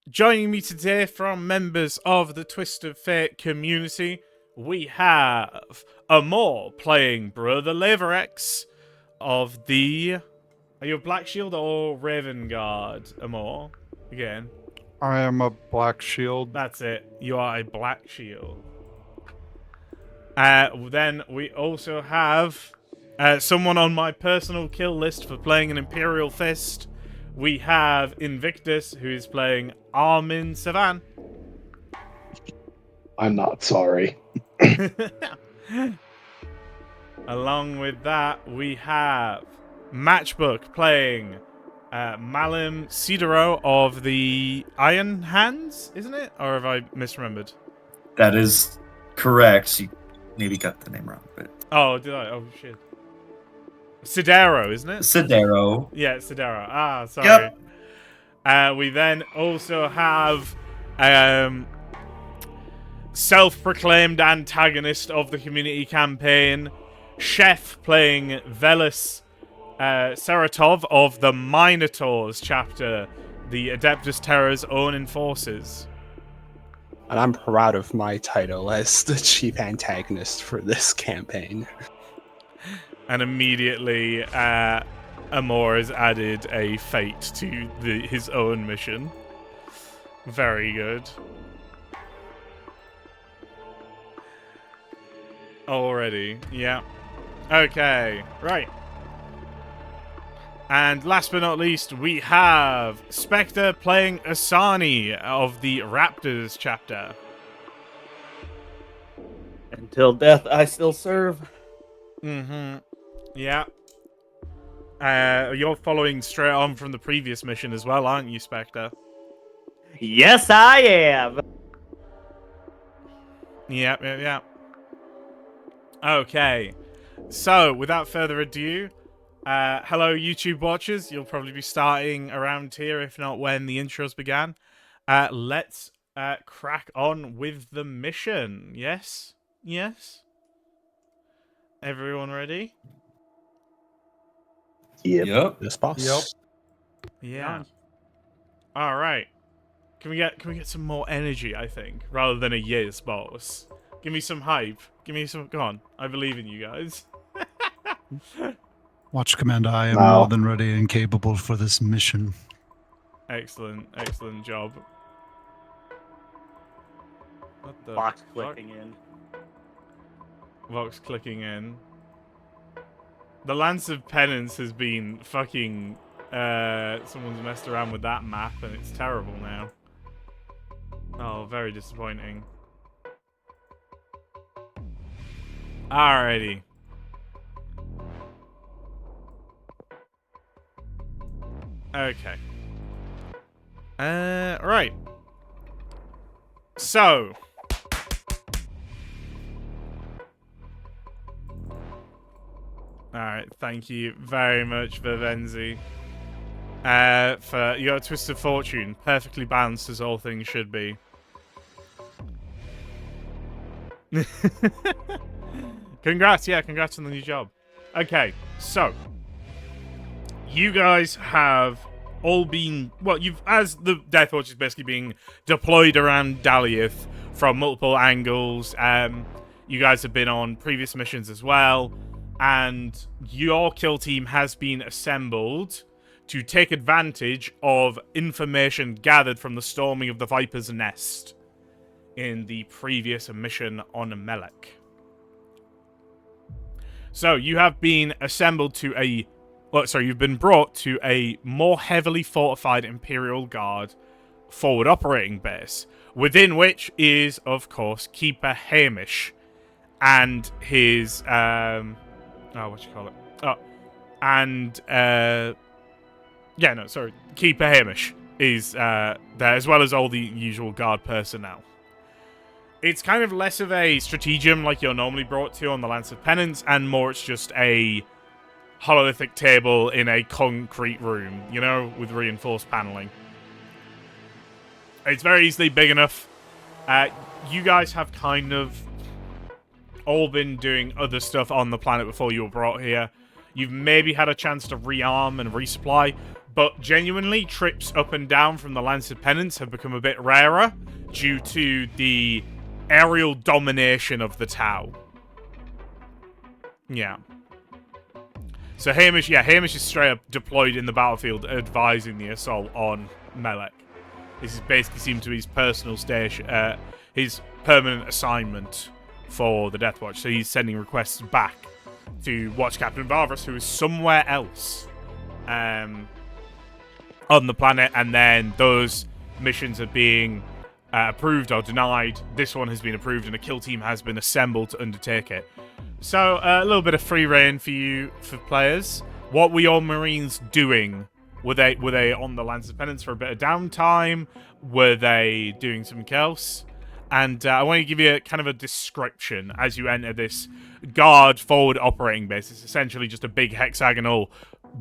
Joining me today from members of the Twisted Fate community, we have Amor playing Brother Laverex of the... Are you a Black Shield or Raven Guard, Amor? Again. I am a Black Shield. That's it. You are a Black Shield. Then we also have someone on my personal kill list for playing an Imperial Fist. We have Invictus, who is playing Armin Savan. I'm not sorry. Along with that, we have Matchbook playing Malim Sidero of the Iron Hands, isn't it? Or have I misremembered? That is correct. You maybe got the name wrong, but... Oh, did I? Oh, shit. Sidero, isn't it? Sidero. Yeah, it's Sidero. Ah, sorry. Yep. We then also have self-proclaimed antagonist of the community campaign, Chef playing Velis Saratov of the Minotaurs chapter, the Adeptus Terra's own enforcers. And I'm proud of my title as the chief antagonist for this campaign. And immediately, Amor has added a fate to his own mission. Very good. Already, yeah. Okay, right. And last but not least, we have Spectre playing Asani of the Raptors chapter. Until death, I still serve. Mm-hmm. Yeah. You're following straight on from the previous mission as well, aren't you, Spectre? Yes, I am. Yeah. Okay. So, without further ado, hello, YouTube watchers. You'll probably be starting around here, if not when the intros began. Let's crack on with the mission. Yes? Yes? Everyone ready? Yep. Yes, boss. Yep. Yeah. All right. Can we get some more energy? I think rather than a yes, boss. Give me some hype. Give me some. Come on. I believe in you guys. Watch, Commander. I am Wow. more than ready and capable for this mission. Excellent job. What the Box fuck? clicking in. Vox clicking in. The Lance of Penance has been fucking... someone's messed around with that map and it's terrible now. Oh, very disappointing. Alrighty. Okay. Right. So... Alright, thank you very much, Vivenzi. For your Twist of Fortune. Perfectly balanced as all things should be. Congrats on the new job. Okay, so. You guys have all been... Well, as the Deathwatch is basically being deployed around Daliath from multiple angles. You guys have been on previous missions as well. And your kill team has been assembled to take advantage of information gathered from the storming of the Viper's Nest in the previous mission on Melek. So you have been assembled to a... you've been brought to a more heavily fortified Imperial Guard forward operating base, within which is, of course, Keeper Hamish and his... Keeper Hamish is there, as well as all the usual guard personnel. It's kind of less of a stratagem like you're normally brought to on the Lance of Penance, and more it's just a hololithic table in a concrete room, you know, with reinforced paneling. It's very easily big enough. You guys have kind of all been doing other stuff on the planet before you were brought here. You've maybe had a chance to rearm and resupply, but genuinely, trips up and down from the Lance of Penance have become a bit rarer due to the aerial domination of the Tau. Yeah. So Hamish is straight up deployed in the battlefield, advising the assault on Melek. This is basically seemed to be his personal station, his permanent assignment for the Deathwatch. So he's sending requests back to Watch Captain Varvas, who is somewhere else on the planet, and then those missions are being approved or denied. This one has been approved, and a kill team has been assembled to undertake it. So a little bit of free reign for you, for players. What were your Marines doing? Were they on the Lance of Penance for a bit of downtime? Were they doing something else? And I want to give you kind of a description as you enter this guard forward operating base. It's essentially just a big hexagonal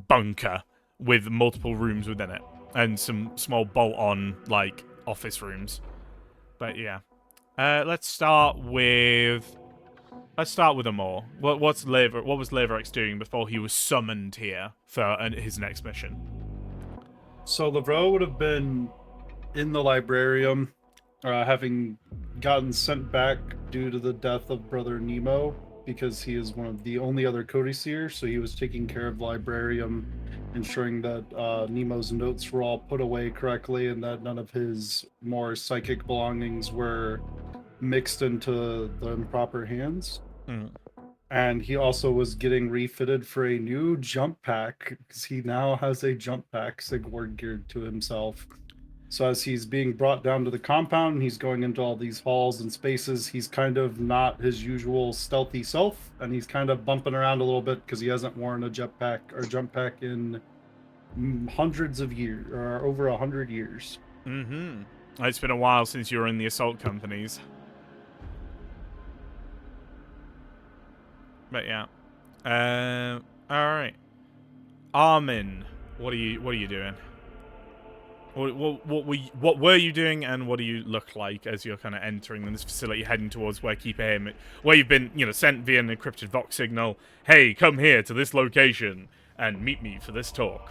bunker with multiple rooms within it and some small bolt-on like office rooms. But yeah, let's start with Amor. What was Leverex doing before he was summoned here for his next mission? So Lavro would have been in the librarium, having gotten sent back due to the death of Brother Nemo, because he is one of the only other Codicere, so he was taking care of the librarium, ensuring that Nemo's notes were all put away correctly and that none of his more psychic belongings were mixed into the improper hands. Mm. And he also was getting refitted for a new jump pack, because he now has a jump pack Sigward geared to himself. So as he's being brought down to the compound and he's going into all these halls and spaces, he's kind of not his usual stealthy self, and he's kind of bumping around a little bit because he hasn't worn a jetpack or jump pack in hundreds of years, or over 100 years. Mm-hmm. It's been a while since you were in the assault companies. But yeah. Alright. Armin, what are you doing? What were you doing, and what do you look like as you're kind of entering this facility, heading towards where where you've been, sent via an encrypted Vox signal? Hey, come here to this location and meet me for this talk.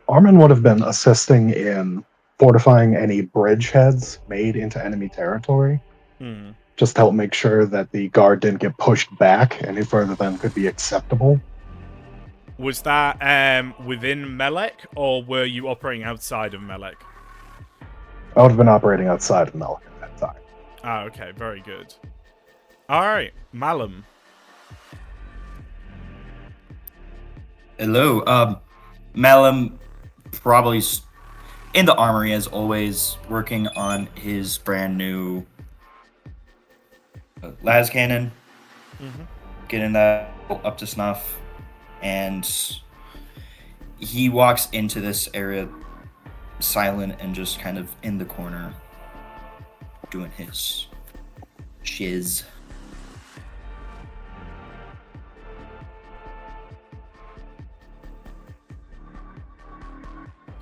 Armin would have been assisting in fortifying any bridgeheads made into enemy territory. Just to help make sure that the guard didn't get pushed back any further than could be acceptable. Was that within Melek, or were you operating outside of Melek? I would have been operating outside of Melek at that time. Ah, okay, very good. Alright, Malum. Hello. Malum probably in the armory as always, working on his brand new las cannon, getting that up to snuff, and he walks into this area silent and just kind of in the corner doing his shiz.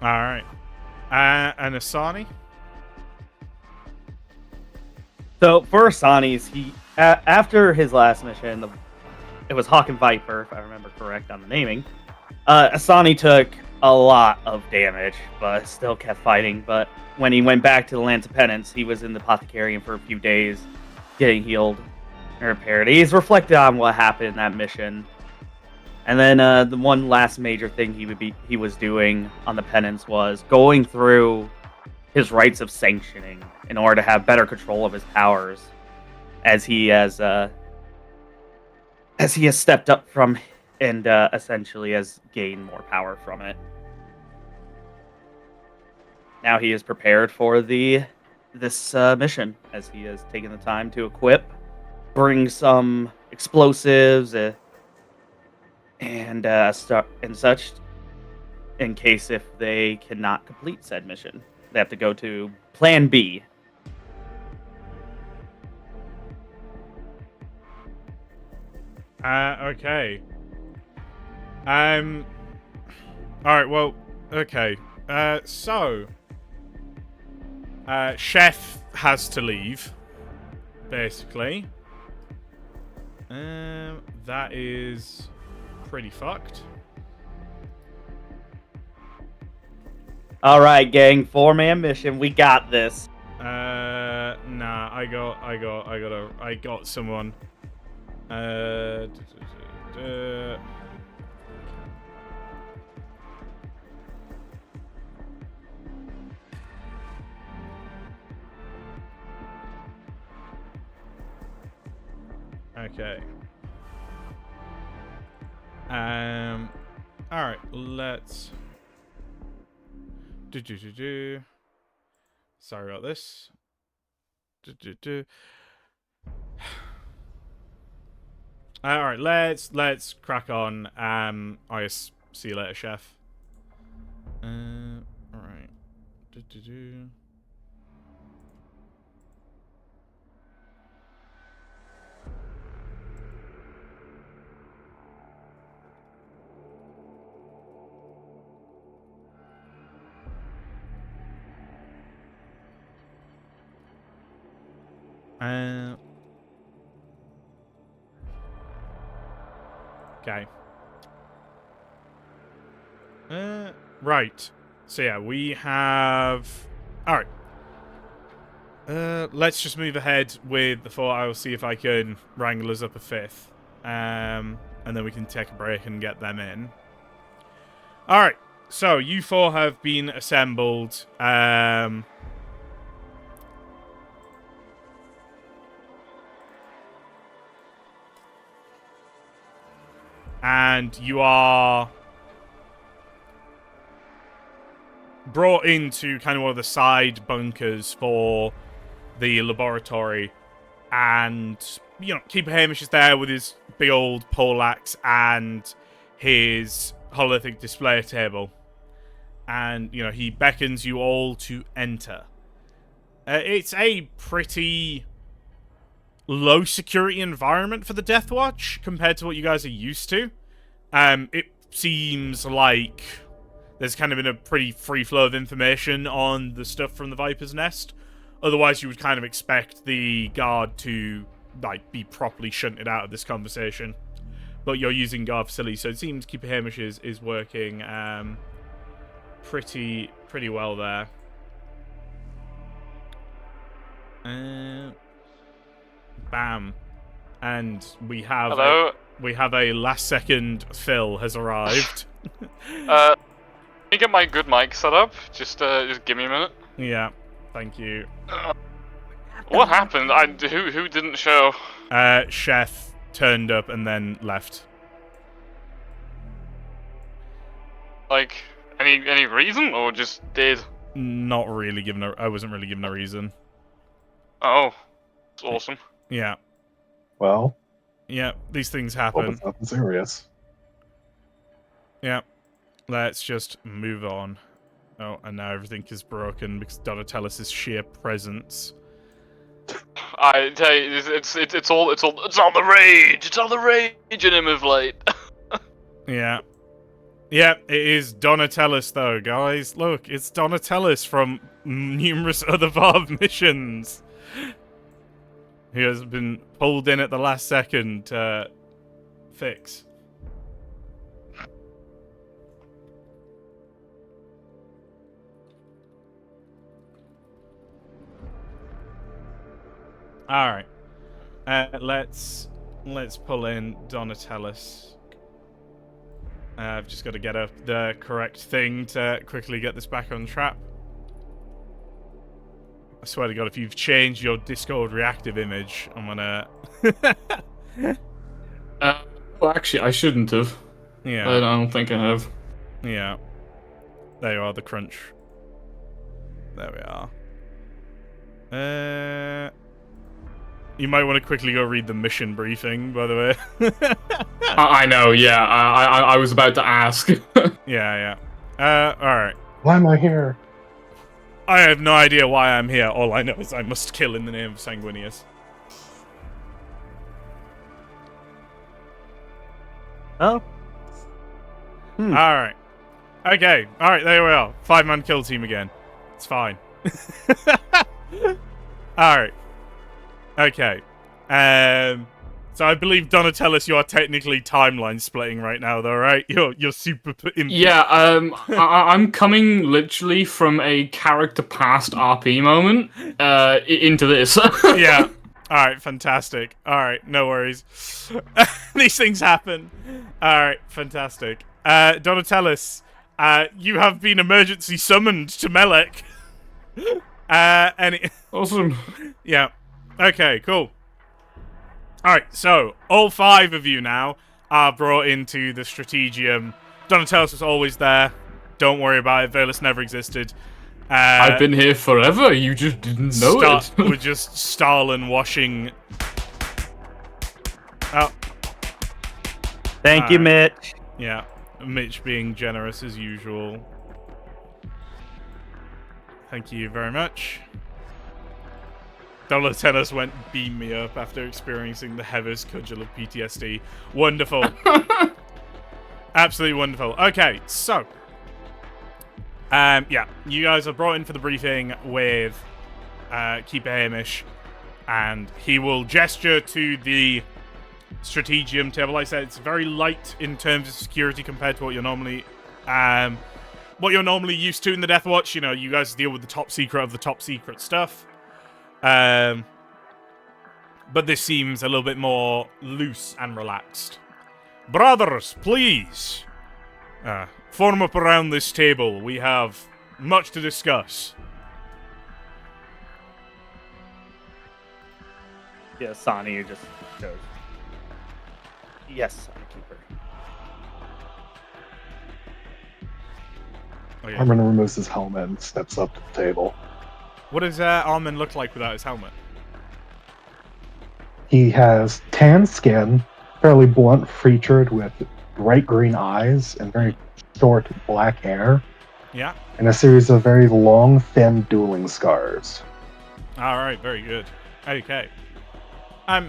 Alright. And Asani? So for Asani's, he after his last mission, it was Hawk and Viper, if I remember correct on the naming. Asani took a lot of damage, but still kept fighting. But when he went back to the Lance of Penance, he was in the Apothecarium for a few days, getting healed and repaired. He's reflected on what happened in that mission. And then the one last major thing he was doing on the Penance was going through his rites of sanctioning in order to have better control of his powers, as he has stepped up from and essentially has gained more power from it. Now he is prepared for this mission, as he has taken the time to equip, bring some explosives and such, in case if they cannot complete said mission. They have to go to Plan B. Okay. Alright, well, okay. So Chef has to leave, basically. That is pretty fucked. All right, gang, 4-man mission. We got this. Nah, I got someone. Okay. All right. Let's. Sorry about this. All right. Let's crack on. I guess see you later, chef. All right. Okay. Right. So yeah, we have. All right. Let's just move ahead with the 4. I will see if I can wrangle us up a 5th, and then we can take a break and get them in. All right. So you 4 have been assembled. And you are brought into kind of one of the side bunkers for the laboratory. And, you know, Keeper Hamish is there with his big old poleaxe and his hololithic display table. And, you know, he beckons you all to enter. It's a pretty low security environment for the Deathwatch compared to what you guys are used to. It seems like there's kind of been a pretty free flow of information on the stuff from the Viper's Nest. Otherwise, you would kind of expect the guard to like be properly shunted out of this conversation. But you're using guard facilities, so it seems Keeper Hamish is working pretty well there. Bam. And we have a last second Phil has arrived. Let me get my good mic set up. Just give me a minute. Yeah, thank you. What happened? Who didn't show? Chef turned up and then left. Like any reason, or just did? Not really given I wasn't really given a reason. Oh, it's awesome. Yeah. Well, yeah, these things hope happen. it's nothing serious. Yeah. Let's just move on. Oh, and now everything is broken because Donatellis' sheer presence. I tell you, it's all the rage. It's all the rage in him of late. Yeah. Yeah, it is Donatellis though, guys. Look, it's Donatellis from numerous other Valve missions. He has been pulled in at the last second to fix. All right. Let's pull in Donatellis. I've just got to get up the correct thing to quickly get this back on track. I swear to God, if you've changed your Discord reactive image, I'm gonna... Well, actually, I shouldn't have. Yeah. I don't think I have. Yeah. There you are, the crunch. There we are. You might want to quickly go read the mission briefing, by the way. I know, yeah. I was about to ask. Yeah. Alright. Why am I here? I have no idea why I'm here. All I know is I must kill in the name of Sanguinius. Oh. Alright. Okay. Alright, there we are. 5-man kill team again. It's fine. Alright. Okay. So I believe, Donatellis, you are technically timeline splitting right now, though, right? You're super... Yeah, I'm coming literally from a character past RP moment into this. Yeah. Alright, fantastic. Alright, no worries. These things happen. Alright, fantastic. Donatellis, you have been emergency summoned to Melek. Awesome. Yeah. Okay, cool. Alright, so, all 5 of you now are brought into the Strategium. Donatellis was always there. Don't worry about it, Velus never existed. I've been here forever, you just didn't know it. We're just Stalin washing... Oh. Thank you, Mitch. Yeah, Mitch being generous as usual. Thank you very much. Donatellis went beam me up after experiencing the Heather's cudgel of PTSD. Wonderful. Absolutely wonderful. Okay, so... yeah, you guys are brought in for the briefing with Keeper Hamish, and he will gesture to the Strategium table. Like I said, it's very light in terms of security compared to what you're normally used to in the Deathwatch. You know, you guys deal with the top secret of the top secret stuff. But this seems a little bit more loose and relaxed. Brothers, please, form up around this table. We have much to discuss. Yeah, Sonny just goes. Yes, Sonny Keeper. Oh, yeah. Armin removes his helmet and steps up to the table. What does Armin look like without his helmet? He has tan skin, fairly blunt-featured with bright green eyes and very short black hair. Yeah. And a series of very long, thin dueling scars. Alright, very good. Okay.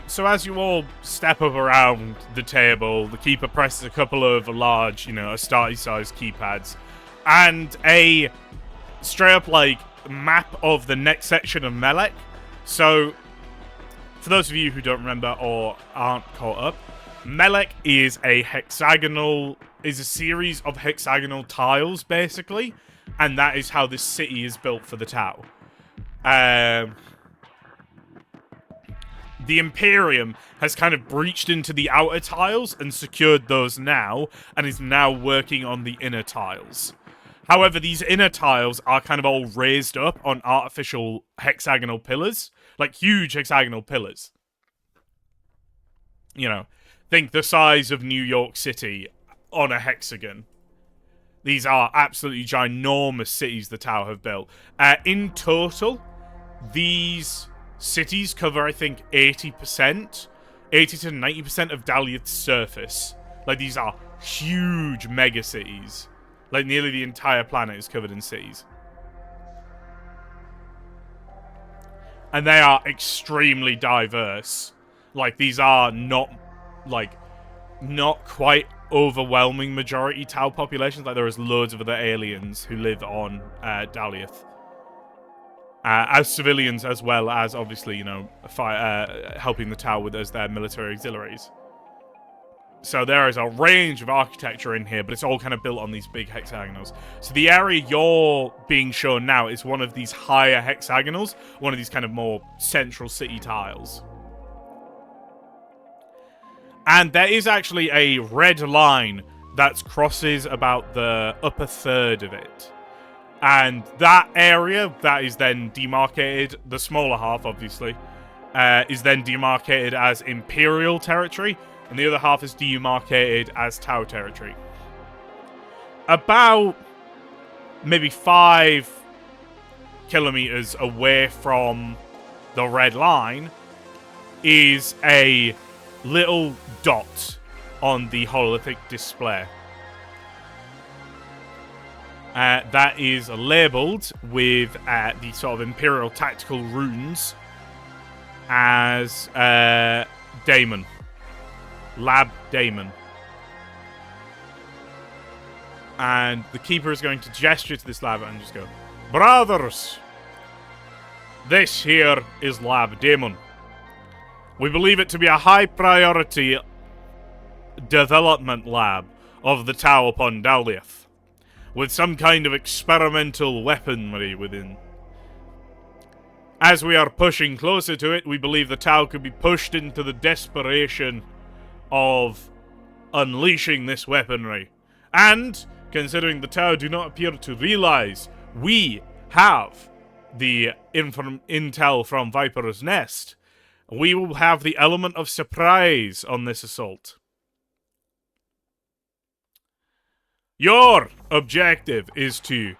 So as you all step up around the table, the Keeper presses a couple of large, Astarte-sized keypads, and a straight-up, map of the next section of Melek. So, for those of you who don't remember or aren't caught up, Melek is a series of hexagonal tiles, basically, and that is how this city is built for the Tau. The Imperium has kind of breached into the outer tiles and secured those now, and is now working on the inner tiles. However, these inner tiles are kind of all raised up on artificial hexagonal pillars, like huge hexagonal pillars. You know, think the size of New York City on a hexagon. These are absolutely ginormous cities the Tau have built. In total, these cities cover, I think, 80 to 90% of Daliath's surface. Like, these are huge mega cities. Like, nearly the entire planet is covered in cities. And they are extremely diverse. Like, these are not quite overwhelming majority Tau populations. Like, there is loads of other aliens who live on Daliath. As civilians, as well as, obviously, helping the Tau as their military auxiliaries. So there is a range of architecture in here, but it's all kind of built on these big hexagonals. So the area you're being shown now is one of these higher hexagonals, one of these kind of more central city tiles. And there is actually a red line that crosses about the upper third of it. And that area that is then demarcated, the smaller half, obviously, is then demarcated as Imperial territory, and the other half is demarcated as Tau territory. About maybe 5 kilometers away from the red line is a little dot on the hololithic display. That is labeled with the sort of Imperial tactical runes as Daemon. Lab Daemon. And the Keeper is going to gesture to this lab and just go, "Brothers, this here is Lab Daemon. We believe it to be a high-priority development lab of the Tau upon Daliath, with some kind of experimental weaponry within. As we are pushing closer to it, we believe the Tau could be pushed into the desperation of unleashing this weaponry. And, considering the Tau do not appear to realize we have the intel from Viper's Nest, we will have the element of surprise on this assault. Your objective is to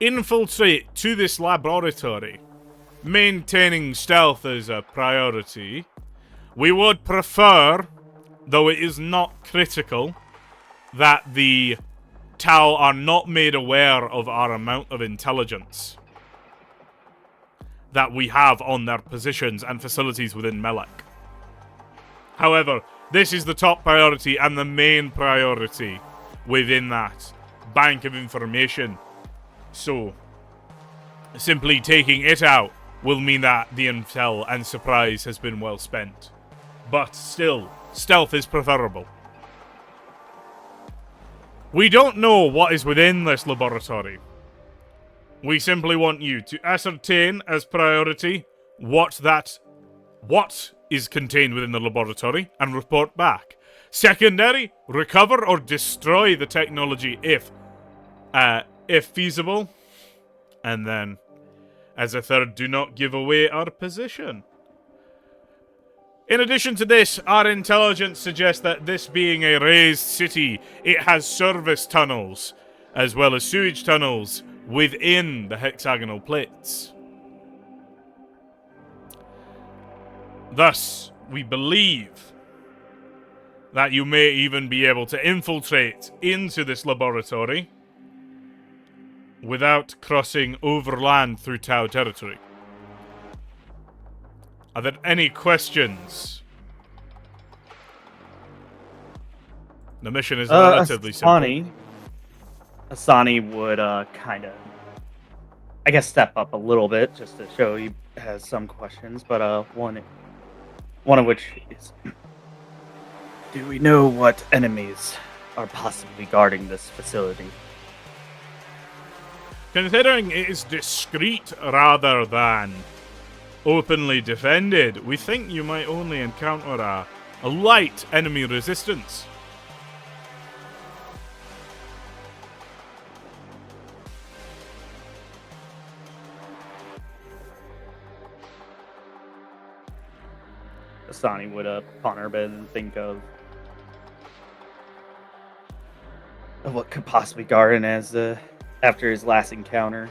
infiltrate to this laboratory, maintaining stealth as a priority. We would prefer, though it is not critical, that the Tau are not made aware of our amount of intelligence that we have on their positions and facilities within Melek. However, this is the top priority and the main priority within that bank of information. So, simply taking it out will mean that the intel and surprise has been well spent. But still, stealth is preferable. We don't know what is within this laboratory. We simply want you to ascertain as priority what is contained within the laboratory and report back. Secondary, recover or destroy the technology if feasible. And then, as a third, do not give away our position. In addition to this, our intelligence suggests that this being a raised city, it has service tunnels, as well as sewage tunnels, within the hexagonal plates. Thus, we believe that you may even be able to infiltrate into this laboratory without crossing overland through Tau territory. Are there any questions? The mission is relatively simple. Asani would kind of, I guess, step up a little bit just to show he has some questions, but one of which is, do we know what enemies are possibly guarding this facility? Considering it is discreet rather than openly defended, we think you might only encounter a light enemy resistance. Asani would ponder a bit and think of what could possibly guard him as after his last encounter.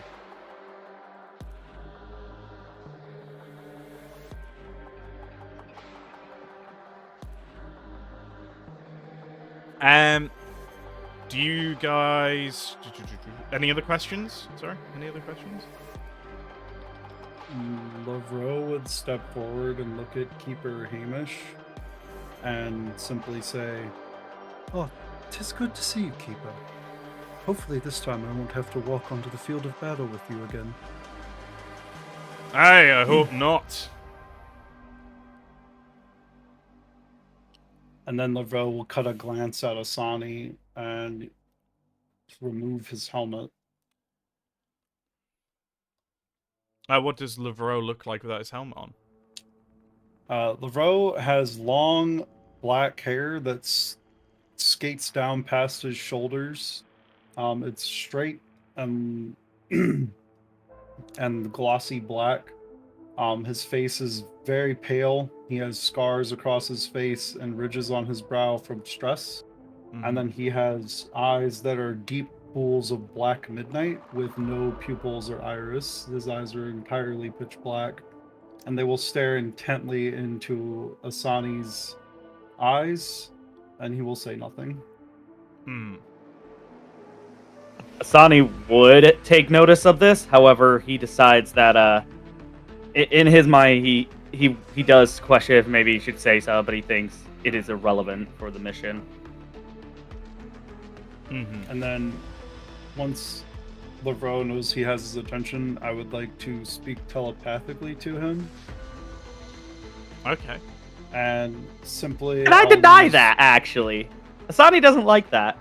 Do you guys... Any other questions? Sorry, any other questions? Lavro would step forward and look at Keeper Hamish and simply say, "Oh, 'tis good to see you, Keeper. Hopefully this time I won't have to walk onto the field of battle with you again." I hope not. And then Lavro will cut a glance at Asani and remove his helmet. What does Lavro look like without his helmet on? Lavro has long black hair that skates down past his shoulders. It's straight and glossy black. His face is very pale. He has scars across his face and ridges on his brow from stress. Mm-hmm. And then he has eyes that are deep pools of black midnight with no pupils or iris. His eyes are entirely pitch black, and they will stare intently into Asani's eyes, and he will say nothing. Asani would take notice of this. However, he decides that in his mind he does question if maybe he should say so, but he thinks it is irrelevant for the mission. Mm-hmm. And then once Lavro knows he has his attention, I would like to speak telepathically to him. Okay. and simply. And I I'll deny use- that, actually. Asani doesn't like that.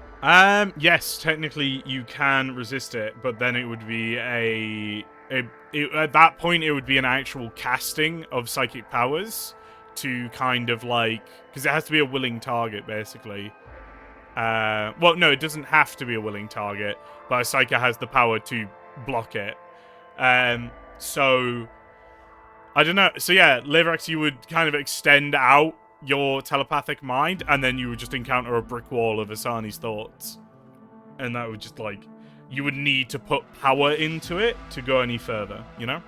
Yes, technically you can resist it, but then it would be at that point it would be an actual casting of psychic powers to kind of like, because it has to be a willing target basically. Well, no, it doesn't have to be a willing target, but a psychic has the power to block it. So I don't know. So yeah, Livrex, you would kind of extend out your telepathic mind, and then you would just encounter a brick wall of Asani's thoughts. And that would just, like, you would need to put power into it to go any further, you know?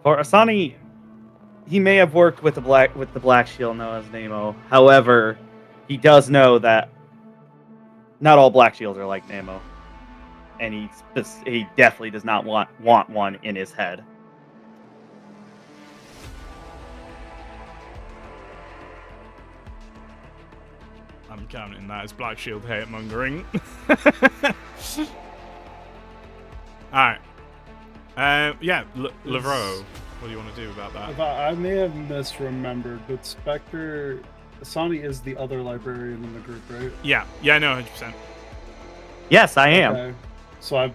For Asani, he may have worked with the Black Shield known as Nemo. However, he does know that not all Black Shields are like Nemo. And he definitely does not want one in his head. I'm counting that as Black Shield hate mongering. Alright. Yeah, Lavro, what do you want to do about that? I may have misremembered, but Spectre. Asani is the other librarian in the group, right? Yeah, no, 100%. Yes, I am. Okay. So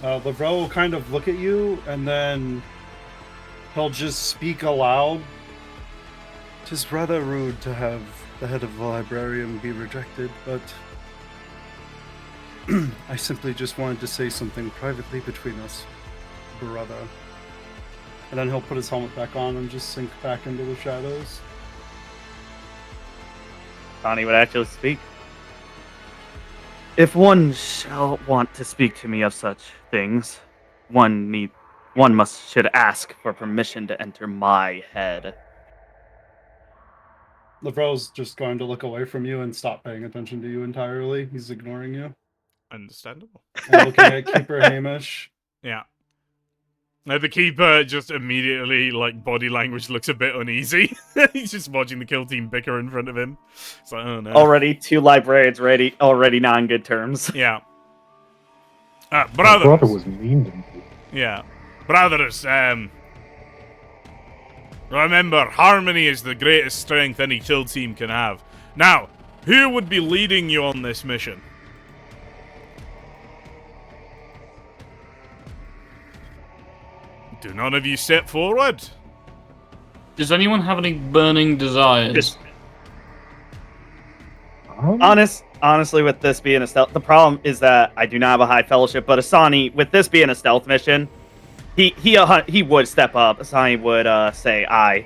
Lavro will kind of look at you, and then he'll just speak aloud. "'Tis rather rude to have the head of the librarian be rejected, but I simply just wanted to say something privately between us, brother." And then he'll put his helmet back on and just sink back into the shadows. Asani would actually speak. If one shall want to speak to me of such things, one should ask for permission to enter my head. Lavro's just going to look away from you and stop paying attention to you entirely. He's ignoring you. Understandable. And looking at Keeper Hamish. Yeah. No, the Keeper just immediately, like, body language looks a bit uneasy. He's just watching the kill team bicker in front of him. It's like, oh no. Already two librarians already not on good terms. Yeah. My Brothers. brother was mean to me. Yeah. Brothers, remember, harmony is the greatest strength any kill team can have. Now, who would be leading you on this mission? Do none of you step forward? Does anyone have any burning desires? Honestly, with this being a stealth, the problem is that I do not have a high fellowship. But Asani, with this being a stealth mission, he would step up. Asani would say, "I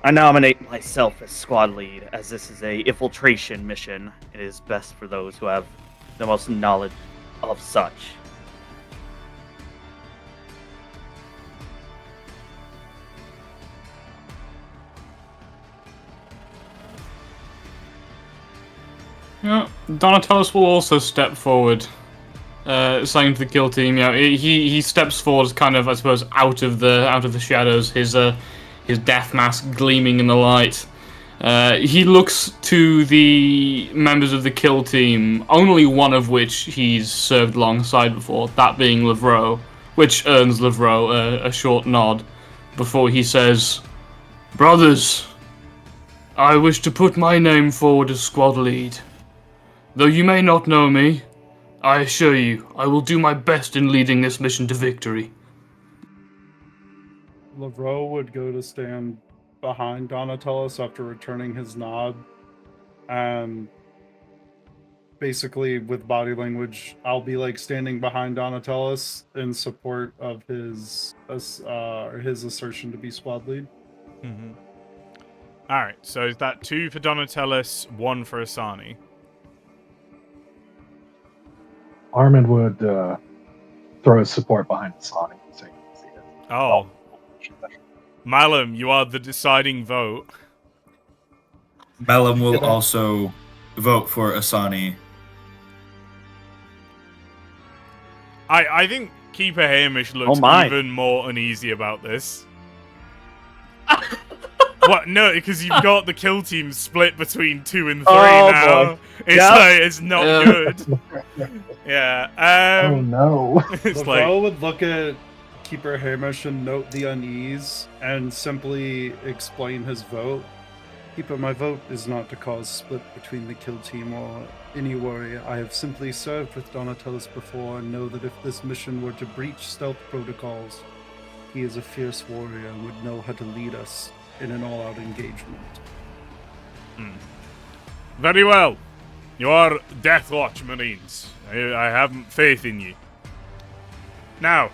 nominate myself as squad lead, as this is a infiltration mission. It is best for those who have the most knowledge of such." Yeah, Donatellis will also step forward, saying to the kill team. You know, he steps forward, kind of, I suppose, out of the shadows. His death mask gleaming in the light. He looks to the members of the kill team, only one of which he's served alongside before, that being Lavro, which earns Lavro a short nod before he says, "Brothers, I wish to put my name forward as squad lead. Though you may not know me, I assure you, I will do my best in leading this mission to victory." Lavro would go to stand behind Donatellis after returning his nod. And basically, with body language, I'll be like standing behind Donatellis in support of his assertion to be squad lead. Mm-hmm. Alright, so is that 2 for Donatellis, 1 for Asani? Armin would throw his support behind Sonic. Oh. Malum, you are the deciding vote. Malum will also vote for Asani. I think Keeper Hamish looks even more uneasy about this. What? No, because you've got the kill team split between 2 and 3 now. Boy. It's like, it's not good. Yeah. Oh no. It's Lavro like, would look at Keeper Hamish note the unease and simply explain his vote. Keeper, my vote is not to cause split between the kill team or any warrior. I have simply served with Donatellis before and know that if this mission were to breach stealth protocols, he is a fierce warrior and would know how to lead us in an all-out engagement. Very well. You are Deathwatch Marines. I have faith in you. Now,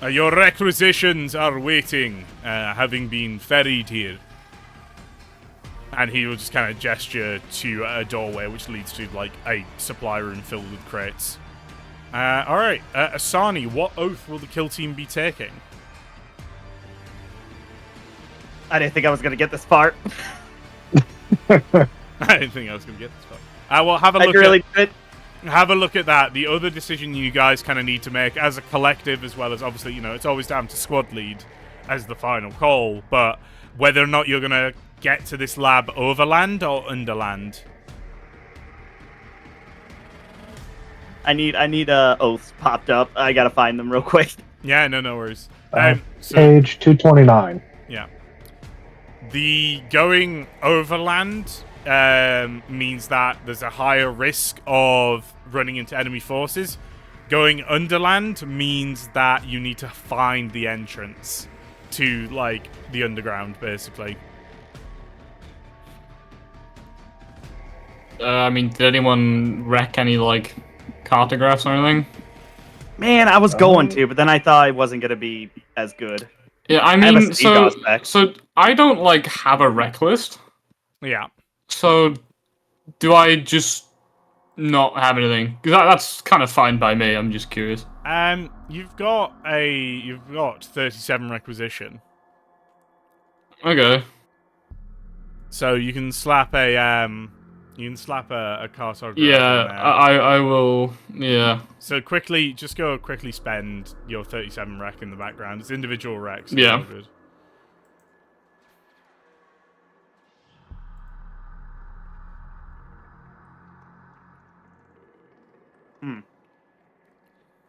your requisitions are waiting, having been ferried here. And he will just kind of gesture to a doorway which leads to, like, a supply room filled with crates. Alright, Asani, what oath will the kill team be taking? I didn't think I was gonna get this part. I didn't think I was going to get this far. Well, have a look have a look at that. The other decision you guys kind of need to make as a collective, as well as obviously, you know, it's always down to squad lead as the final call, but whether or not you're going to get to this lab overland or underland. I need oaths popped up. I gotta find them real quick. Yeah, no worries. Page 229. Yeah. The going overland means that there's a higher risk of running into enemy forces. Going underland means that you need to find the entrance to, like, the underground, basically. I mean, did anyone wreck any, like, cartographs or anything? Man, I was going to, but then I thought it wasn't gonna be as good. Yeah, I mean, so I don't, like, have a rec list. Yeah. So, do I just not have anything? Because that's kind of fine by me. I'm just curious. You've got 37 requisition. Okay. So you can slap a cartograph. Yeah, in there. I will. Yeah. So quickly spend your 37 rec in the background. It's individual recs. So yeah. Good.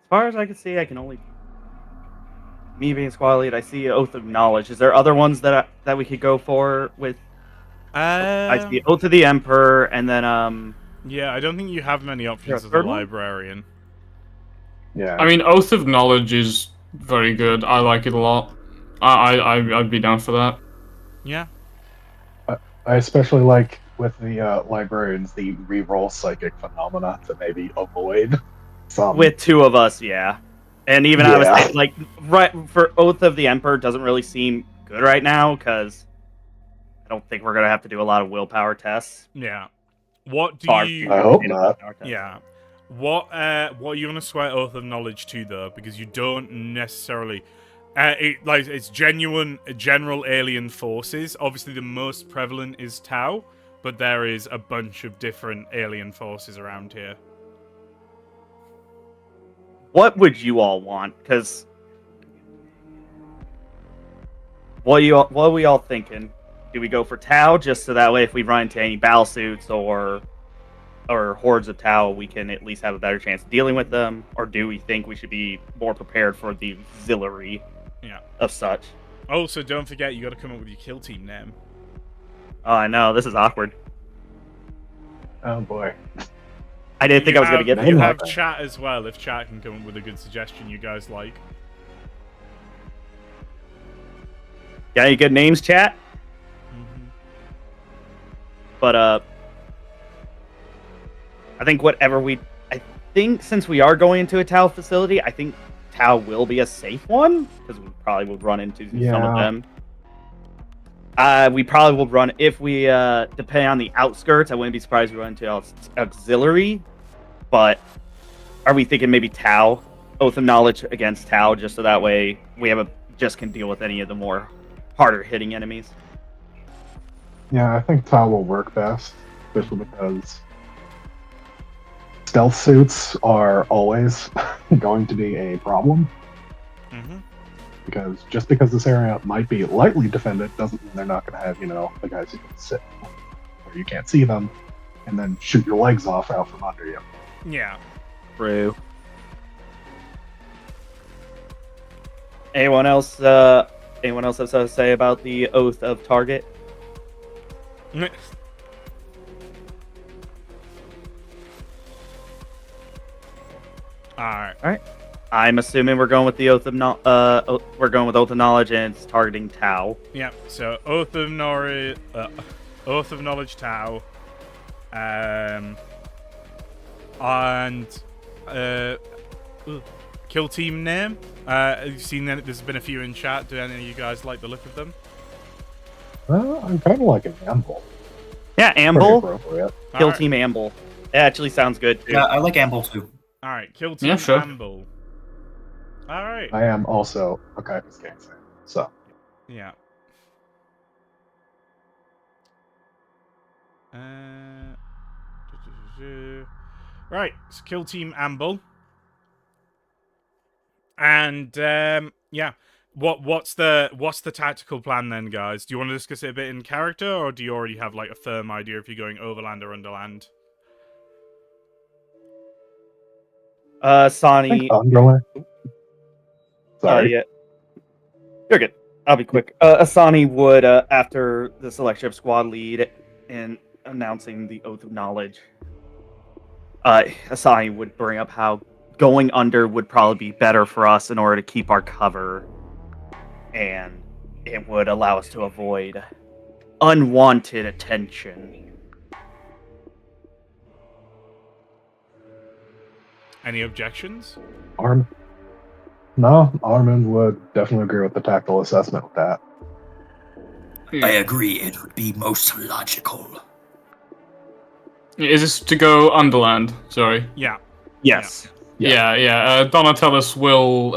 As far as I can see, I can only... Me being squad lead, I see Oath of Knowledge. Is there other ones that we could go for with... I see Oath of the Emperor, and then, Yeah, I don't think you have many options as a librarian. Yeah. I mean, Oath of Knowledge is very good. I like it a lot. I'd be down for that. Yeah. I especially like, with the librarians, the reroll psychic phenomena to maybe avoid some. With two of us, yeah. And even I was thinking, like, right for Oath of the Emperor doesn't really seem good right now, because I don't think we're going to have to do a lot of willpower tests. Yeah. What do you... I hope not. Yeah. What are you going to swear Oath of Knowledge to, though? Because you don't necessarily... it's general alien forces. Obviously, the most prevalent is Tau, but there is a bunch of different alien forces around here. What would you all want? Because... What are we all thinking? Do we go for Tau, just so that way if we run into any battle suits or hordes of Tau, we can at least have a better chance of dealing with them? Or do we think we should be more prepared for the auxiliary of such? Also, don't forget, you got to come up with your kill team name. Oh, I know. This is awkward. Oh, boy. I didn't think I was going to get that. You have chat as well, if chat can come up with a good suggestion you guys like. Got any good names, chat? But, I think I think since we are going into a Tau facility, I think Tau will be a safe one, because we probably will run into some of them. We probably will run, if we, depending on the outskirts, I wouldn't be surprised if we run into auxiliary, but are we thinking maybe Tau? Oath of Knowledge against Tau, just so that way we just can deal with any of the more harder hitting enemies? Yeah, I think Tau will work best, especially because stealth suits are always going to be a problem. Because just because this area might be lightly defended doesn't mean they're not going to have, the guys who can sit where you can't see them and then shoot your legs off out from under you. Yeah. True. Anyone else have something to say about the oath of target? All right. I'm assuming we're going with the oath of knowledge, and it's targeting Tau. Yeah. So oath of knowledge, Tau, and kill team name. You've seen that there's been a few in chat. Do any of you guys like the look of them? I'm kind of like an Amble. Yeah, Amble. Kill right. team Amble. It actually sounds good too. Yeah, I like Amble too. All right, kill team sure. Amble. All right. I am also a Kaiba's gangster, so. Yeah. Right, so kill team Amble. And yeah, what's the tactical plan then, guys? Do you want to discuss it a bit in character, or do you already have like a firm idea if you're going overland or underland? Sonny. Underland. Sorry. Yeah. You're good. I'll be quick. Asani would, after the selection of squad lead and announcing the oath of knowledge, Asani would bring up how going under would probably be better for us in order to keep our cover, and it would allow us to avoid unwanted attention. Any objections? No, Armin would definitely agree with the tactical assessment with that. I agree. It would be most logical. Is this to go underland? Sorry. Yeah. Yes. Yeah. Donatellus will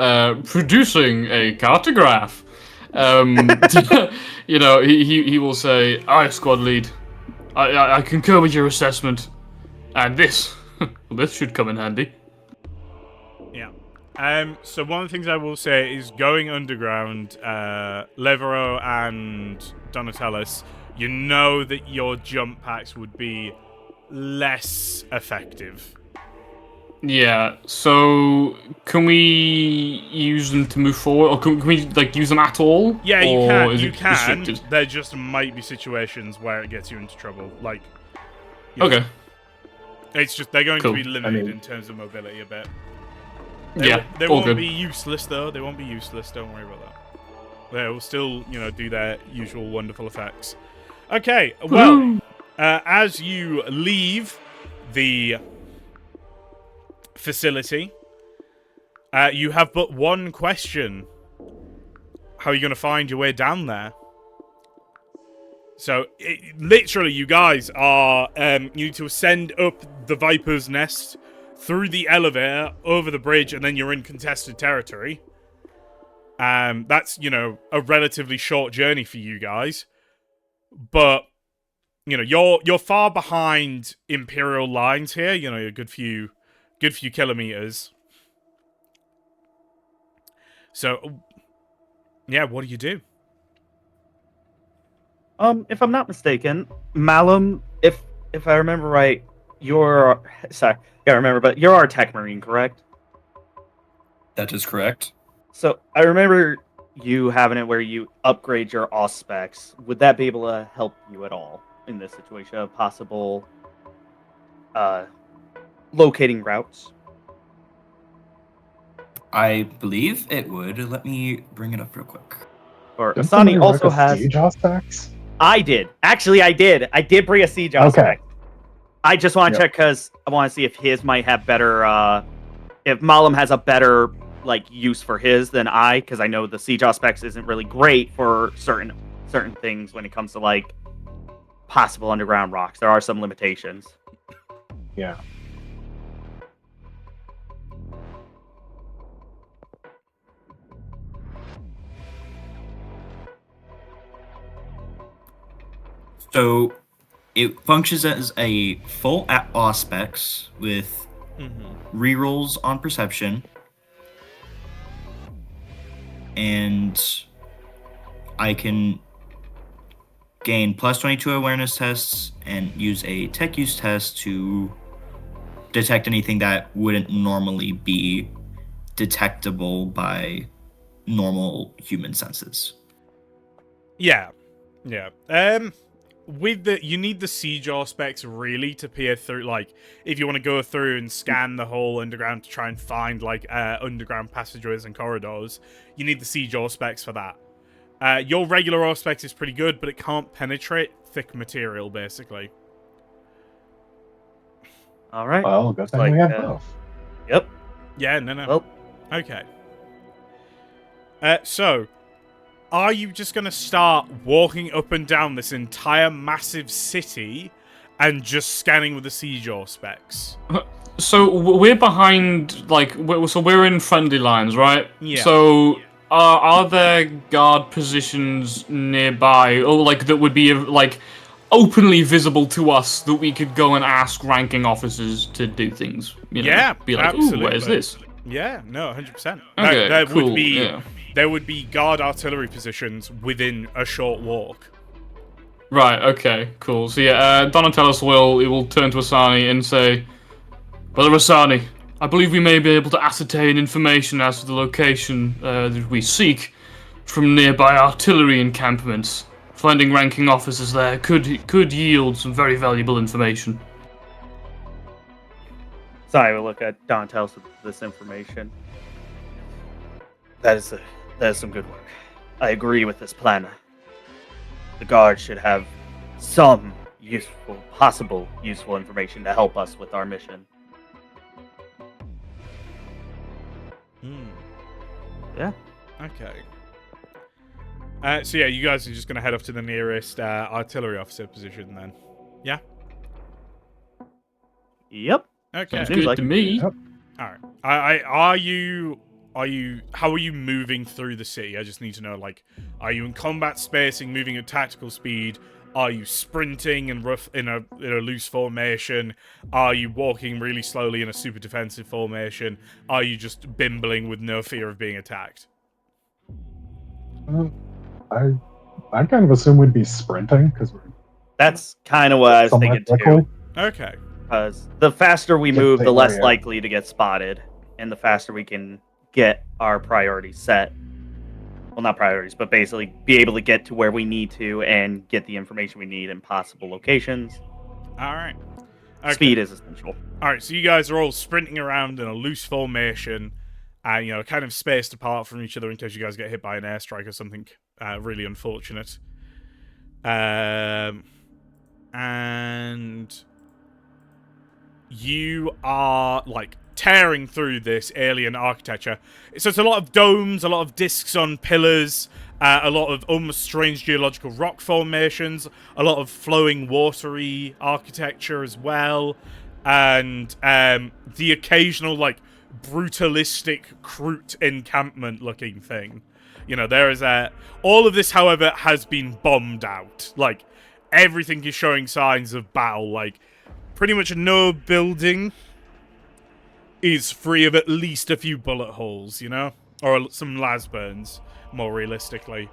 producing a cartograph. He will say, "Aye, squad lead. I concur with your assessment, and this should come in handy." Yeah. So one of the things I will say is going underground, Levero and Donatellus, you know that your jump packs would be less effective. Yeah, so can we use them to move forward, or can we use them at all? Yeah, you or can. Is you it can. restricted? There just might be situations where it gets you into trouble. Like, you know, Okay. It's just they're going Cool. to be limited in terms of mobility a bit. They all won't good. be useless though. They won't be useless. Don't worry about that. They will still, do their usual wonderful effects. Okay. Well, as you leave the facility, you have but one question. How are you going to find your way down there? So, literally, you guys are, you need to ascend up the Viper's Nest, through the elevator, over the bridge, and then you're in contested territory. That's, a relatively short journey for you guys. But, you're far behind Imperial lines here, a good few kilometers. So, yeah, what do you do? If I'm not mistaken, Malum, if I remember right, you're our tech marine, correct? That is correct. So I remember you having it where you upgrade your auspex. Would that be able to help you at all in this situation of possible locating routes? I believe it would. Let me bring it up real quick. Or Didn't Asani somebody also work a has. siege auspex? I did. Actually, I did. I did bring a siege auspex. Okay. I just want to check because I want to see if his might have better. If Malum has a better use for his than I, because I know the siege auspex isn't really great for certain things when it comes to possible underground rocks. There are some limitations. Yeah. So it functions as a full auspex with rerolls on perception, and I can gain plus 22 awareness tests and use a tech use test to detect anything that wouldn't normally be detectable by normal human senses. Yeah. With you need the siege specs really to peer through. Like, if you want to go through and scan the whole underground to try and find like underground passageways and corridors, you need the siege specs for that. Your regular specs is pretty good, but it can't penetrate thick material, basically. All right. Well, good thing we have both. Yep. Yeah. No. Well, Okay. So, are you just going to start walking up and down this entire massive city and just scanning with the siege specs? So we're behind, like, we're in friendly lines, right? Yeah. So are there guard positions nearby, or like that would be like openly visible to us that we could go and ask ranking officers to do things? You know? Yeah, be like, absolutely. ooh, where's this? Yeah, no, 100%. Okay, there cool, would be yeah. there would be guard artillery positions within a short walk. Right. Okay. Cool. So yeah, Donatellos will turn to Asani and say, "Brother Asani, I believe we may be able to ascertain information as to the location that we seek from nearby artillery encampments. Finding ranking officers there could yield some very valuable information." Sorry, we'll look at Donatellos with this information. That is some good work. I agree with this plan. The guard should have some possible useful information to help us with our mission. Yeah. Okay. So yeah, you guys are just going to head off to the nearest artillery officer position then. Yeah? Yep. Okay. Sounds good to me. Yep. All right. How are you moving through the city? I just need to know, like, are you in combat spacing, moving at tactical speed? Are you sprinting and rough in a loose formation? Are you walking really slowly in a super defensive formation? Are you just bimbling with no fear of being attacked? I kind of assume we'd be sprinting because we're That's kind of what I was thinking too. Okay. Because the faster we move, the less likely to get spotted, and the faster we can get our priorities set. Well, not priorities, but basically be able to get to where we need to and get the information we need in possible locations. All right. Okay. Speed is essential. All right, so you guys are all sprinting around in a loose formation, and kind of spaced apart from each other in case you guys get hit by an airstrike or something really unfortunate. And you are like tearing through this alien architecture. So it's a lot of domes, a lot of discs on pillars, a lot of almost strange geological rock formations, a lot of flowing watery architecture as well, and the occasional like brutalistic Kroot encampment looking thing. There is all of this, however, has been bombed out. Like, everything is showing signs of battle. Like, pretty much no building is free of at least a few bullet holes, or some las burns, more realistically.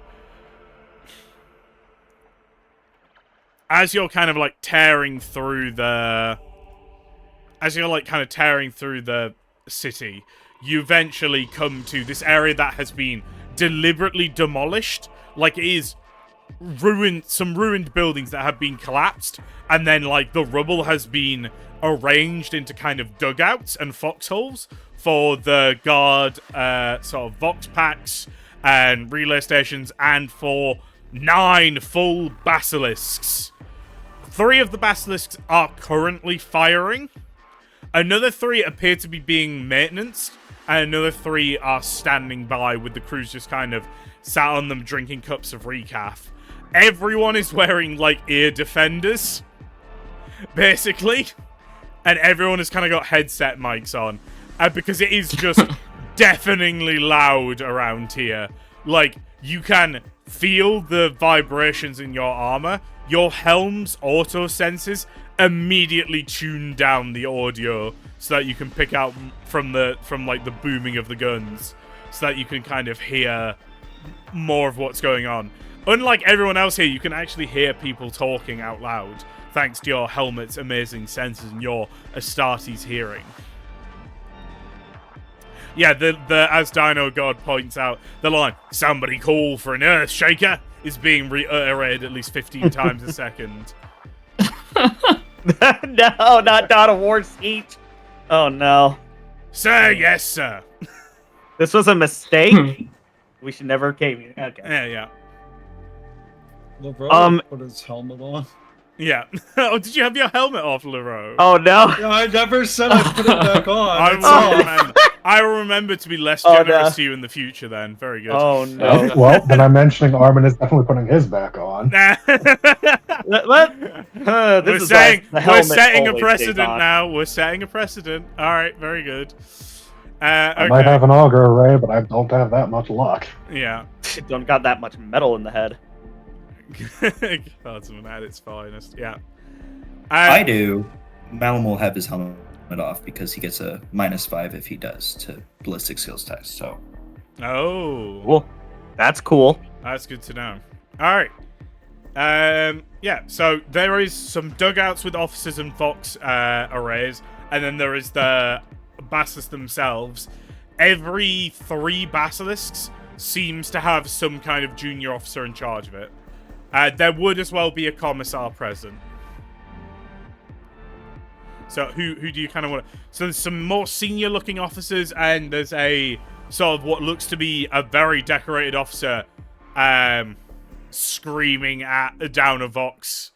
As you're kind of like tearing through the city, you eventually come to this area that has been deliberately demolished. Like, it is some ruined buildings that have been collapsed, and then like the rubble has been arranged into kind of dugouts and foxholes for the guard sort of vox packs and relay stations, and for 9 full basilisks. 3 of the basilisks are currently firing. Another 3 appear to be being maintenanced, and another 3 are standing by with the crews just kind of sat on them drinking cups of recaf. Everyone is wearing like ear defenders, basically. And everyone has kind of got headset mics on. Because it is just deafeningly loud around here. Like, you can feel the vibrations in your armor. Your helm's auto senses immediately tune down the audio so that you can pick out from like the booming of the guns, so that you can kind of hear more of what's going on. Unlike everyone else here, you can actually hear people talking out loud, thanks to your helmet's amazing sensors and your Astartes hearing. yeah, the as Dino God points out, the line "Somebody call for an Earth Shaker" is being reiterated at least 15 times a second. No, not Dawn of War speech. Oh no. Sir, yes, sir. This was a mistake. We should never have came here. Okay. Yeah. LeBron put his helmet on. Yeah. Oh, did you have your helmet off, Leroux? Oh no. Yeah, I never said I put it back on. I will remember to be less generous to you in the future then. Very good. Oh no. Well, then I'm mentioning Armin is definitely putting his back on. We're setting a precedent now. We're setting a precedent. All right, very good. I might have an auger array, but I don't have that much luck. Yeah. Don't got that much metal in the head. Cardsman at its finest. Yeah. I do. Malum will have his helmet off because he gets a -5 if he does to ballistic skills test. So. Oh. Well, that's cool. That's good to know. All right. Yeah. So there is some dugouts with officers and fox arrays, and then there is the basilisks themselves. Every 3 basilisks seems to have some kind of junior officer in charge of it. There would as well be a commissar present. So who do you kind of want to... So there's some more senior looking officers, and there's a sort of what looks to be a very decorated officer screaming down a Vox,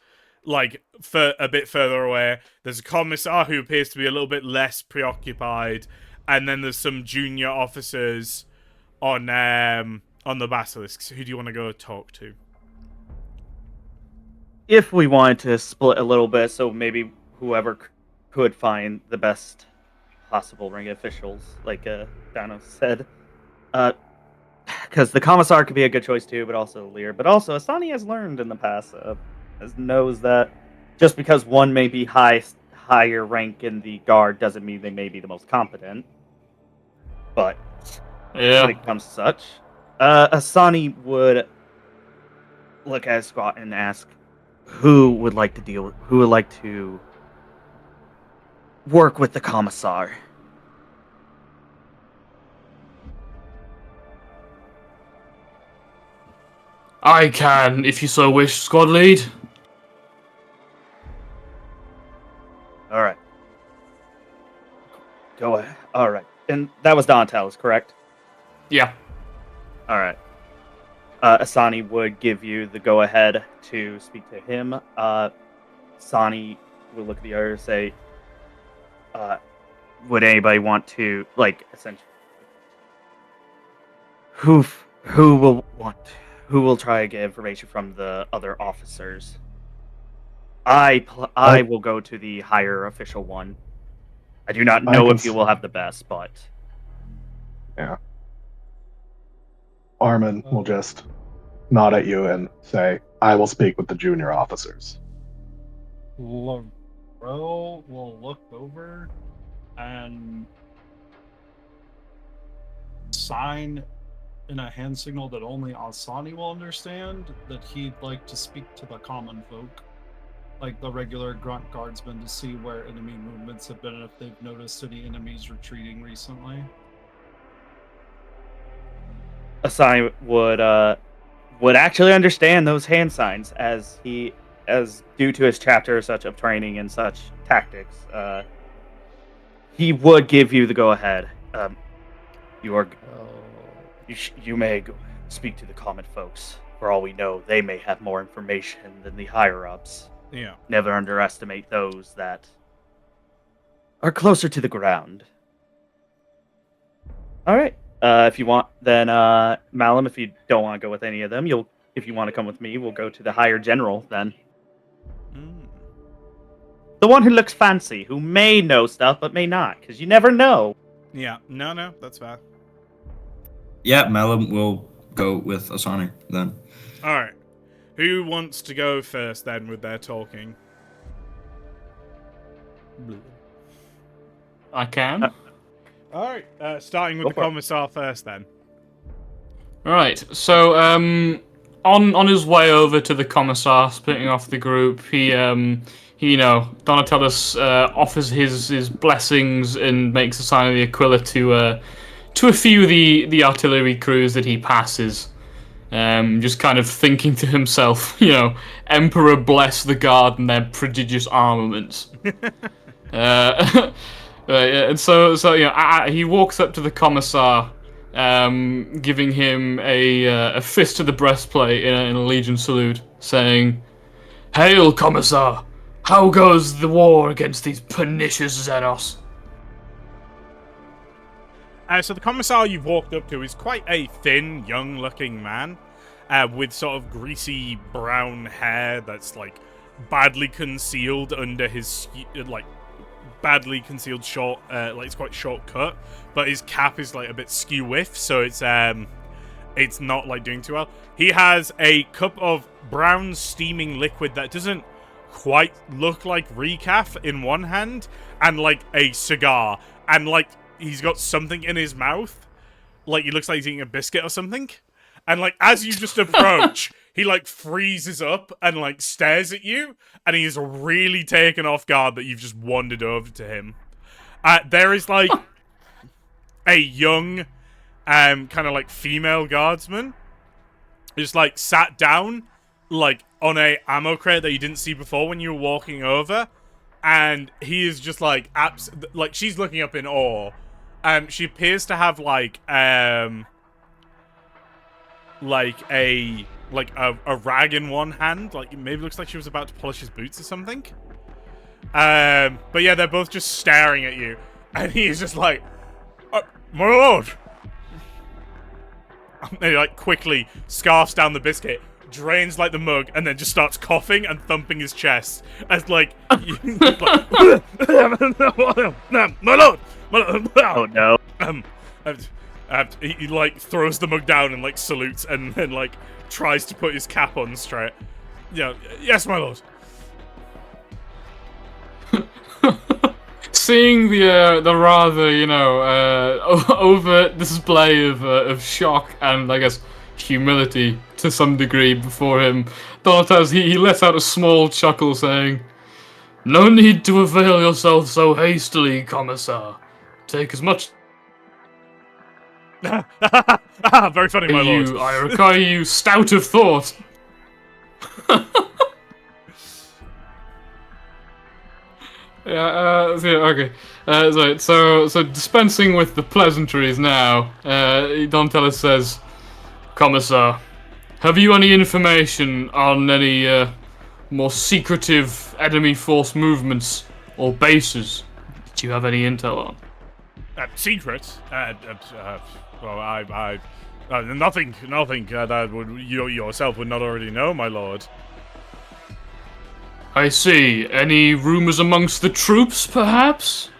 like for a bit further away. There's a commissar who appears to be a little bit less preoccupied, and then there's some junior officers on the basilisks. Who do you want to go talk to? If we wanted to split a little bit, so maybe whoever could find the best possible rank officials, like Dano said, because the commissar could be a good choice too, but also Lear. But also, Asani has learned in the past, knows that just because one may be higher rank in the guard doesn't mean they may be the most competent. But when it comes to such, Asani would look at his squad and ask, who would like to work with the commissar? I can, if you so wish, squad lead. Alright. Go ahead. Alright. And that was Donatel's, correct? Yeah. Alright. Asani would give you the go-ahead to speak to him. Asani will look at the other and say, would anybody want to, like, essentially, who will try to get information from the other officers? I will go to the higher official one. I do not know if you will have the best, but... Yeah. Armin will just nod at you and say, I will speak with the junior officers. Bro will look over and sign in a hand signal that only Asani will understand that he'd like to speak to the common folk, like the regular grunt guardsmen, to see where enemy movements have been and if they've noticed any enemies retreating recently. Asani would actually understand those hand signs as due to his chapter such of training and such tactics, he would give you the go-ahead. You may go speak to the common folks. For all we know, they may have more information than the higher-ups. Yeah. Never underestimate those that are closer to the ground. All right. If you want, then Malum, if you don't want to go with any of them, if you want to come with me, we'll go to the higher general then. The one who looks fancy, who may know stuff but may not, because you never know. Yeah, no, that's fair. Yeah, Malum will go with Asani then. All right. Who wants to go first then with their talking? I can. All right. Starting with the commissar first then. Right. So, on his way over to the commissar, splitting off the group, he Donatellis offers his blessings and makes a sign of the Aquila to a few of the artillery crews that he passes. Just kind of thinking to himself, Emperor bless the guard and their prodigious armaments. And so he walks up to the commissar, giving him a fist to the breastplate in a legion salute, saying, "Hail, commissar! How goes the war against these pernicious Xenos?" So the commissar you've walked up to is quite a thin, young-looking man, with sort of greasy brown hair that's like badly concealed under his badly concealed short, it's quite short cut, but his cap is like a bit skew whiff, so it's not like doing too well. He has a cup of brown steaming liquid that doesn't quite look like recaf in one hand, and like a cigar, and like he's got something in his mouth, like he looks like he's eating a biscuit or something, and like as you just approach, he like freezes up and like stares at you, and he is really taken off guard that you've just wandered over to him. There is like a young, kind of like female guardsman, just like sat down, like on a ammo crate that you didn't see before when you were walking over, and he is just like she's looking up in awe. She appears to have like a rag in one hand, like it maybe looks like she was about to polish his boots or something. But yeah, they're both just staring at you, and he is just like, "My lord!" And he like quickly scarfs down the biscuit, drains like the mug, and then just starts coughing and thumping his chest as like, "My lord! Oh no. He like throws the mug down and like salutes and then like tries to put his cap on straight. Yeah, yes, my lord. Seeing the rather overt display of shock and I guess humility to some degree before him, Donatas he lets out a small chuckle, saying, "No need to avail yourself so hastily, Commissar. Take as much." Very funny, my lord. I require you stout of thought. Okay. So dispensing with the pleasantries now, Donatellis says, "Commissar, have you any information on any more secretive enemy force movements or bases that you have any intel on?" Secret? Well, nothing that would you yourself would not already know, my lord. I see. Any rumors amongst the troops, perhaps?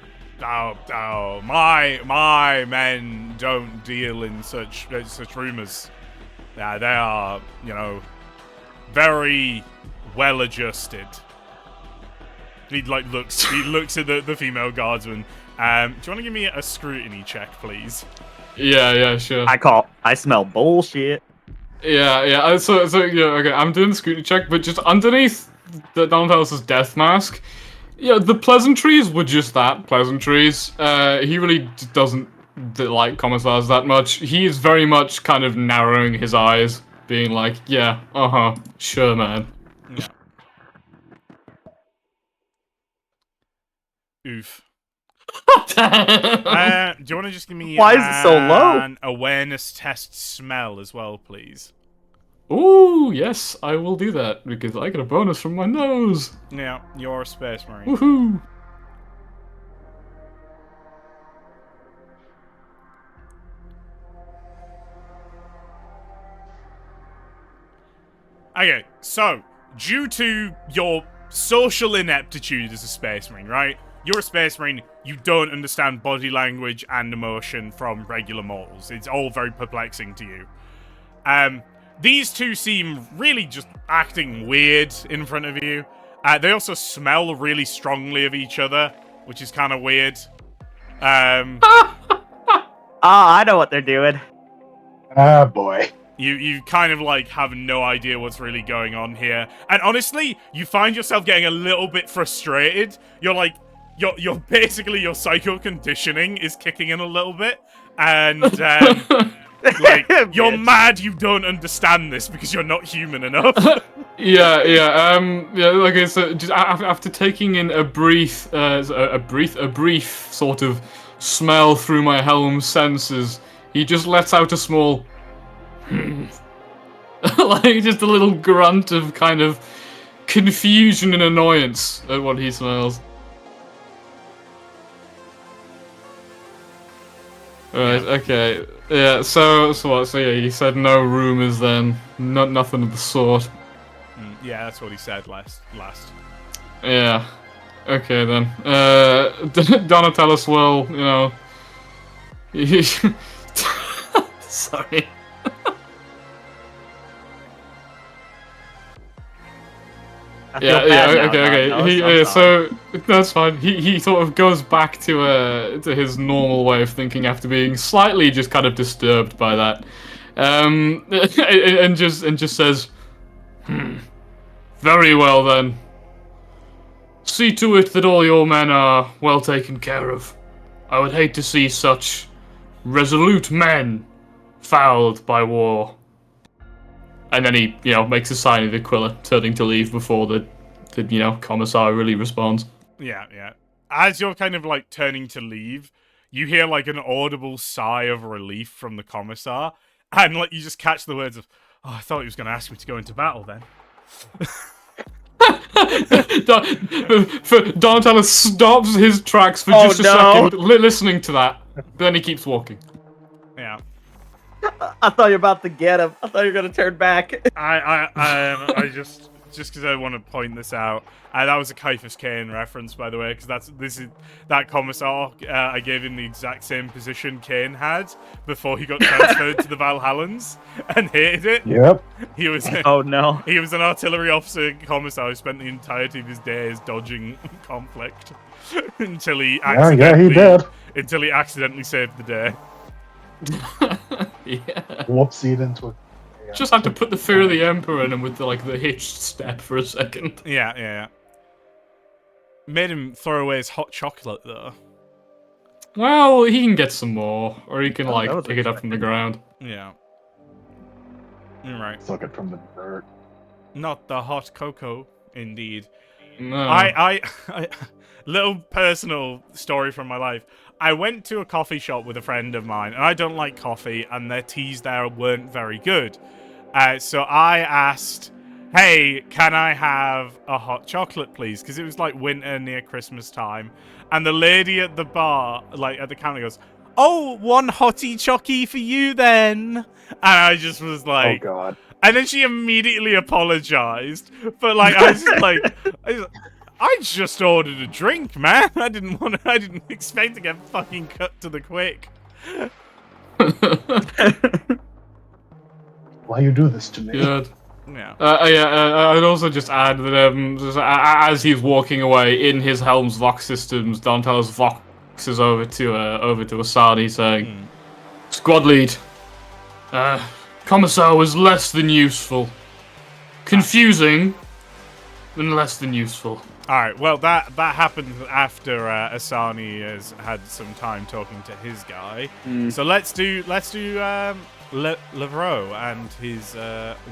Oh, my men don't deal in such rumors. They are, very well adjusted. He looks at the female guardsman. Do you want to give me a scrutiny check, please? Yeah, sure. I smell bullshit. Yeah. So okay. I'm doing the scrutiny check, but just underneath the Donatellis' death mask, the pleasantries were just that, pleasantries. He really doesn't like commissars that much. He is very much kind of narrowing his eyes, being like, "Yeah, sure, man." Yeah. Oof. Do you want to just give me Why is it so low? an awareness test smell as well, please? Ooh, yes, I will do that, because I get a bonus from my nose. Yeah, you're a space marine. Woohoo! Okay, so, due to your social ineptitude as a space marine, right? You're a space marine, you don't understand body language and emotion from regular mortals. It's all very perplexing to you. These two seem really just acting weird in front of you. They also smell really strongly of each other, which is kind of weird. I know what they're doing. Ah, boy. You kind of like have no idea what's really going on here. And honestly, you find yourself getting a little bit frustrated. You're like, you're basically your psycho conditioning is kicking in a little bit, and like you're Bitch. mad you don't understand this because you're not human enough. Yeah. Okay, so just after taking in a brief sort of smell through my helm's senses, he just lets out a small, like just a little grunt of kind of confusion and annoyance at what he smells. Right. Okay. Yeah. So what? So yeah, you said no rumors then. Nothing of the sort. Yeah, that's what he said last. Yeah. Okay then. Donatellis will, you know. Sorry. I feel bad now, Okay. Donatellis, I'm sorry. So that's fine. He sort of goes back to his normal way of thinking after being slightly just kind of disturbed by that, and just says, very well then. See to it that all your men are well taken care of. I would hate to see such resolute men fouled by war. And then he, makes a sign of the Aquila, turning to leave before the commissar really responds. Yeah. As you're kind of like turning to leave, you hear like an audible sigh of relief from the commissar, and like you just catch the words of, "Oh, I thought he was going to ask me to go into battle then." Donatello stops his tracks for just a second, listening to that. Then he keeps walking. Yeah. I thought you were about to get him. I thought you were gonna turn back. I just because I want to point this out. That was a Caiaphas Cain reference, by the way, because that commissar. I gave him the exact same position Cain had before he got transferred to the Valhallans and hated it. Yep. He was. Oh no. He was an artillery officer commissar who spent the entirety of his days dodging conflict until he accidentally. he did. Until he accidentally saved the day. Yeah. Whoopsied into it. Just had to put the fear of the Emperor in him with the hitched step for a second. Yeah. Made him throw away his hot chocolate, though. Well, he can get some more, or he can pick it up from the ground. Yeah. Right. Suck it from the dirt. Not the hot cocoa, indeed. No. I little personal story from my life. I went to a coffee shop with a friend of mine, and I don't like coffee, and their teas there weren't very good. So I asked, "Hey, can I have a hot chocolate, please?" Because it was like winter near Christmas time, and the lady at the bar, like at the counter, goes, "Oh, one hottie chocky for you then." And I just was like, "Oh God." And then she immediately apologized, but like I was just like, I just ordered a drink, man. I didn't expect to get fucking cut to the quick. Why you do this to me? Good. Yeah. I'd also just add that as he's walking away in his helm's lock systems, Donatello's voxes over to Asani saying, "Squad lead, Commissar was less than useful. Confusing, and less than useful." Alright, well, that happened after Asani has had some time talking to his guy. So let's do Lavro and his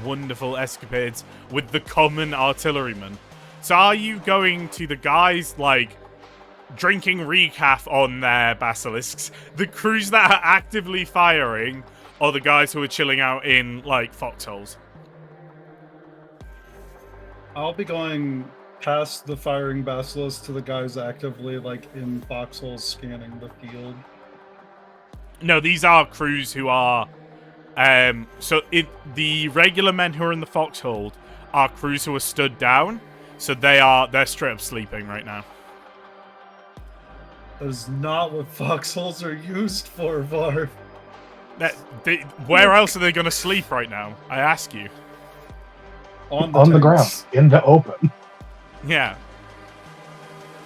wonderful escapades with the common artilleryman. So are you going to the guys, like, drinking recaf on their basilisks, the crews that are actively firing, or the guys who are chilling out in, like, foxholes? I'll be going past the firing basilisk to the guys actively, like, in foxholes scanning the field. No, these are crews who are... the regular men who are in the foxhole are crews who are stood down, so they're straight up sleeping right now. That is not what foxholes are used for, Varv. Where else are they going to sleep right now? I ask you. On the ground, in the open. Yeah.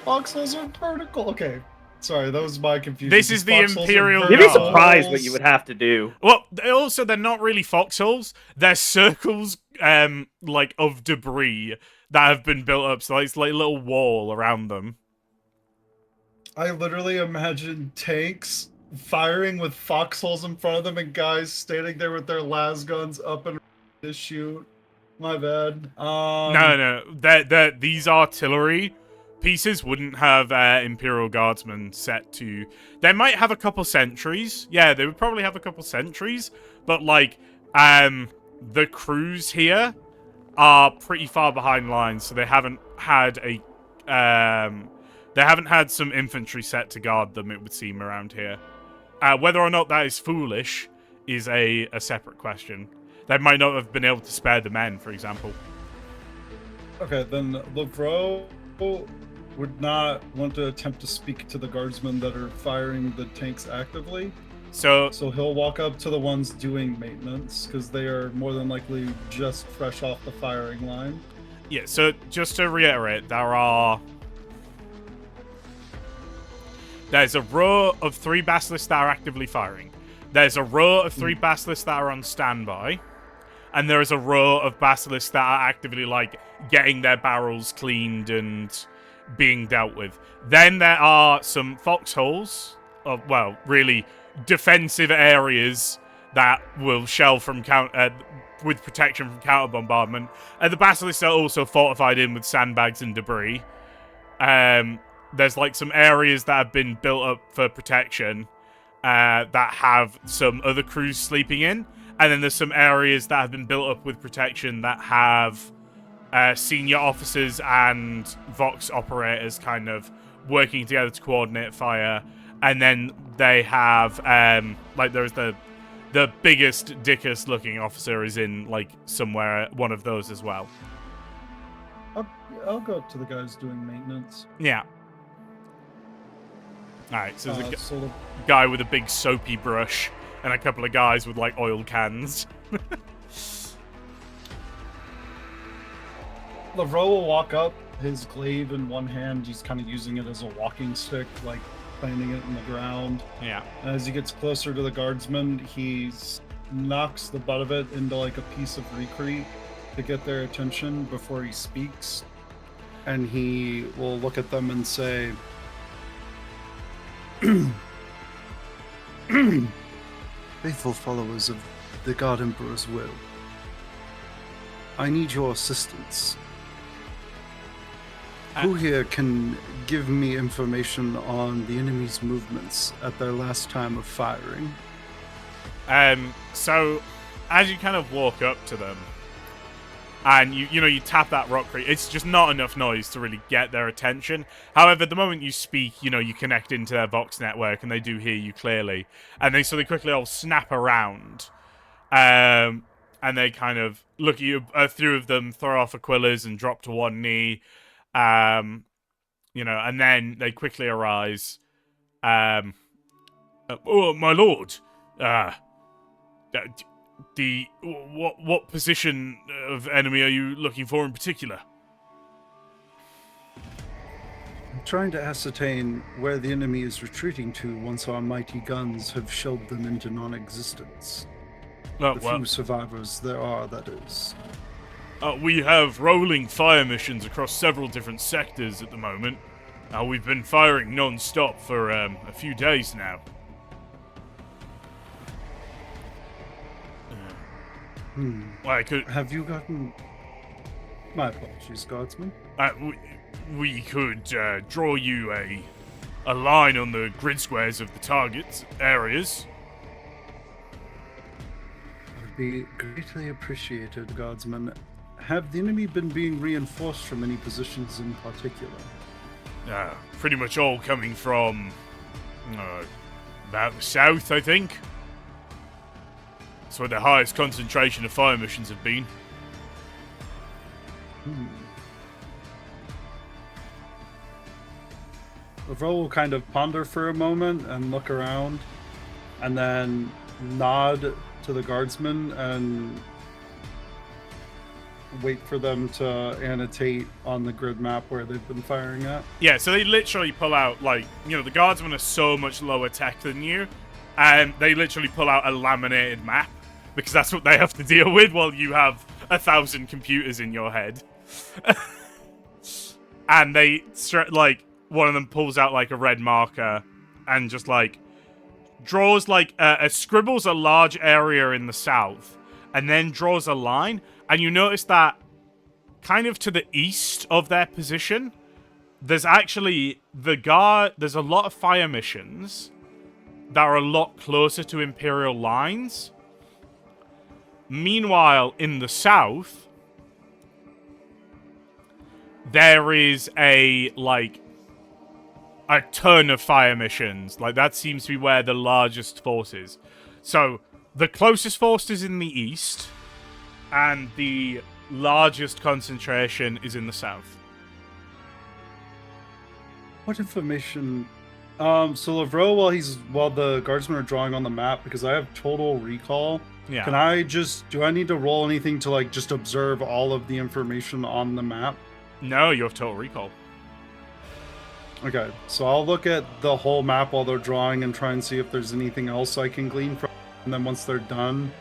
Foxholes are vertical. Okay. Sorry, that was my confusion. This is the Imperial You'd be Guard. surprised what you would have to do. Well, they're not really foxholes. They're circles, like, of debris that have been built up. So it's like a little wall around them. I literally imagine tanks firing with foxholes in front of them and guys standing there with their las guns up and to shoot. My bad. No. These artillery pieces wouldn't have Imperial Guardsmen set to... They might have a couple sentries. Yeah, they would probably have a couple sentries. But, like, the crews here are pretty far behind lines, so they haven't had a... they haven't had some infantry set to guard them, it would seem, around here. Whether or not that is foolish is a separate question. They might not have been able to spare the men, for example. Okay, then Lavro would not want to attempt to speak to the guardsmen that are firing the tanks actively. So he'll walk up to the ones doing maintenance, because they are more than likely just fresh off the firing line. Yeah, so just to reiterate, there's a row of 3 basilisks that are actively firing. There's a row of 3 basilisks that are on standby. And there is a row of basilisks that are actively, like, getting their barrels cleaned and being dealt with. Then there are some foxholes, well, really defensive areas that will shell from with protection from counter bombardment. And the basilisks are also fortified in with sandbags and debris. There's, like, some areas that have been built up for protection that have some other crews sleeping in. And then there's some areas that have been built up with protection that have senior officers and Vox operators kind of working together to coordinate fire. And then they have, like, there's the biggest, dickest looking officer is in, like, somewhere, one of those as well. I'll go up to the guys doing maintenance. Yeah. Alright, so there's a guy with a big soapy brush. And a couple of guys with, like, oil cans. Lavro will walk up, his glaive in one hand. He's kind of using it as a walking stick, like planting it in the ground. Yeah. And as he gets closer to the guardsmen, he knocks the butt of it into, like, a piece of recrete to get their attention before he speaks. And he will look at them and say... Faithful followers of the God Emperor's will, I need your assistance. Who here can give me information on the enemy's movements at their last time of firing? So, as you kind of walk up to them, and you tap that rock crate, it's just not enough noise to really get their attention. However, the moment you speak, you connect into their Vox network, and they do hear you clearly. And they quickly all snap around. And they kind of look at you, a few of them throw off Aquila's and drop to one knee. And then they quickly arise. Oh, my lord. What position of enemy are you looking for in particular? I'm trying to ascertain where the enemy is retreating to once our mighty guns have shelled them into non-existence. The few survivors there are, that is. We have rolling fire missions across several different sectors at the moment. We've been firing non-stop for a few days now. Have you gotten... My apologies, guardsman. We could draw you a line on the grid squares of the target areas. Would be greatly appreciated, guardsman. Have the enemy been being reinforced from any positions in particular? Pretty much all coming from about the south, I think. That's where the highest concentration of fire missions have been. Lavro will kind of ponder for a moment and look around, and then nod to the guardsmen and wait for them to annotate on the grid map where they've been firing at. Yeah, so they literally pull out, the guardsmen are so much lower tech than you, and they literally pull out a laminated map, because that's what they have to deal with while you have 1,000 computers in your head. And they, one of them pulls out like a red marker and just like draws like scribbles a large area in the south and then draws a line. And you notice that kind of to the east of their position, there's actually there's a lot of fire missions that are a lot closer to Imperial lines. Meanwhile, in the south, there is a ton of fire missions. Like, that seems to be where the largest force is. So, the closest force is in the east, and the largest concentration is in the south. What information? So Lavro, while the guardsmen are drawing on the map, because I have total recall. Yeah. Do I need to roll anything to like just observe all of the information on the map? No, you have total recall. Okay, so I'll look at the whole map while they're drawing and try and see if there's anything else I can glean from. And then once they're done,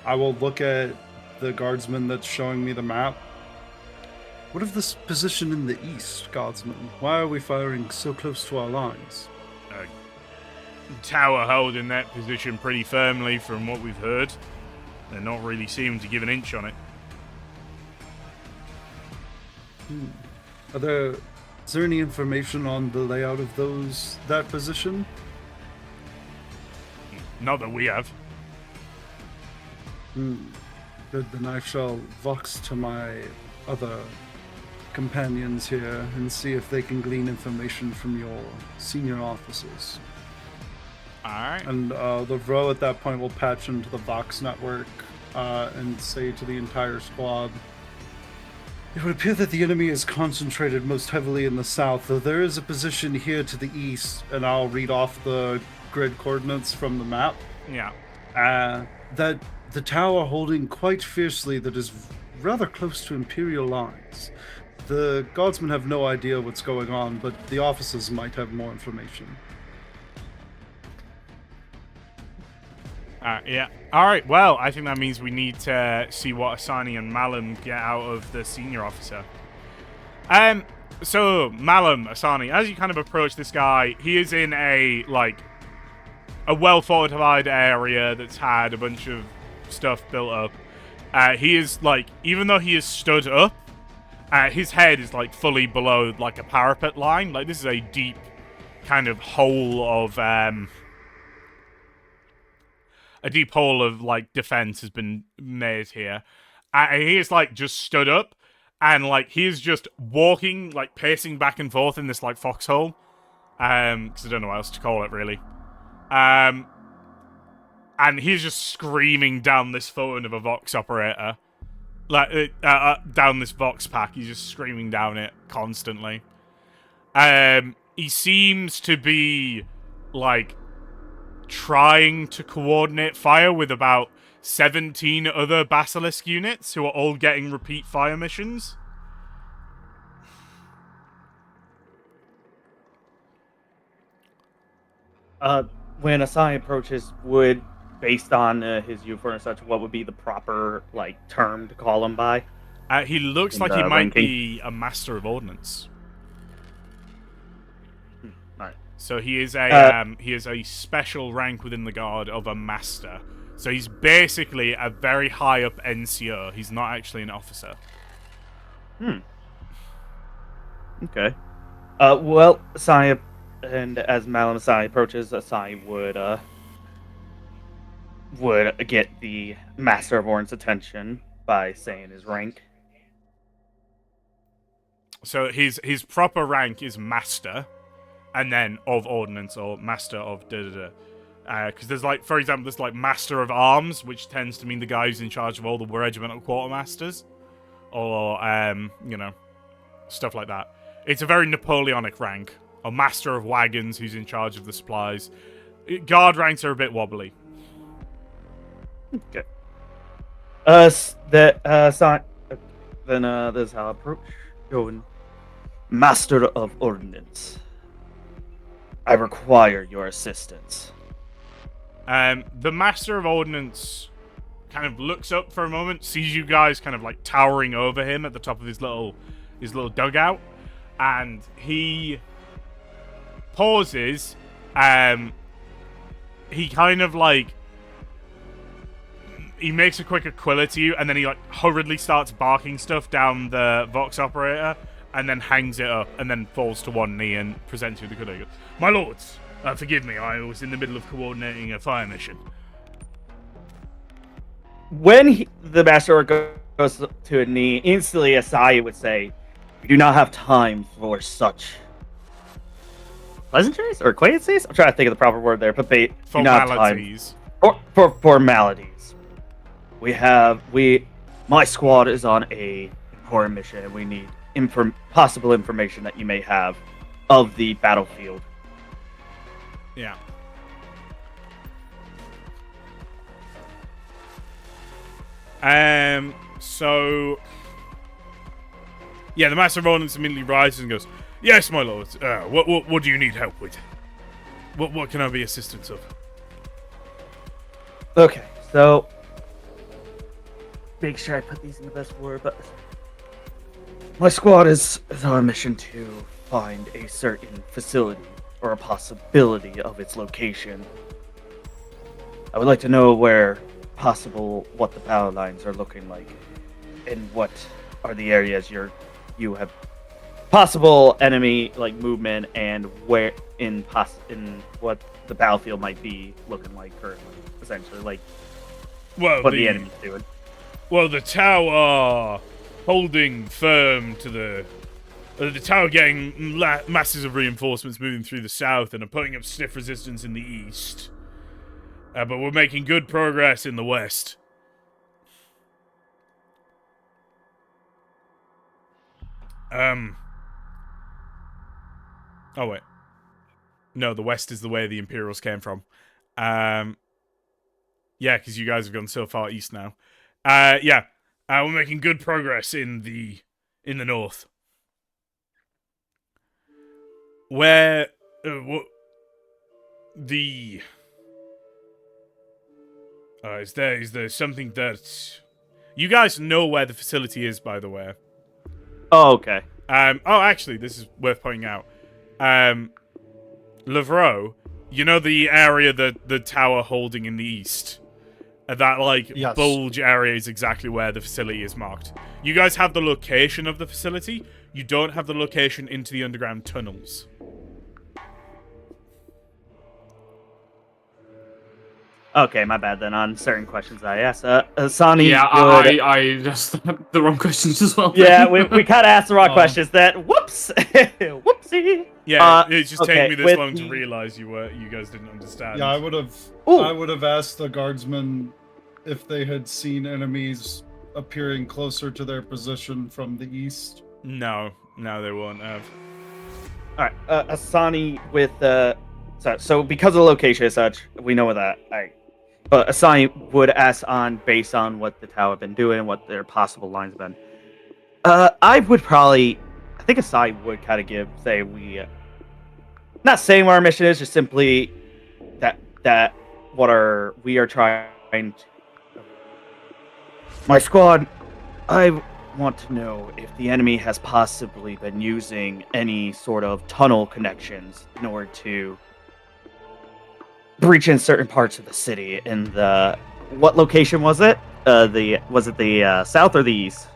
I will look at the guardsman that's showing me the map. What of this position in the east, guardsman? Why are we firing so close to our lines? Tower holding that position pretty firmly from what we've heard. They're not really seeming to give an inch on it. Is there any information on the layout of that position? Not that we have. Good, then I shall vox to my other companions here and see if they can glean information from your senior officers. Alright. And the Vro at that point will patch into the Vox network and say to the entire squad, it would appear that the enemy is concentrated most heavily in the south, though there is a position here to the east, and I'll read off the grid coordinates from the map. Yeah. That the tower holding quite fiercely that is rather close to Imperial lines. The guardsmen have no idea what's going on, but the officers might have more information. Yeah. Alright, well, I think that means we need to see what Asani and Malum get out of the senior officer. So, Malum, Asani, as you kind of approach this guy, he is in a well-fortified area that's had a bunch of stuff built up. He is, even though he is stood up, his head is, fully below, a parapet line. This is a deep kind of hole of, defense has been made here. And he is, just stood up, and, he is just walking, pacing back and forth in this, foxhole. Because I don't know what else to call it, really. And he's just screaming down this phone of a Vox operator. Down this Vox pack. He's just screaming down it constantly. He seems to be, trying to coordinate fire with about 17 other Basilisk units who are all getting repeat fire missions. When Asai approaches, based on his uniform and such, what would be the proper term to call him by? He looks like he might be a Master of Ordnance. Alright. So he is a special rank within the Guard of a Master. So he's basically a very high up NCO. He's not actually an officer. Okay. Well, Asai, and as Malum Asai approaches, Asai would get the Master of Ordnance attention by saying his rank. So his proper rank is Master, and then of Ordnance or Master of da-da-da. Because there's, for example, there's, Master of Arms, which tends to mean the guy who's in charge of all the regimental quartermasters. Or, stuff like that. It's a very Napoleonic rank. Or Master of Wagons, who's in charge of the supplies. Guard ranks are a bit wobbly. Okay. This is how I approach. Going, Master of Ordnance, I require your assistance. The Master of Ordnance kind of looks up for a moment, sees you guys kind of towering over him at the top of his little dugout, and he pauses. He kind of like he makes a quick aquila to you, and then he like hurriedly starts barking stuff down the Vox operator, and then hangs it up, and then falls to one knee and presents you the aquila. He goes, "My lords, forgive me. I was in the middle of coordinating a fire mission." When the Master Orc goes to a knee, instantly Asai would say, "We do not have time for such pleasantries or acquaintances." I'm trying to think of the proper word there, but they do not have time for formalities. My squad is on a important mission, and we need possible information that you may have of the battlefield. Yeah. So yeah, the Master of Ordnance immediately rises and goes, "Yes, my lords. What do you need help with? What can I be assistance of?" Okay, so make sure I put these in the best order, but my squad is on a mission to find a certain facility or a possibility of its location. I would like to know what the power lines are looking like, and what are the areas you have possible enemy like movement, and where in what the battlefield might be looking like currently, essentially, like what the enemy's doing. Well, the tower are holding firm to the tower, getting masses of reinforcements moving through the south, and are putting up stiff resistance in the east. But we're making good progress in the west. Oh wait. No, the west is the way the Imperials came from. Yeah, because you guys have gone so far east now. Yeah. We're making good progress in the north. Where is there something that you guys know where the facility is, by the way? Oh, okay. Actually, this is worth pointing out. Lavro, you know the area that the tower holding in the east? That, like, Yes. bulge area is exactly where the facility is marked. You guys have the location of the facility. You don't have the location into the underground tunnels. Okay, my bad then. On certain questions I asked, Sani. Yeah, would... I asked the wrong questions as well. Yeah, we kind of asked the wrong questions. That whoops, whoopsie. Yeah, it's just taking me this with long to realize you guys didn't understand. Yeah, I would have asked the guardsmen if they had seen enemies appearing closer to their position from the east. No, they won't have. All right, Asani with so because of the location as such, we know that. But Asani would ask based on what the tower have been doing, what their possible lines have been. I think Asani would kind of say we, not saying what our mission is, just simply that we are trying to. My squad, I want to know if the enemy has possibly been using any sort of tunnel connections in order to breach in certain parts of the city. In what location was it? Was it the south or the east?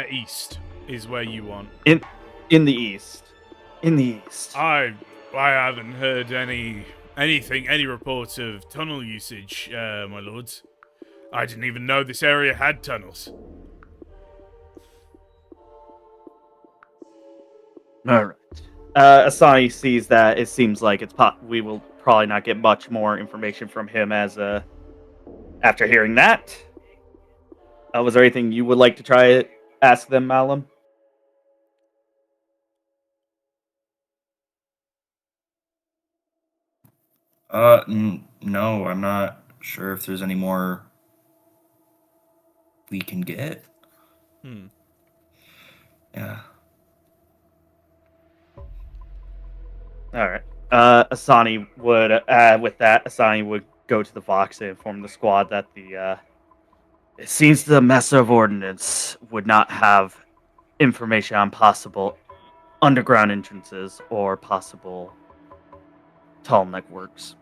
East is where you want. In the east. In the east. I haven't heard any reports of tunnel usage, my lords. I didn't even know this area had tunnels. All right. Asani sees that it seems like we will probably not get much more information from him after hearing that. Was there anything you would like to try to ask them, Malum? No, I'm not sure if there's any more we can get. Yeah. All right. Asani would, with that, Asani would go to the Vox and inform the squad that it seems the Master of Ordnance would not have information on possible underground entrances or possible Tall Neck works.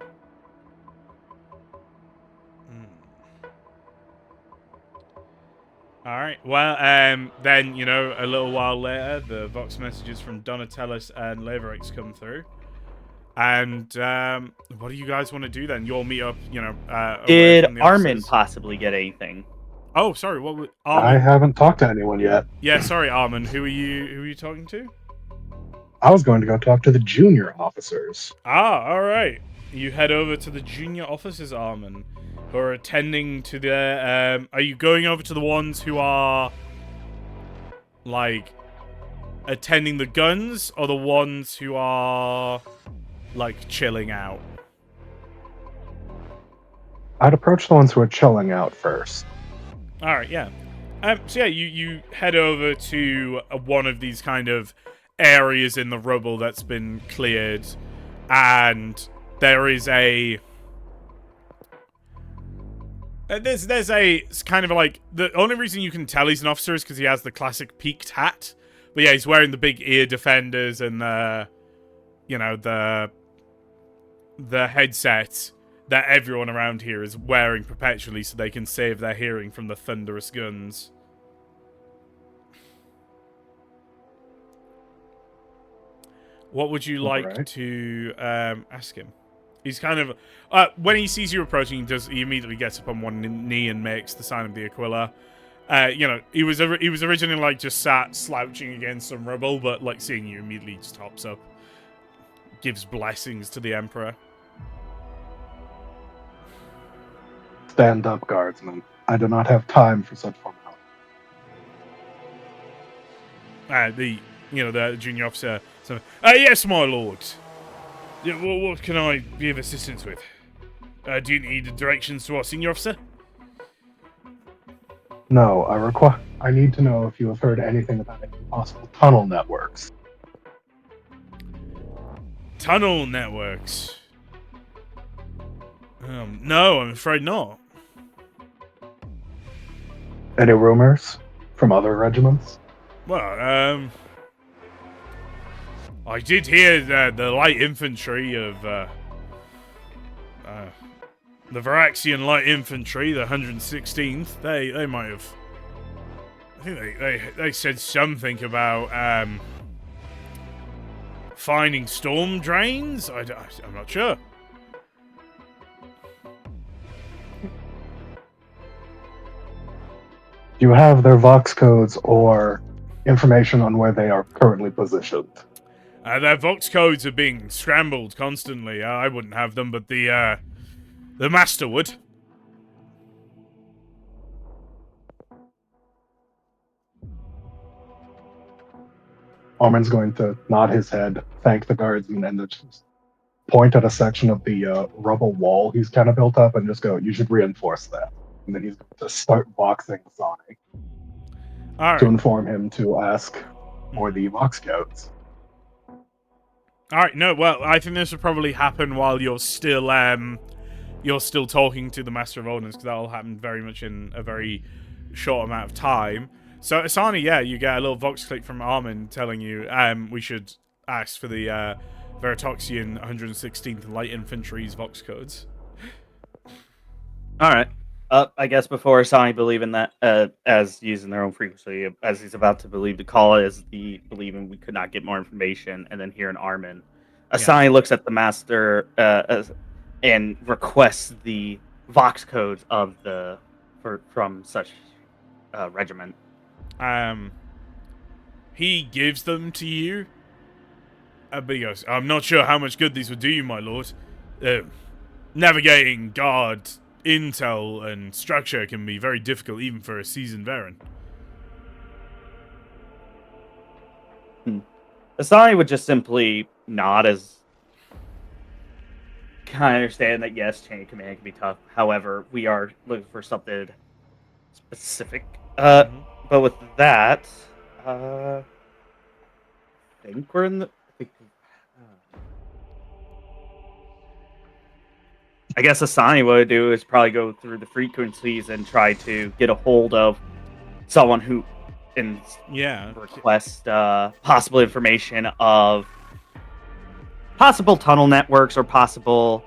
All right. Well, then a little while later, the vox messages from Donatellis and Leverex come through, and what do you guys want to do then? You'll meet up, away Did from the Armin officers. possibly get anything? Oh, sorry. What? Was, I Armin? haven't talked to anyone yet. Yeah, sorry, Armin. Who are you talking to? I was going to go talk to the junior officers. Ah, all right. You head over to the junior officers, Armin, who are attending to the. Are you going over to the ones who are like attending the guns, or the ones who are like chilling out? I'd approach the ones who are chilling out first. All right, yeah. So yeah, you head over to one of these kind of areas in the rubble that's been cleared, and there is a there's a it's kind of like, the only reason you can tell he's an officer is because he has the classic peaked hat. But yeah, he's wearing the big ear defenders and the headset that everyone around here is wearing perpetually so they can save their hearing from the thunderous guns. What would you like to ask him? He's kind of when he sees you approaching, he immediately gets up on one knee and makes the sign of the Aquila. He was originally like just sat slouching against some rubble, but like seeing you immediately just hops up, gives blessings to the Emperor. Stand up, guardsmen. I do not have time for such formality. The junior officer. So, yes, my lord. Yeah, what can I be of assistance with? Do you need directions to our senior officer? No, I need to know if you have heard anything about any possible tunnel networks. Tunnel networks? No, I'm afraid not. Any rumors from other regiments? Well, I did hear the light infantry of the Varaxian light infantry, the 116th. They might have. I think they said something about finding storm drains. I'm not sure. Do you have their Vox codes or information on where they are currently positioned? Their Vox codes are being scrambled constantly. I wouldn't have them, but the Master would. Armin's going to nod his head, thank the guardsmen, and then just point at a section of the rubble wall he's kind of built up and just go, "You should reinforce that." And then he's going to start boxing Sonic to inform him to ask for the Vox codes. Alright, no, well, I think this will probably happen while you're still talking to the Master of Ordnance, because that'll happen very much in a very short amount of time. So, Asani, yeah, you get a little Vox click from Armin telling you we should ask for the Veritoxian 116th Light Infantry's Vox codes. Alright. I guess before Asani believing that, as using their own frequency, as he's about to believe the call is the believing we could not get more information, and then hearing Armin, Asani looks at the Master and requests the Vox codes of from such regiment. He gives them to you, but he goes, "I'm not sure how much good these would do you, my lord. Navigating guard intel and structure can be very difficult even for a seasoned veteran." Asani would just simply nod, as kind of understand that yes, chain of command can be tough. However, we are looking for something specific. But with that, I think we're in the. I guess Asani would do is probably go through the frequencies and try to get a hold of someone who request possible information of possible tunnel networks or possible.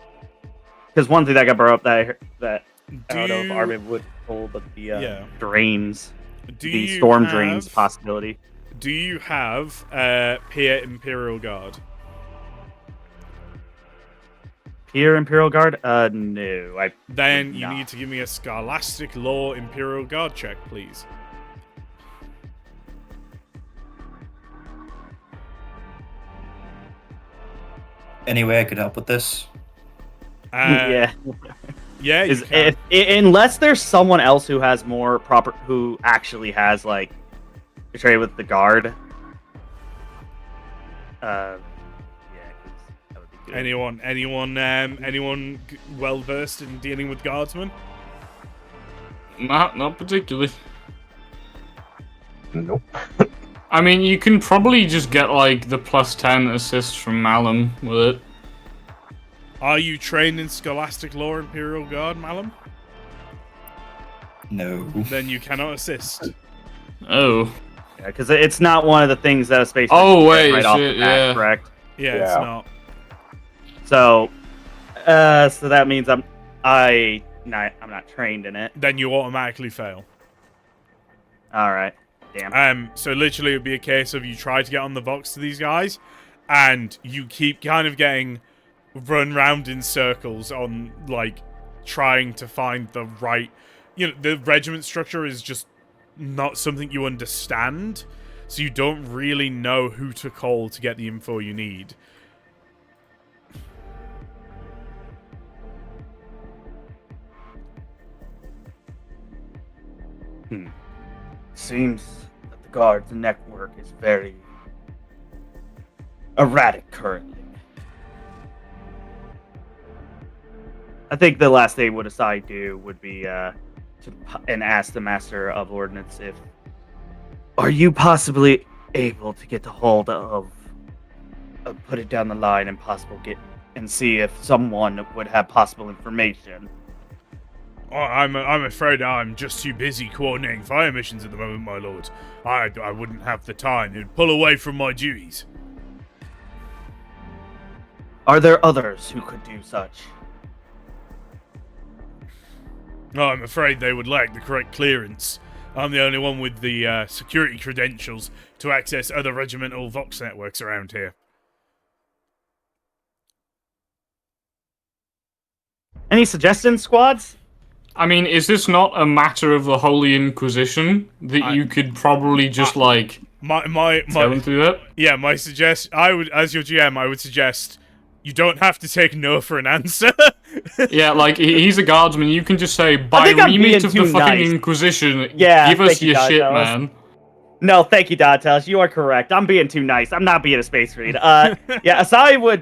Because one thing that got brought up that I don't know if Armin would hold, but the drains, the storm drains possibility. Do you have Peer Imperial Guard? Peer Imperial Guard? No. Then you need to give me a Scholastic Law Imperial Guard check, please. Any way I could help with this? Yeah. Yeah, unless there's someone else who has more who actually has like a trade with the guard. Yeah, that would be good. Anyone well versed in dealing with guardsmen? Not particularly. Nope. I mean, you can probably just get like the +10 assist from Malum with it. Are you trained in Scholastic Law Imperial Guard, Malum? No. Then you cannot assist. Oh. Yeah, because it's not one of the things that a space. Oh wait, right off the bat, correct? Yeah, it's not. So that means I'm not trained in it. Then you automatically fail. All right. Damn. So literally, it would be a case of you try to get on the Vox to these guys, and you keep kind of getting run round in circles on like trying to find the right. You know, the regiment structure is just not something you understand, so you don't really know who to call to get the info you need. Seems that the guard's network is very erratic currently. I think the last thing would Asai do would be to ask the Master of Ordnance if are you possibly able to get a hold of put it down the line and see if someone would have possible information. Oh, I'm afraid I'm just too busy coordinating fire missions at the moment, my lord. I wouldn't have the time. It'd pull away from my duties. Are there others who could do such? No, I'm afraid they would lack the correct clearance. I'm the only one with the security credentials to access other regimental Vox networks around here. Any suggestions, squads? I mean, is this not a matter of the Holy Inquisition that you could probably just tell them through that? Yeah, as your GM, I would suggest you don't have to take no for an answer. Yeah, like he's a guardsman. You can just say, by remit of the fucking Inquisition, give us your shit, man. No, thank you, Dantelis. You are correct. I'm being too nice. I'm not being a space read. Yeah, Asai would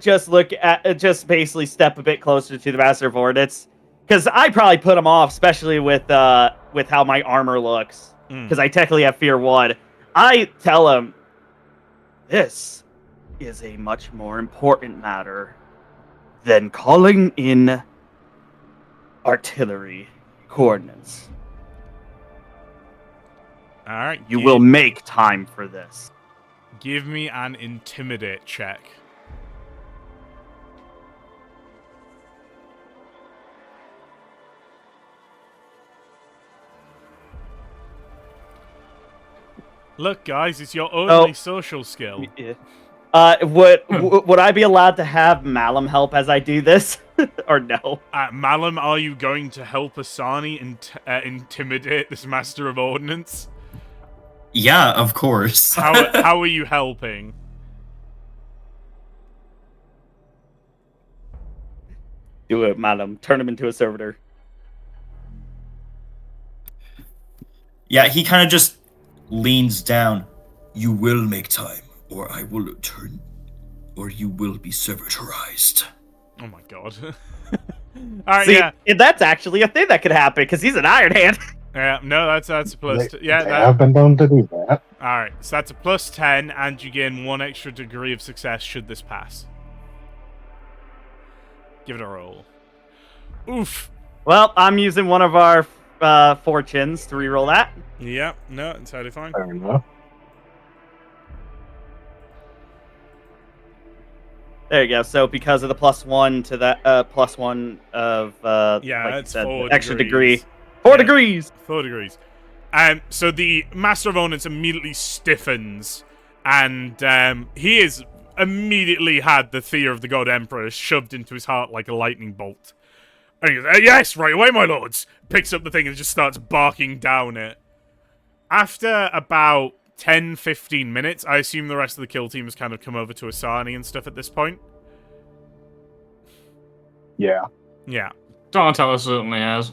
just basically step a bit closer to the Master of Ordnance. Because I probably put him off, especially with how my armor looks. Because I technically have Fear 1. I tell him, this is a much more important matter than calling in artillery coordinates. Alright. You will make time for this. Give me an Intimidate check. Look, guys, it's your only social skill. Yeah. Would I be allowed to have Malum help as I do this, or no? Malum, are you going to help Asani intimidate this Master of Ordnance? Yeah, of course. How are you helping? Do it, Malum. Turn him into a servitor. Yeah, he kind of just leans down. You will make time, or I will turn, or you will be servitorized. Oh my god. Alright, See, yeah. That's actually a thing that could happen, because he's an Iron Hand. Yeah, no, that's a plus. They have been known to do that. Alright, so that's a +10, and you gain 1 extra degree of success should this pass. Give it a roll. Oof. Well, I'm using one of our fortunes to reroll that. Yeah, no, entirely fine. Fair enough. There you go. So because of the +1 to that, +1 of Yeah, like you it's said, 4 the extra degrees. degree, 4 Yeah. degrees. 4 degrees. So the Master of Ordnance immediately stiffens, and he has immediately had the fear of the God Emperor shoved into his heart like a lightning bolt. And he goes, yes, right away, my lords! Picks up the thing and just starts barking down it. After about 10-15 minutes, I assume the rest of the kill team has kind of come over to Asani and stuff at this point. Yeah. Yeah. Donatello certainly has.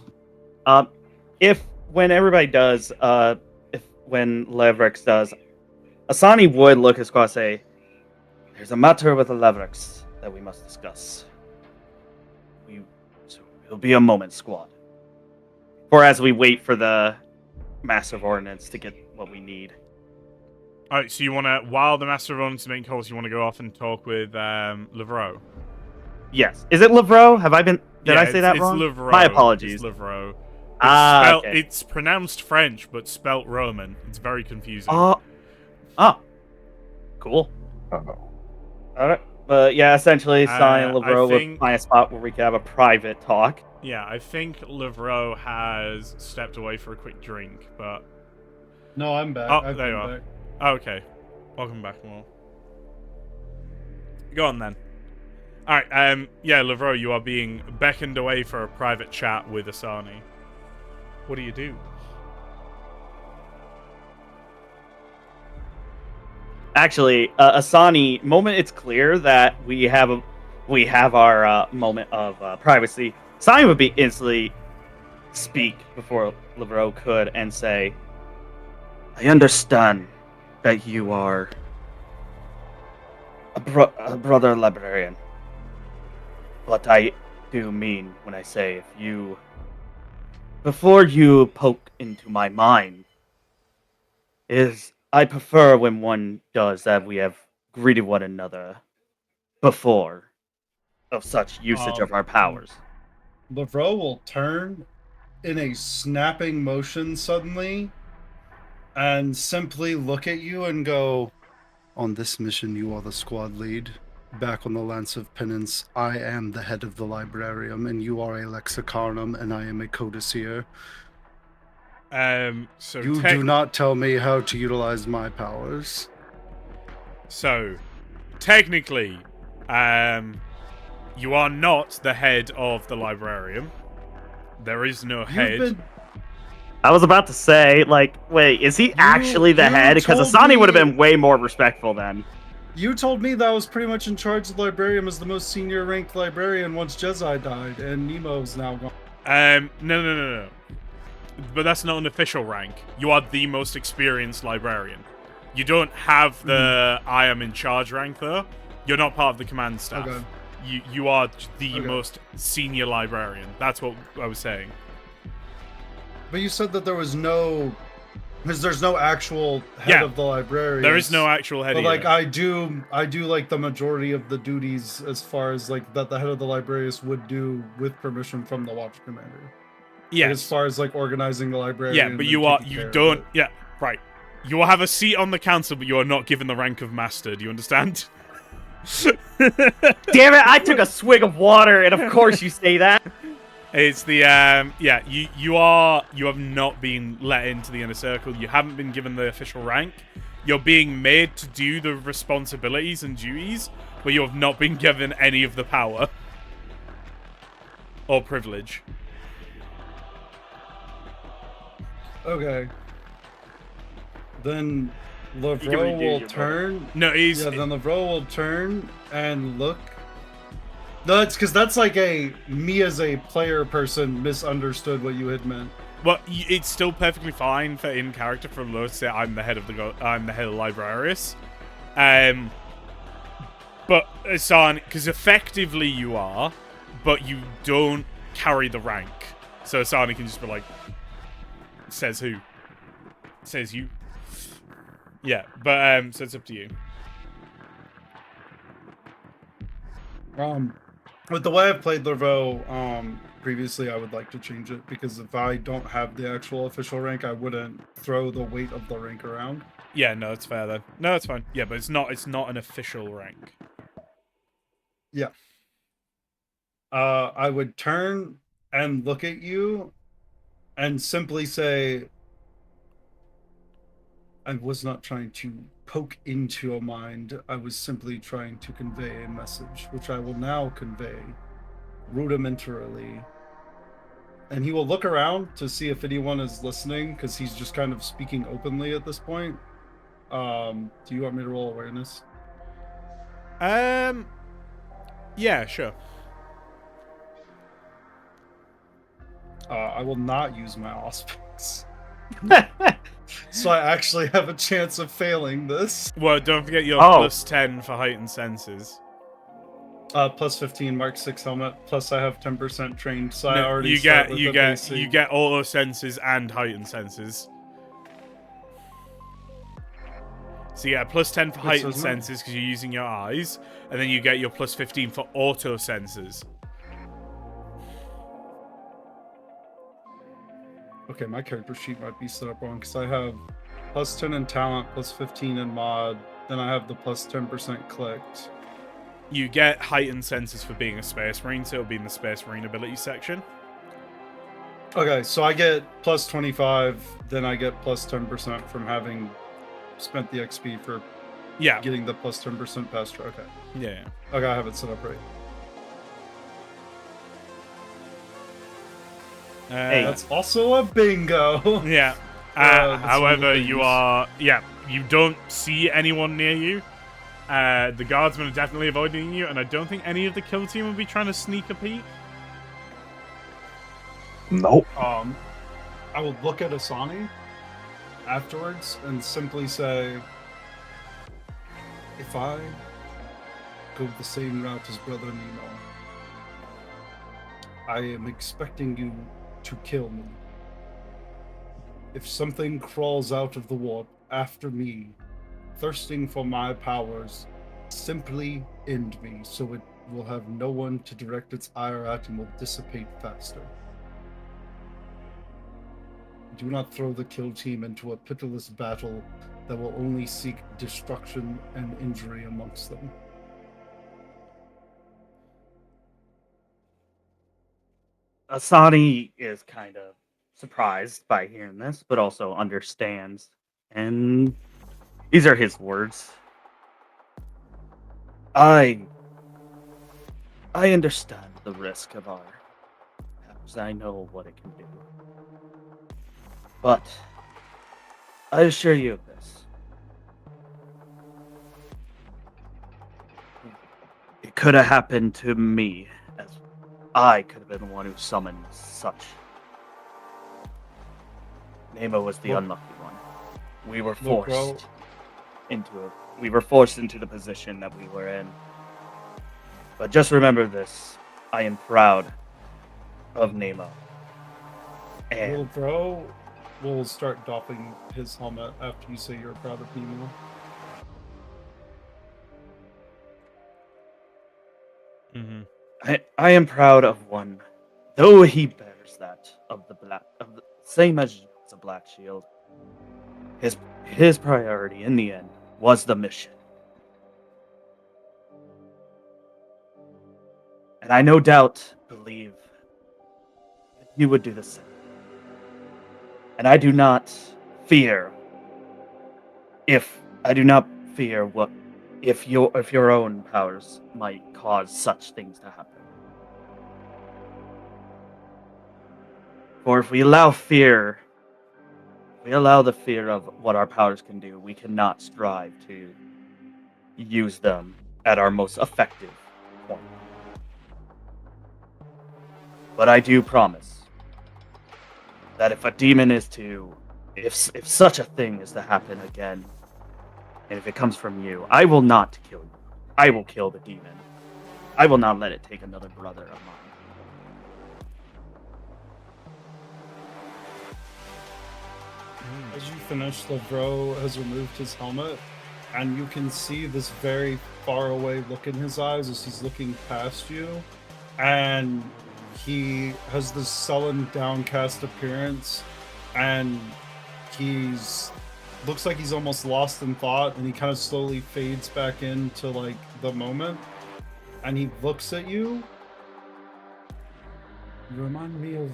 If when everybody does, when Levrix does, Asani would look at Squad and say, "There's a matter with the Levrix that we must discuss. It'll be a moment, Squad." Or as we wait for the Master of Ordnance to get what we need. Alright, so you want to, while the Master of Ordnance is making calls, you want to go off and talk with Levro? Yes. Is it Levro? Have I been... Did I say that wrong? It's Levro. My apologies. It's Levro. Okay. It's pronounced French, but spelt Roman. It's very confusing. Cool. Uh-oh. Alright. But yeah, essentially, Sai and Levro think- would find a spot where we could have a private talk. Yeah, I think Levro has stepped away for a quick drink, but... No, I'm back. Oh, I've there been you are. back. Oh, okay. Welcome back, Mo. Go on, then. Alright, yeah, Levro, you are being beckoned away for a private chat with Asani. What do you do? Actually, Asani, moment it's clear that we have our moment of privacy, Asani would be instantly speak before Levro could and say, "I understand that you are a brother librarian, but I do mean when I say before you poke into my mind, I prefer when one does that we have greeted one another before of such usage of our powers." Levro will turn in a snapping motion suddenly and simply look at you and go, "On this mission, you are the squad lead. Back on the Lance of Penance, I am the head of the Librarium, and you are a Lexicanum, and I am a Codicea. So You do not tell me how to utilize my powers." So, technically, you are not the head of the Librarium. There is no head. I was about to say, like, wait, is he actually the head? Because told Asani would have me- been way more respectful then. You told me that I was pretty much in charge of the Librarium as the most senior ranked librarian once Jedi died, and Nemo's now gone. No. But that's not an official rank. You are the most experienced librarian. You don't have the I am in charge rank, though. You're not part of the command staff. Okay. You are the most senior librarian. That's what I was saying. But you said that there was no... Because there's no actual head of the librarian. There is no actual head But, either. like, I do, like, the majority of the duties as far as, like, that the head of the librarius would do with permission from the Watch Commander. Yes. Like, as far as, like, organizing the librarian. Yeah, but right. You will have a seat on the council, but you are not given the rank of master. Do you understand? Damn it, I took a swig of water, and of course you say that. It's the you have not been let into the inner circle. You haven't been given the official rank. You're being made to do the responsibilities and duties, but you have not been given any of the power or privilege. Okay. Then Levro will turn. No, then Levro will turn and look. No, it's because that's like me as a player person misunderstood what you had meant. Well, it's still perfectly fine for in character for Lo to say I'm the head of the Librarius, but Asani, because effectively you are, but you don't carry the rank, so Asani can just be like, says who, says you. Yeah, but so it's up to you. With the way I've played Levro previously, I would like to change it, because if I don't have the actual official rank, I wouldn't throw the weight of the rank around. Yeah, no, it's fair then. No, it's fine. Yeah, but it's not an official rank. Yeah. I would turn and look at you and simply say, I was not trying to poke into your mind. I was simply trying to convey a message, which I will now convey rudimentarily. And he will look around to see if anyone is listening, because he's just kind of speaking openly at this point. Do you want me to roll awareness? Yeah, sure. I will not use my auspice. So I actually have a chance of failing this. Well, don't forget your Oh. plus 10 for heightened senses. Plus 15 Mark 6 helmet. Plus I have 10% trained, so I No, already you start get with you a get basic. you get auto senses and heightened senses. So you get a plus 10 for Wait, so heightened it's not- senses because you're using your eyes, and then you get your plus 15 for auto senses. Okay, my character sheet might be set up wrong because I have plus 10 in talent, plus 15 in mod, then I have the plus 10% clicked. You get heightened senses for being a Space Marine, so it'll be in the Space Marine ability section. Okay, so I get plus 25, then I get plus 10% from having spent the XP for Yeah. getting the plus 10% past. Okay. Yeah. Okay, I have it set up right. Hey. That's also a bingo. Yeah. That's However, one of the you things. are... Yeah, you don't see anyone near you. The guardsmen are definitely avoiding you, and I don't think any of the kill team will be trying to sneak a peek. Nope. I will look at Asani afterwards and simply say, if I go the same route as Brother Nemo, I am expecting you to kill me. If something crawls out of the warp after me, thirsting for my powers, simply end me so it will have no one to direct its ire at and will dissipate faster. Do not throw the kill team into a pitiless battle that will only seek destruction and injury amongst them. Asani is kind of surprised by hearing this, but also understands. And these are his words. I understand the risk of our powers. I know what it can do. But I assure you of this. It could have happened to me, as I could have been the one who summoned such. Nemo was the Look- unlucky one. We were Look, bro. forced into it. We were forced into the position that we were in. But just remember this: I am proud of Nemo. And Little bro will start doffing his helmet after you say you're proud of Nemo. Mm-hmm. I am proud of one, though he bears that of the same as the Black Shield. His priority in the end was the mission, and I no doubt believe that you would do the same. And I do not fear what if your own powers might cause such things to happen. For if we allow the fear of what our powers can do, we cannot strive to use them at our most effective point. But I do promise that if a demon is to, if such a thing is to happen again, and if it comes from you, I will not kill you. I will kill the demon. I will not let it take another brother of mine. As you finish, Lavro has removed his helmet, and you can see this very far away look in his eyes as he's looking past you. And he has this sullen, downcast appearance, and he's looks like he's almost lost in thought, and he kind of slowly fades back into like the moment. And he looks at you. You remind me of...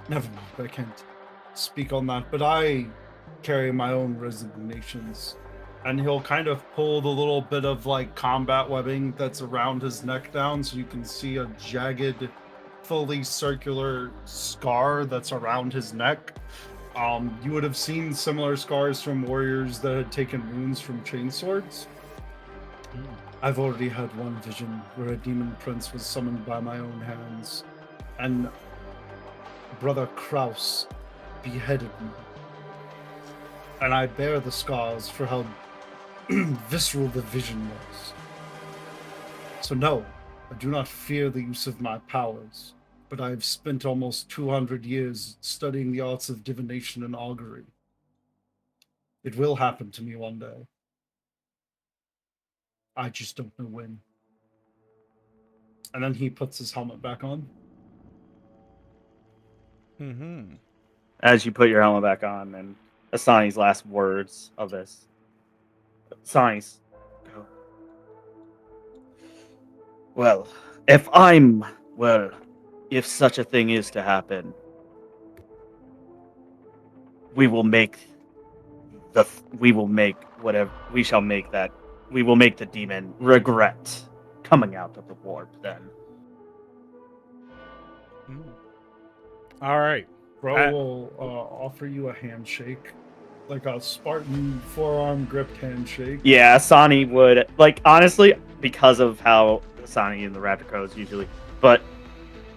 Never mind, I can't speak on that, but I carry my own resignations. And he'll kind of pull the little bit of like combat webbing that's around his neck down so you can see a jagged, fully circular scar that's around his neck. You would have seen similar scars from warriors that had taken wounds from chainswords. I've already had one vision where a demon prince was summoned by my own hands, and Brother Kraus beheaded me. And I bear the scars for how visceral the vision was. So no, I do not fear the use of my powers, but I've spent almost 200 years studying the arts of divination and augury. It will happen to me one day. I just don't know when. And then he puts his helmet back on. Mm-hmm. As you put your helmet back on, and Asani's last words of this. Asani's go. Well, if such a thing is to happen, we will make the demon regret coming out of the warp then. All right. Bro will offer you a handshake, like a Spartan forearm gripped handshake. Yeah, Asani would, like, honestly, because of how Asani and the Raptor Crows usually, but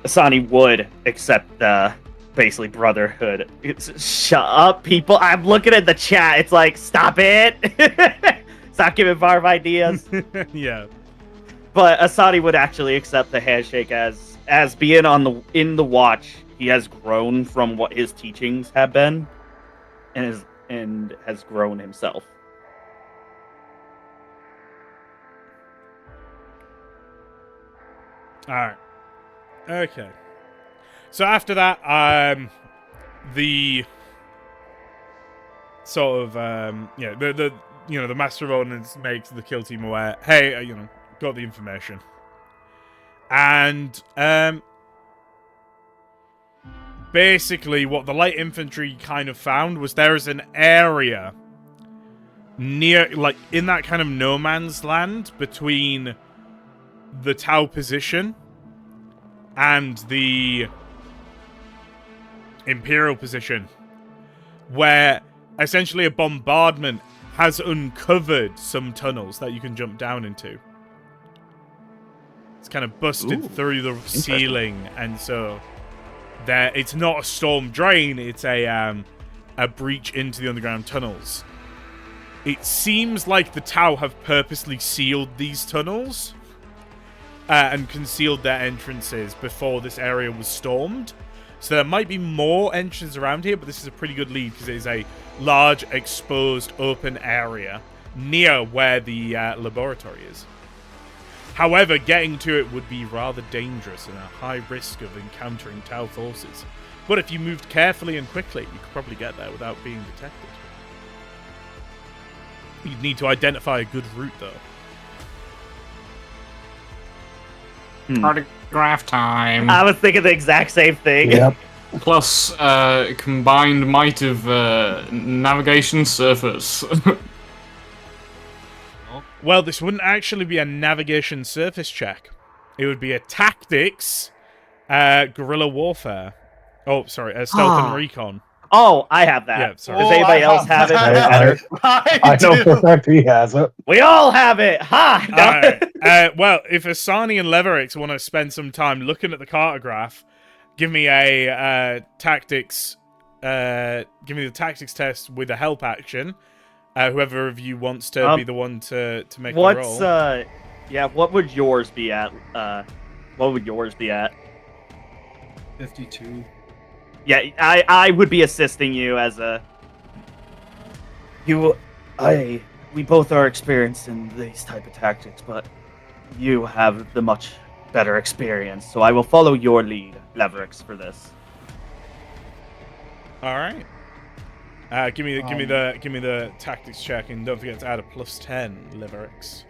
Asani would accept the basically brotherhood. Shut up, people. I'm looking at the chat. It's like, stop it. Stop giving Varv ideas. Yeah. But Asani would actually accept the handshake as being in the watch. He has grown from what his teachings have been, and has grown himself. All right. Okay. So after that, the sort of the Master of Ordnance makes the kill team aware. Hey, got the information, and basically what the light infantry kind of found was there is an area near, like, in that kind of no man's land between the Tau position and the Imperial position, where essentially a bombardment has uncovered some tunnels that you can jump down into. It's kind of busted through the ceiling, and so it's not a storm drain, it's a breach into the underground tunnels. It seems like the Tau have purposely sealed these tunnels and concealed their entrances before this area was stormed. So there might be more entrances around here, but this is a pretty good lead because it is a large, exposed, open area near where the laboratory is. However, getting to it would be rather dangerous and a high risk of encountering Tau forces. But if you moved carefully and quickly, you could probably get there without being detected. You'd need to identify a good route, though. Cartograph time. I was thinking the exact same thing. Yep. Plus, combined might of navigation surface. Well, this wouldn't actually be a navigation surface check. It would be a tactics, guerrilla warfare. Oh, sorry, stealth and recon. Oh, I have that. Yeah, sorry. Does anybody else have it? I know for a fact he has it. We all have it. Ha! Alright. Well, if Asani and Leverix want to spend some time looking at the cartograph, give me a tactics. Give me the tactics test with a help action. Whoever of you wants to be the one to make the roll. What would yours be at? 52. Yeah, I would be assisting you as a. We both are experienced in these type of tactics, but you have the much better experience, so I will follow your lead, Leverix, for this. All right. Give me the tactics check, and don't forget to add a +10, Leverix.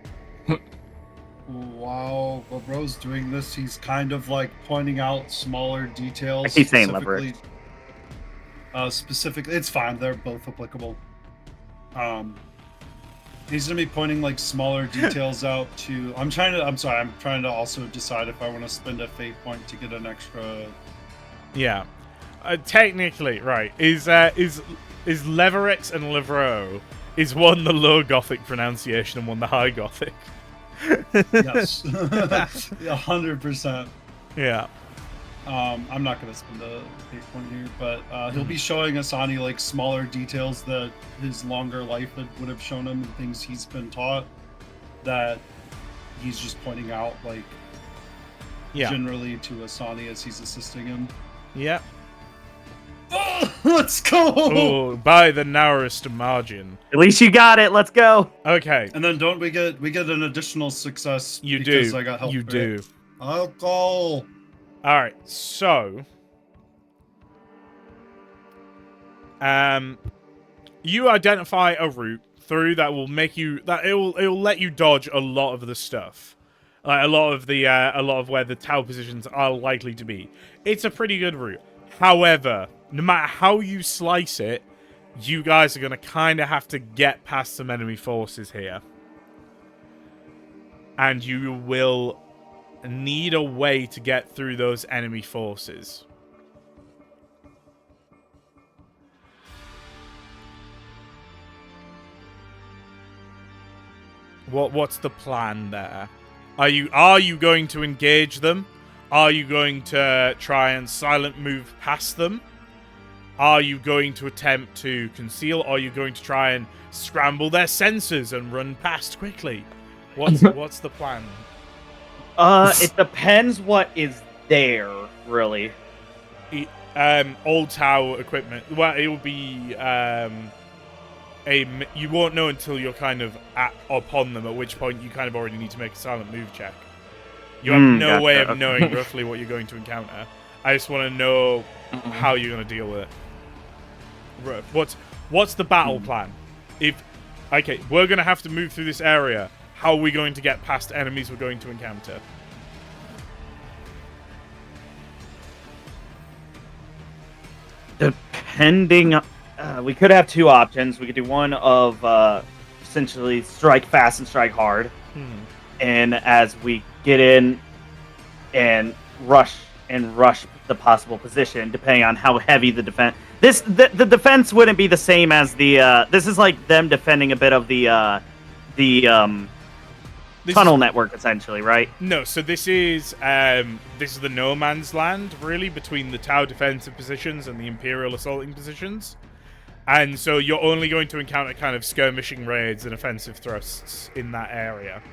while LeBro's doing this, he's kind of like pointing out smaller details. I keep saying leverage. Specifically, it's fine. They're both applicable. He's gonna be pointing like smaller details out to. I'm trying to also decide if I want to spend a fate point to get an extra. Yeah, technically, right? Is Leverex and Levro, is one the low Gothic pronunciation and one the high Gothic? Yes, 100%. Yeah. I'm not gonna spend a fate point here, but he'll be showing Asani like smaller details that his longer life would have shown him, and things he's been taught that he's just pointing out like generally to Asani as he's assisting him. Yeah. Let's go! Oh, by the narrowest margin. At least you got it. Let's go. Okay. And then don't we get an additional success? You because do. I got help. You do. I'll go. All right. So, you identify a route through that will make you it will let you dodge a lot of the stuff. Like a lot of where the tower positions are likely to be. It's a pretty good route. However, no matter how you slice it, you guys are going to kind of have to get past some enemy forces here. And you will need a way to get through those enemy forces. What's the plan there? Are you going to engage them? Are you going to try and silent move past them? Are you going to attempt to conceal? Or are you going to try and scramble their sensors and run past quickly? What's the plan? It depends what is there, really. Old tower equipment. Well, it will be you won't know until you're kind of upon them, at which point you kind of already need to make a silent move check. You have no way of knowing roughly what you're going to encounter. I just want to know how you're going to deal with it. What's the battle plan? Okay, we're going to have to move through this area. How are we going to get past enemies we're going to encounter? Depending, we could have two options. We could do one of essentially strike fast and strike hard, and as we get in and rush the possible position, depending on how heavy the defense. The defense wouldn't be the same as the. This is like them defending a bit of the tunnel network, essentially, right? No, so this is the no man's land, really, between the Tau defensive positions and the Imperial assaulting positions. And so you're only going to encounter kind of skirmishing raids and offensive thrusts in that area.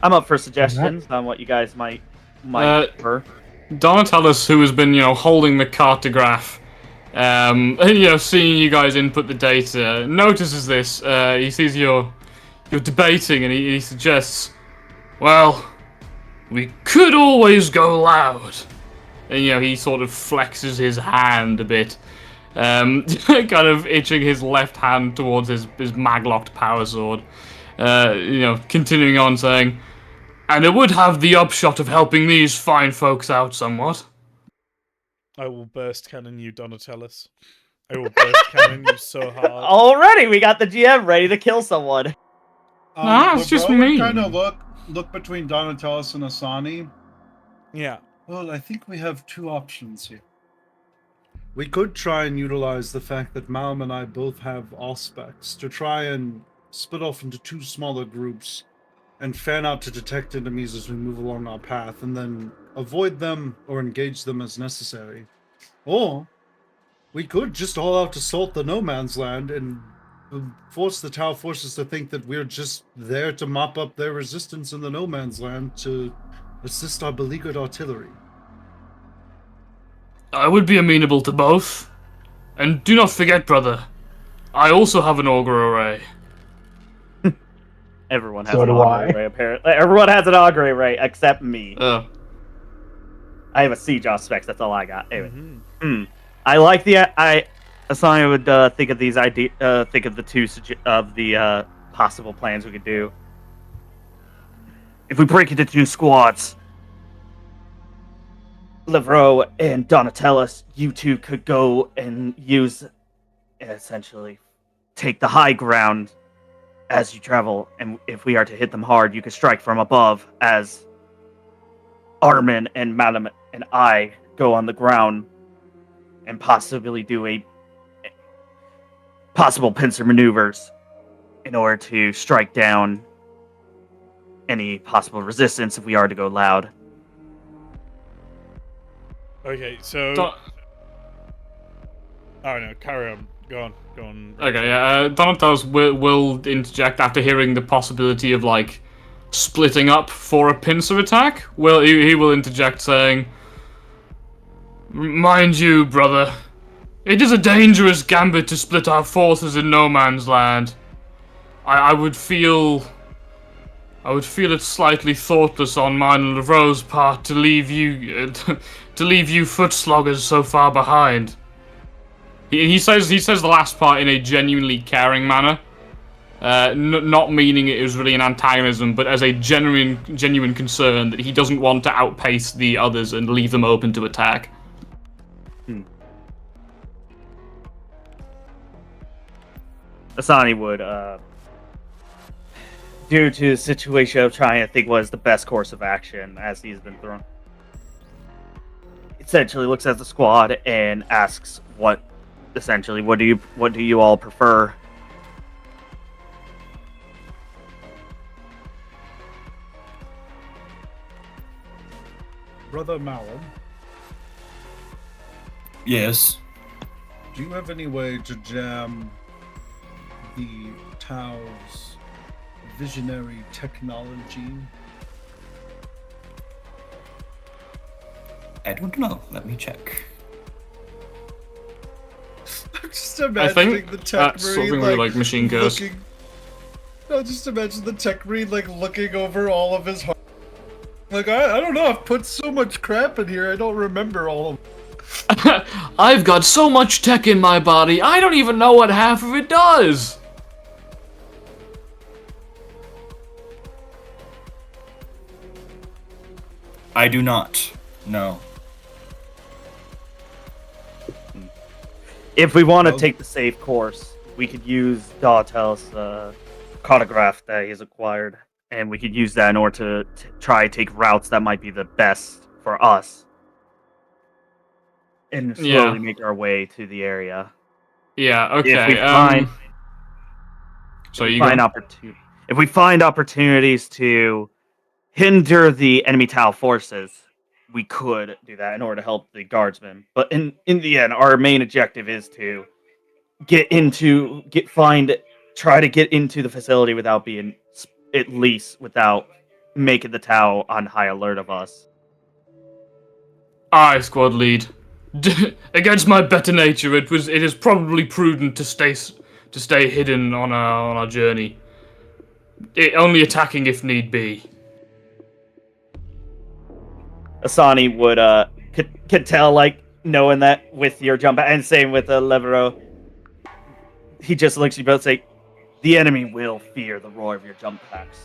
I'm up for suggestions on what you guys might prefer. Donatellis, who has been, holding the cartograph, seeing you guys input the data, notices this. He sees you're debating, and he suggests, well, we could always go loud. And, he sort of flexes his hand a bit, kind of itching his left hand towards his maglocked power sword. Continuing on saying, and it would have the upshot of helping these fine folks out somewhat. I will burst cannon you, Donatellis. I will burst cannon you so hard. Already, we got the GM ready to kill someone. It's just me. Kind of look between Donatellis and Asani. Yeah. Well, I think we have two options here. We could try and utilize the fact that Malm and I both have Auspex to try and split off into two smaller groups and fan out to detect enemies as we move along our path, and then avoid them or engage them as necessary. Or we could just all out assault the no man's land and force the Tau forces to think that we're just there to mop up their resistance in the no man's land to assist our beleaguered artillery. I would be amenable to both. And do not forget, brother, I also have an augur array. Everyone has an augur array, apparently. Everyone has an augur array, except me. I have a siege specs, that's all I got. Anyway. I like Asani would think of these think of the two of the possible plans we could do. If we break into 2 squads, Livro and Donatellis, you two could go and essentially take the high ground as you travel, and if we are to hit them hard, you can strike from above as Armin and Madam and I go on the ground and possibly do a possible pincer maneuvers in order to strike down any possible resistance if we are to go loud. Okay, so... Oh no, carry on. Go on. Okay, yeah, Donatellos will interject after hearing the possibility of, like, splitting up for a pincer attack. Well, he will interject saying, "Mind you, brother, it is a dangerous gambit to split our forces in no man's land. I would feel it slightly thoughtless on mine and Lavro's part to leave you foot sloggers so far behind." He says the last part in a genuinely caring manner, not meaning it is really an antagonism, but as a genuine concern that he doesn't want to outpace the others and leave them open to attack. Asani would, due to the situation of trying to think what is the best course of action as he's been thrown, essentially looks at the squad and asks what do you all prefer? Brother Malum, Yes. do you have any way to jam the Tau's visionary technology? I don't know. Let me check. I'm just I imagining think the tech that's marine something really like Machine Curse. No, just imagine the tech marine like looking over all of his heart. Like I don't know. I've put so much crap in here. I don't remember all of. I've got so much tech in my body, I don't even know what half of it does! I do not. No. If we want to take the safe course, we could use Donatel's cartograph that he's acquired, and we could use that in order to try to take routes that might be the best for us, and slowly make our way to the area. Yeah, okay. If we find, if we find opportunities to hinder the enemy Tau forces, we could do that in order to help the guardsmen. But in the end, our main objective is to try to get into the facility without making the Tau on high alert of us. Aye, squad lead. Against my better nature, it is probably prudent to stay hidden on our journey. Only attacking if need be. Asani would could tell, like, knowing that with your jump, and same with Levero. He just looks at you both and say, "The enemy will fear the roar of your jump packs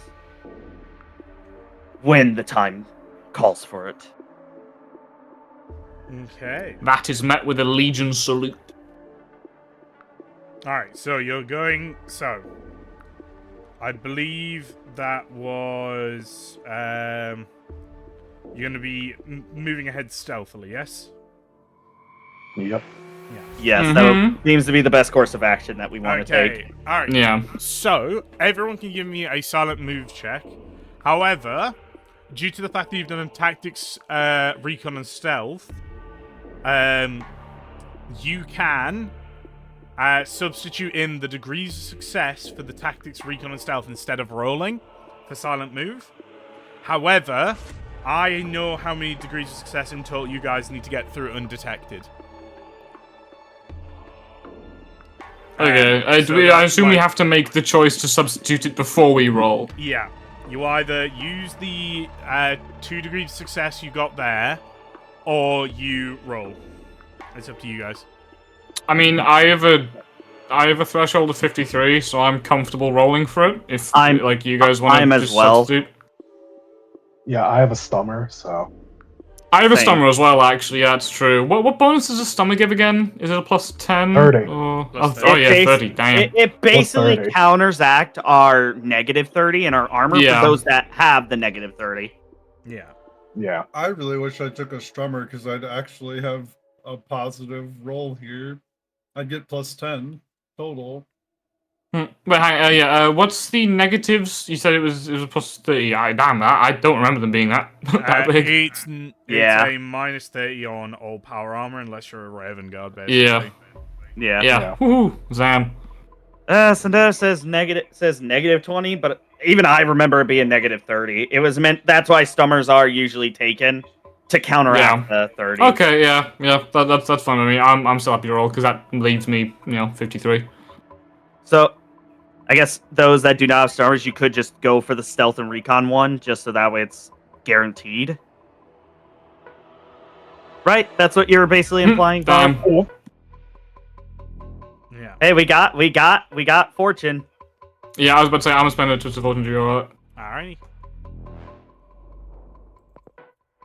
when the time calls for it." Okay. That is met with a Legion salute. Alright, so you're going... So, I believe that was... you're going to be moving ahead stealthily, yes? Yep. Yes, that seems to be the best course of action that we want to take. Alright. Yeah. So, everyone can give me a silent move check. However, due to the fact that you've done tactics, recon, and stealth, you can substitute in the degrees of success for the tactics, recon, and stealth instead of rolling for silent move. However, I know how many degrees of success in total you guys need to get through undetected. Okay, I assume we have to make the choice to substitute it before we roll. Yeah. You either use the 2 degrees of success you got there, or you roll. It's up to you guys. I mean, I have a I have a threshold of 53, so I'm comfortable rolling for it. If I'm- like you guys want I'm to as just well. substitute. Yeah, I have a stummer, so I have a Same. stummer as well, actually. Yeah, it's true. What bonus does a stummer give again? Is it a plus 10? 30. Or... Plus Oh, 30. yeah, 30. Damn. It basically 30. counteract our negative 30 and our armor Yeah. for those that have the negative 30. Yeah. yeah. I really wish I took a strummer because I'd actually have a positive roll here. I'd get plus 10 total. But what's the negatives? You said it was a plus 30. Damn that. I don't remember them being that, that big. It's Yeah. a minus 30 on all power armor unless you're a Raven Guard, basically. Yeah. Yeah. Yeah. Woohoo. Zam. Sandera says negative 20, but even I remember it being negative 30. It was meant. That's why stummers are usually taken to counteract the 30. Okay, yeah. That's fine with me. I'm still happy to roll because that leaves me, 53. So, I guess those that do not have stummers, you could just go for the stealth and recon one, just so that way it's guaranteed. Right? That's what you're basically implying, Dom. Yeah. Hey, we got fortune. Yeah, I was about to say I'm gonna spend a twist of fortune to roll it. Alrighty.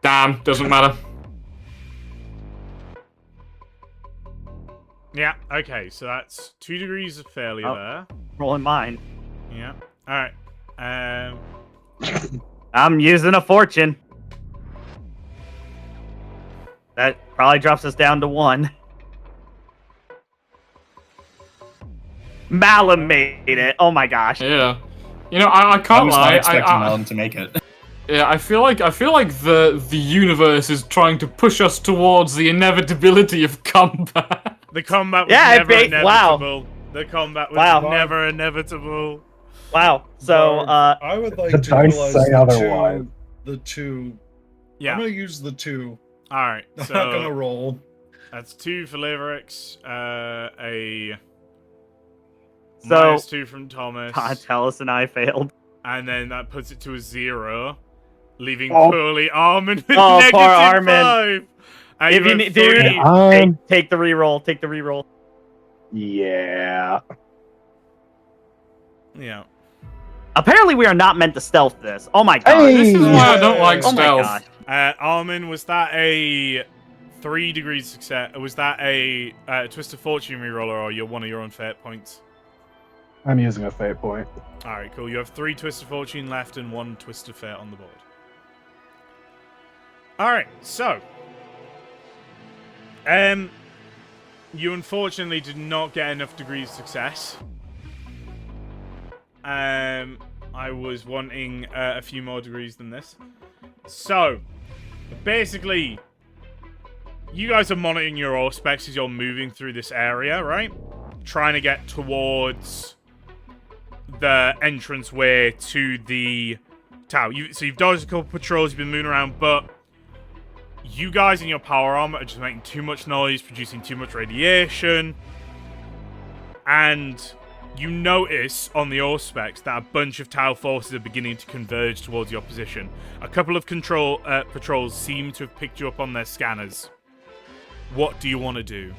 Damn, doesn't matter. Yeah, okay, so that's 2 degrees of failure there. Rolling mine. Yeah. Alright. I'm using a fortune. That probably drops us down to 1. Malum made it. Oh my gosh. Yeah. I I can't was lie. not expecting I, Malum to make it. Yeah, I feel like the universe is trying to push us towards the inevitability of combat. The combat was Yeah, never inevitable. wow. The combat was Wow. never inevitable. Wow. So, I would like The to dice utilize say otherwise. the two. Yeah. I'm gonna use the 2. Alright, I'm not gonna so roll. that's 2 for Liverix, a So- -2 from Thomas, Tellus and I failed. and then that puts it to a 0, leaving Oh. poorly Armin with Oh, negative poor Armin. 5. And If you you have need, dude, 3. take the reroll. Take the reroll. Yeah. Yeah. Apparently, we are not meant to stealth this. Oh my god. Hey! This is why I don't like Oh my stealth. gosh. Armin, was that a 3 degrees success? Was that a Twist of Fortune reroller, or one of your own fate points? I'm using a fate point. Alright, cool. You have 3 Twist of Fortune left and 1 Twist of Fate on the board. Alright, so. You unfortunately did not get enough degrees of success. I was wanting a few more degrees than this. So, basically, you guys are monitoring your ore specs as you're moving through this area, right? Trying to get towards the entranceway to the tower. So you've dodged a couple patrols, you've been moving around, but you guys in your power armor are just making too much noise, producing too much radiation, and you notice on the ore specs that a bunch of Tau forces are beginning to converge towards your position. A couple of patrols seem to have picked you up on their scanners. What do you want to do?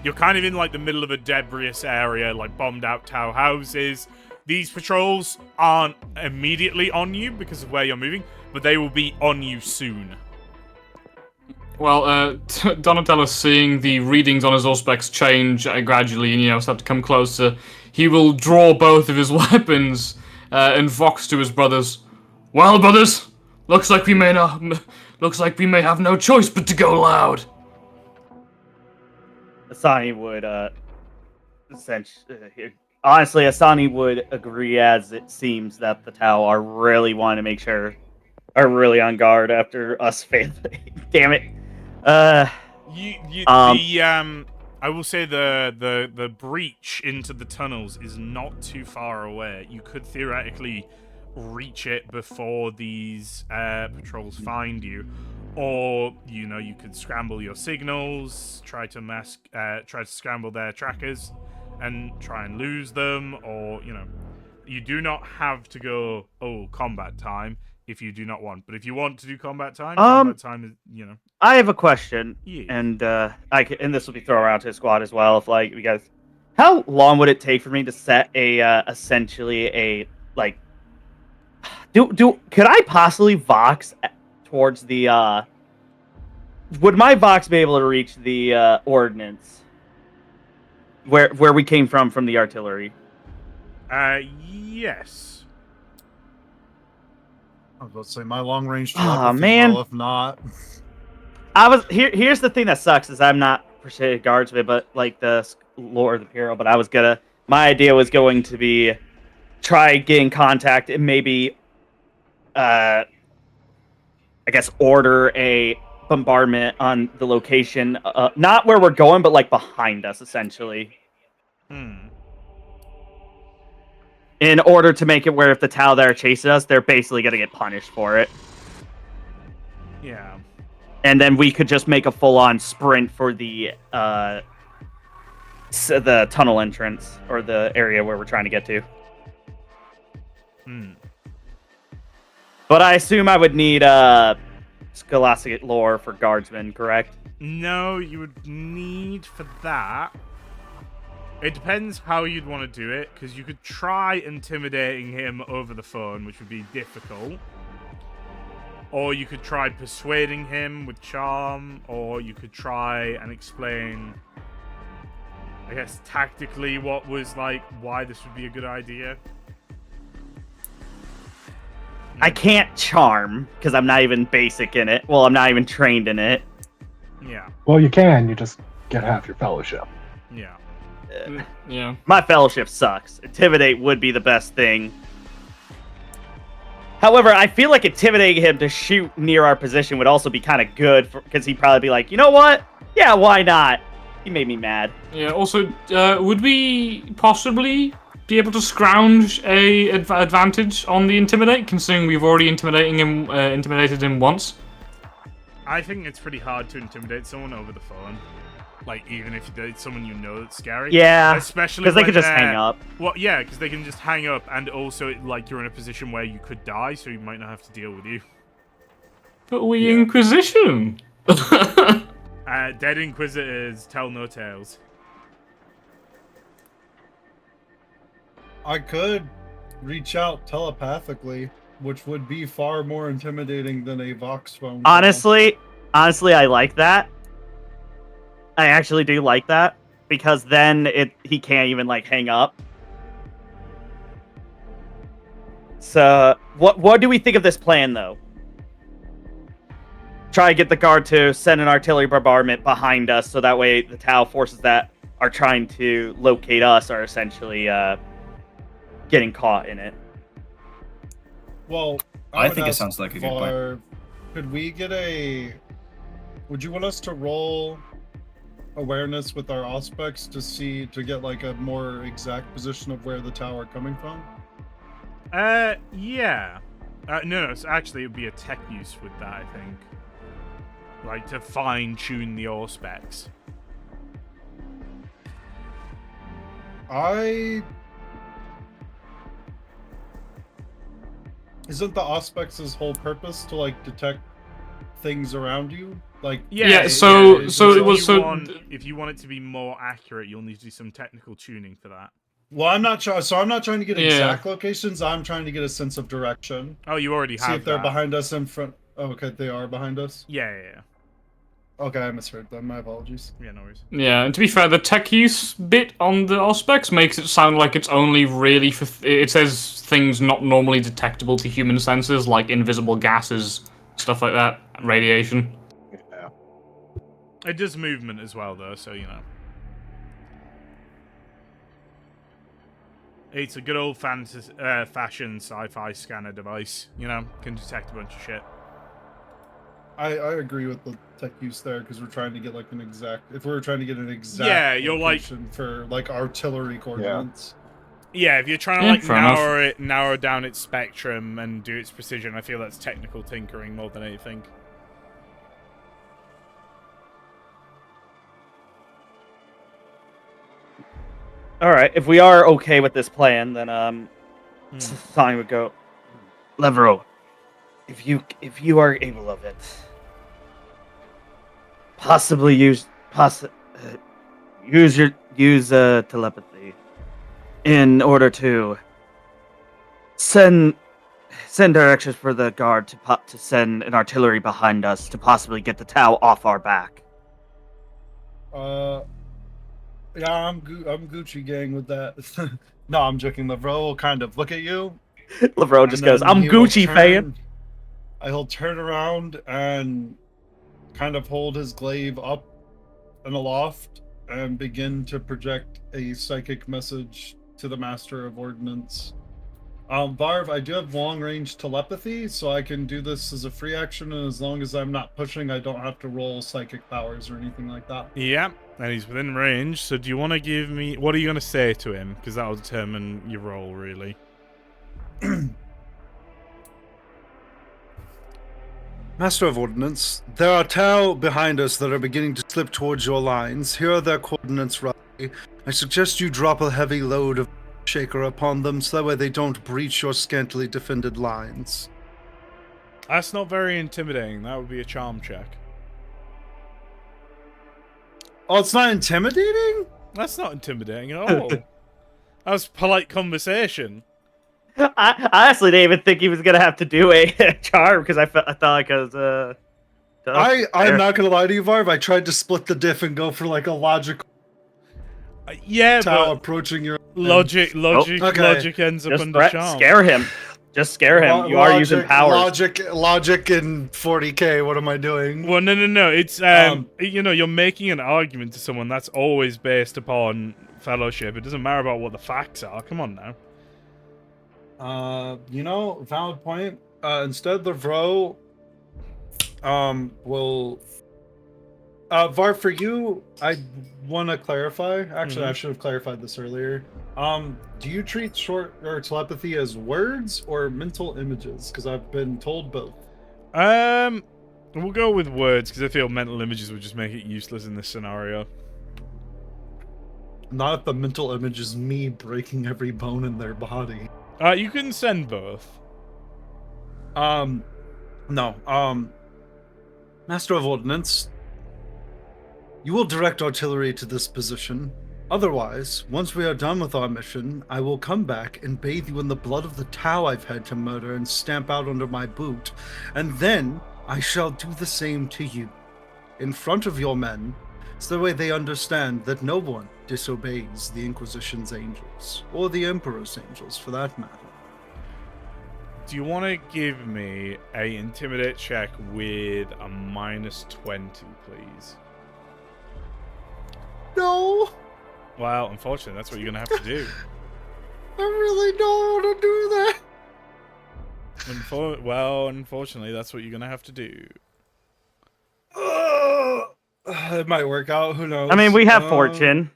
You're kind of in like the middle of a debris area, like bombed out Tau houses. These patrols aren't immediately on you because of where you're moving, but they will be on you soon. Well, Donatello, seeing the readings on his Auspex change gradually and, start to come closer, he will draw both of his weapons and vox to his brothers. Well, brothers, looks like we may have no choice but to go loud. Asani would, honestly, Asani would agree, as it seems that the Tau are really wanting to make sure are really on guard after us failing. Damn it. I will say the breach into the tunnels is not too far away. You could theoretically reach it before these patrols find you, or you could scramble your signals, try to scramble their trackers, and try and lose them, or you do not have to go combat time if you do not want. But if you want to do combat time is I have a question, Yeah. and and this will be thrown around to the squad as well. If you guys How long would it take for me to set a essentially a like? Could I possibly vox towards the? Would my vox be able to reach the ordnance where we came from the artillery? Yes. I was about to say my long range Aw, telepathy. man. Well, if not, Here's the thing that sucks is I'm not per se a guardsman, but like the lore of the Imperial. But my idea was going to be try getting contact and maybe, I guess order a bombardment on the location, not where we're going, but like behind us, essentially. In order to make it where if the Tau there chases us, they're basically gonna get punished for it. Yeah. And then we could just make a full-on sprint for the tunnel entrance or the area where we're trying to get to. But I assume I would need Scholastic lore for guardsmen, correct? No, you would need for that. It depends how you'd want to do it, because you could try intimidating him over the phone, which would be difficult. Or you could try persuading him with charm, or you could try and explain, I guess, tactically what was, like, why this would be a good idea. I can't charm, because I'm not even basic in it. Well, I'm not even trained in it. Yeah. Well, you can. You just get half your fellowship. Yeah. Yeah. My fellowship sucks. Intimidate would be the best thing. However, I feel like intimidating him to shoot near our position would also be kind of good, because he'd probably be like, you know what? Yeah, why not? He made me mad. Yeah. Also, would we possibly be able to scrounge a advantage on the intimidate, considering we've already intimidated him once? I think it's pretty hard to intimidate someone over the phone. Like, even if it's someone you know that's scary. Yeah, especially because they when could just hang up. Well, yeah, because they can just hang up, and also, like, you're in a position where you could die, so you might not have to deal with you. But we Inquisition. Dead Inquisitors tell no tales. I could reach out telepathically, which would be far more intimidating than a Vox phone call. Honestly, I like that. I actually do like that, because then he can't even like hang up. So, what do we think of this plan, though? Try to get the guard to send an artillery bombardment behind us, so that way the Tau forces that are trying to locate us are essentially getting caught in it. Well, I think it sounds like a good plan. Could we get a? Would you want us to roll awareness with our aspects to get like a more exact position of where the tower coming from? Yeah. No, it's actually, it would be a tech use with that, I think. Like, to fine-tune the auspex. Isn't the auspex' whole purpose to, like, detect things around you? Like, If you want it to be more accurate, you'll need to do some technical tuning for that. Well, I'm not trying to get exact locations. I'm trying to get a sense of direction. Oh, you already have. See if they're that. behind us in front. Oh, okay, they are behind us. Yeah. Okay, I misheard them. My apologies. Yeah, no worries. Yeah, and to be fair, the tech use bit on the auspex makes it sound like it's only really for. It says things not normally detectable to human senses, like invisible gases, stuff like that, radiation. Yeah. It does movement as well, though, so you know. It's a good old fashioned sci-fi scanner device. You know, can detect a bunch of shit. I agree with the tech use there, because we're trying to get like an exact. If we were trying to get an exact location for like artillery coordinates. Yeah, if you're trying to narrow down its spectrum and do its precision, I feel that's technical tinkering more than anything. All right, if we are okay with this plan, then Sonny would go, Levero, if you are able of it, possibly use telepathy. in order to send directions for the guard to send an artillery behind us to possibly get the Tau off our back. Yeah, I'm Gucci gang with that. No, I'm joking. Lavro will kind of look at you. Lavro just goes, "I'm Gucci fan." He'll turn around and kind of hold his glaive up and aloft and begin to project a psychic message to the Master of Ordnance. Varv, I do have long-range telepathy, so I can do this as a free action, and as long as I'm not pushing, I don't have to roll psychic powers or anything like that. Yeah, and he's within range, so do you want to give me... What are you going to say to him? Because that'll determine your roll, really. Master of Ordnance, there are Tau behind us that are beginning to slip towards your lines. Here are their coordinates, roughly. I suggest you drop a heavy load of shaker upon them, so that way they don't breach your scantily defended lines. That's not very intimidating. That would be a charm check. Oh, it's not intimidating? That's not intimidating at all. That was polite conversation. I honestly didn't even think he was gonna have to do a charm because I thought like I was I'm not gonna lie to you, Varv. I tried to split the diff and go for like a logical Yeah, Tau but approaching your logic ends up Just under charm. scare him. Just scare him. You are using powers. Logic in 40k. What am I doing? Well, no. It's you know, you're making an argument to someone that's always based upon fellowship. It doesn't matter about what the facts are. Come on now. You know, valid point. Instead, the Vro will Var, for you, I want to clarify. Actually, I should have clarified this earlier. Do you treat short or telepathy as words or mental images? Because I've been told both. We'll go with words because I feel mental images would just make it useless in this scenario. Not if the mental image is me breaking every bone in their body. You can send both. No. Master of Ordnance, you will direct artillery to this position. Otherwise, once we are done with our mission, I will come back and bathe you in the blood of the Tau I've had to murder and stamp out under my boot, and then I shall do the same to you, in front of your men, so that way they understand that no one disobeys the Inquisition's angels, or the Emperor's angels, for that matter. Do you want to give me a intimidate check with a -20, please? No! Well, unfortunately, that's what you're going to have to do. I really don't want to do that! Well, unfortunately, that's what you're going to have to do. It might work out, who knows? I mean, we have fortune.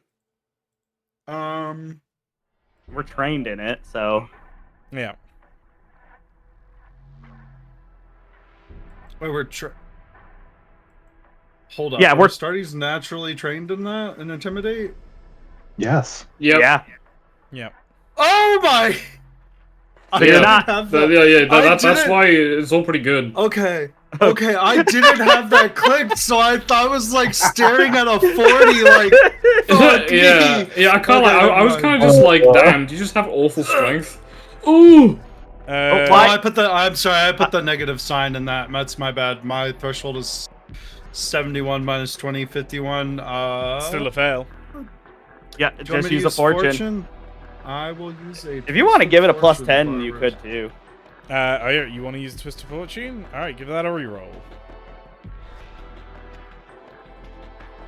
We're We're trained in it, so... Yeah. Wait, hold up. Yeah, we're Starty's naturally trained in that, in Intimidate? Yes. Yep. Yeah. Yeah. Oh my! So you're not... That's why it's all pretty good. Okay, I didn't have that clicked, so I thought it was like staring at a 40, like, fuck me. Yeah, I can't I was kind of just like, damn, do you just have awful strength? Ooh! I'm sorry, I put the negative sign in that. That's my bad. My threshold is 71 minus 20, 51. Still a fail. Yeah, just use a fortune. I will use a... If you want to give it a +10, you could too. You want to use Twist of Fortune? Alright, give that a reroll.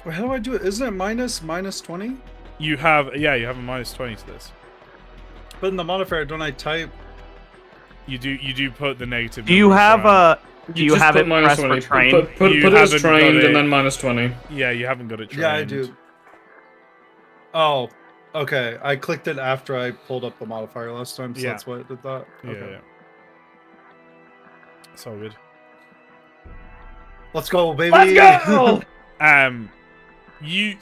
Wait, how do I do it? Isn't it minus 20? You have a -20 to this. But in the modifier, don't I type? You do put the negative. Do you have Do you have it minus pressed 20. for trained? Put it as trained and then -20. Yeah, you haven't got it trained. Yeah, I do. Oh, okay. I clicked it after I pulled up the modifier last time, so that's why it did that. Okay. Yeah. It's all good. Let's go, baby. Let's go! You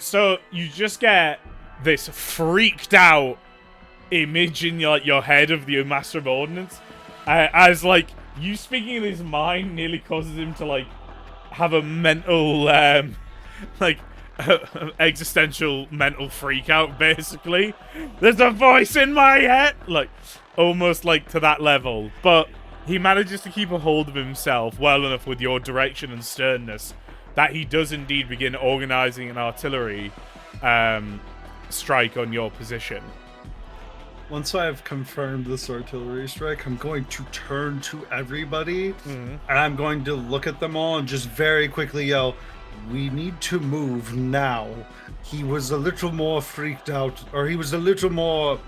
just get this freaked out image in your head of the Master of Ordnance, as like you speaking in his mind nearly causes him to like have a mental like existential mental freak out, basically. There's a voice in my head! Like, almost like to that level. But he manages to keep a hold of himself well enough with your direction and sternness that he does indeed begin organizing an artillery strike on your position. Once I have confirmed this artillery strike, I'm going to turn to everybody, and I'm going to look at them all and just very quickly yell, "We need to move now." He was a little more freaked out, or he was a little more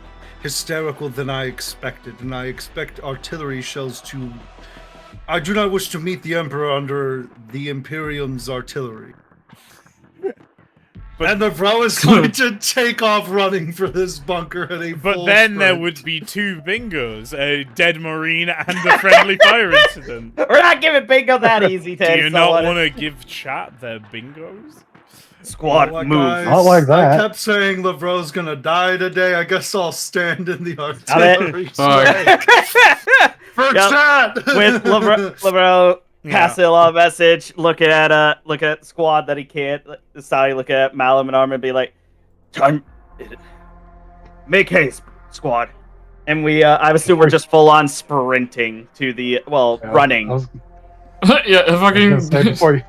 hysterical than I expected, and I expect artillery shells to... I do not wish to meet the Emperor under the Imperium's artillery. And the bro is going to take off running for this bunker at a But full then there sprint. would be 2 bingos, a dead marine and a friendly fire incident. We're not giving bingo that easy, Do Ted. you not want to give chat their bingos? Squad Like, move? guys, Not like that. I kept saying Lavro's gonna die today. I guess I'll stand in the it. artillery Fuck. strike. For Yep. chat! With Lavro passing along a message, looking at squad that he can't. Asani looking at Malum and Armin and be like, "Time, make haste, squad." And I assume we're just full on sprinting to the running. I was Yeah, gonna say, fucking.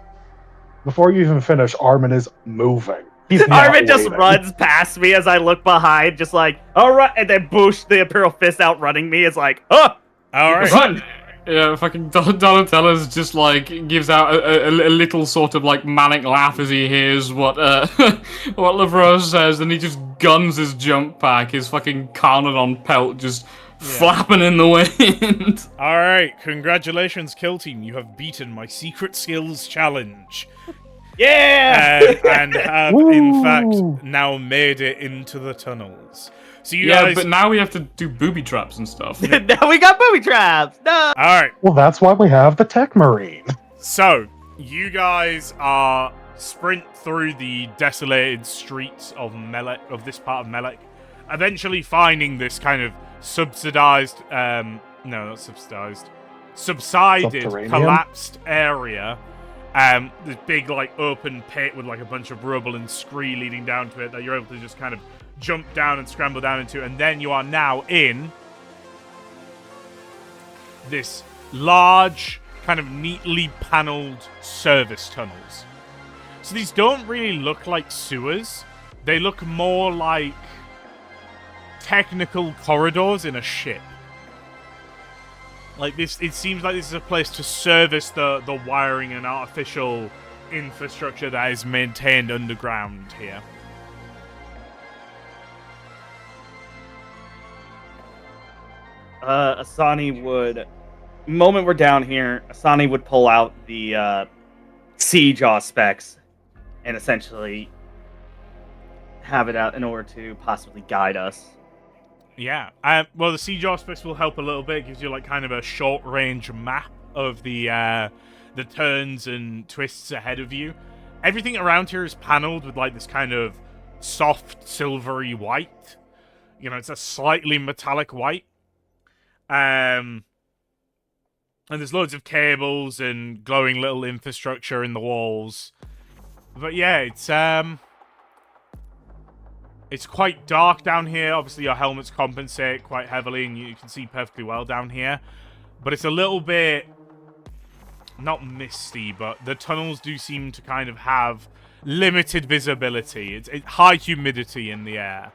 before you even finish, Armin is moving. He's not Armin just waiting. runs past me as I look behind, just like, all right, and then boosh, the Imperial Fist outrunning me is like, oh! Alright. Run! Yeah, fucking Donatello's just like gives out a little sort of like manic laugh as he hears what what Lavro says, and he just guns his jump pack, his fucking Carnodon pelt just flapping in the wind. Alright, congratulations, Kill Team. You have beaten my secret skills challenge. Yeah! And have, in fact, now made it into the tunnels. So you Yeah, guys... but now we have to do booby traps and stuff. Now we got booby traps! No! Alright, Well, that's why we have the Tech Marine. so you guys are sprint through the desolated streets of Melek, of this part of Melek, eventually finding this kind of subsidized, no, not subsidized, subsided, Subterranean? collapsed area. This big, like, open pit with, like, a bunch of rubble and scree leading down to it that you're able to just kind of jump down and scramble down into. And then you are now in this large, kind of neatly paneled service tunnels. So these don't really look like sewers. They look more like technical corridors in a ship. Like this, it seems like this is a place to service the wiring and artificial infrastructure that is maintained underground here. Asani would, moment we're down here, Asani would pull out the siege specs and essentially have it out in order to possibly guide us. Yeah. Well, the siege aspects will help a little bit. It gives you like kind of a short range map of the turns and twists ahead of you. Everything around here is paneled with like this kind of soft silvery white. You know, it's a slightly metallic white. And there's loads of cables and glowing little infrastructure in the walls. But yeah, it's quite dark down here. Obviously, your helmets compensate quite heavily, and you can see perfectly well down here. But it's a little bit... not misty, but the tunnels do seem to kind of have limited visibility. It's high humidity in the air.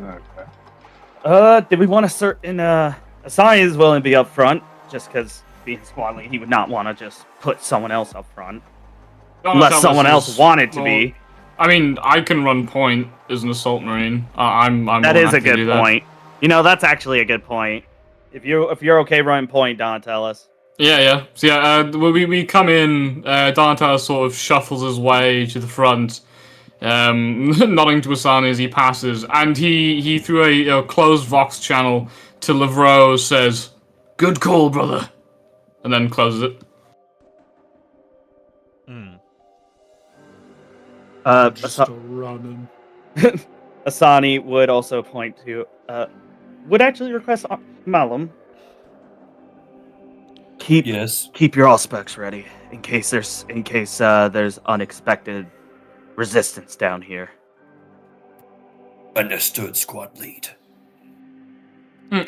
Okay. Did we want to certain, Asani is willing to be up front, just because being squad lead, he would not want to just put someone else up front. Unless someone else wanted to be. I mean, I can run point as an assault marine. I'm That more is a happy to do good that. point. You know, that's actually a good point. If you're okay running point, Don, tell us. Yeah. So yeah, we come in. Donatello sort of shuffles his way to the front, nodding to Asani as he passes, and he through a closed vox channel to Lavro says, "Good call, brother," and then closes it. Just running. Asani would also point to would actually request Malum. Keep Yes. your allspecs ready in case there's unexpected resistance down here. Understood, squad lead.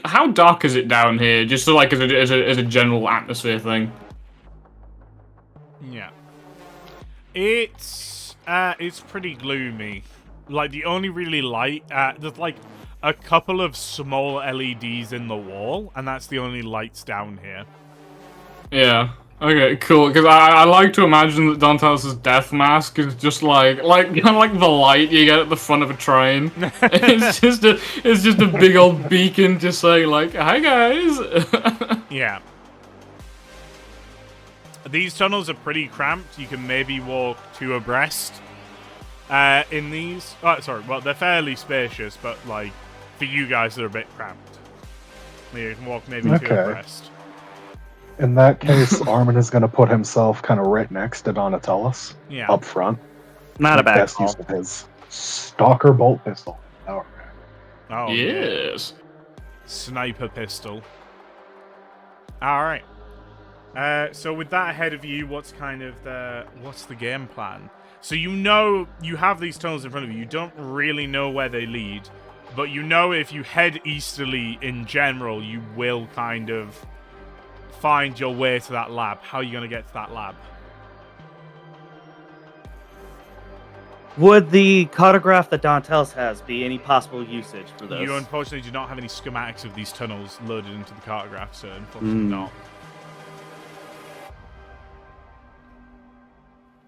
How dark is it down here? Just so, like, as a general atmosphere thing. Yeah. It's pretty gloomy. Like, the only really light, there's like a couple of small LEDs in the wall, and that's the only lights down here. Yeah. Okay, cool. Because I like to imagine that Dantelis' death mask is just like kind of like the light you get at the front of a train. it's just a big old beacon, just saying like, "Hi guys." Yeah. These tunnels are pretty cramped. You can maybe walk two abreast in these. Oh, sorry. Well, they're fairly spacious, but like for you guys, they're a bit cramped. You can walk maybe two abreast. In that case, Armin is going to put himself kind of right next to Donatellis, up front. Not a bad best call. use of his Stalker bolt pistol. Oh, yes. Yeah. Sniper pistol. All right. So with that ahead of you, what's the game plan? So you have these tunnels in front of you. You don't really know where they lead, but you know if you head easterly in general, you will kind of find your way to that lab. How are you going to get to that lab? Would the cartograph that Dantelis has be any possible usage for this? You unfortunately do not have any schematics of these tunnels loaded into the cartograph, so unfortunately not.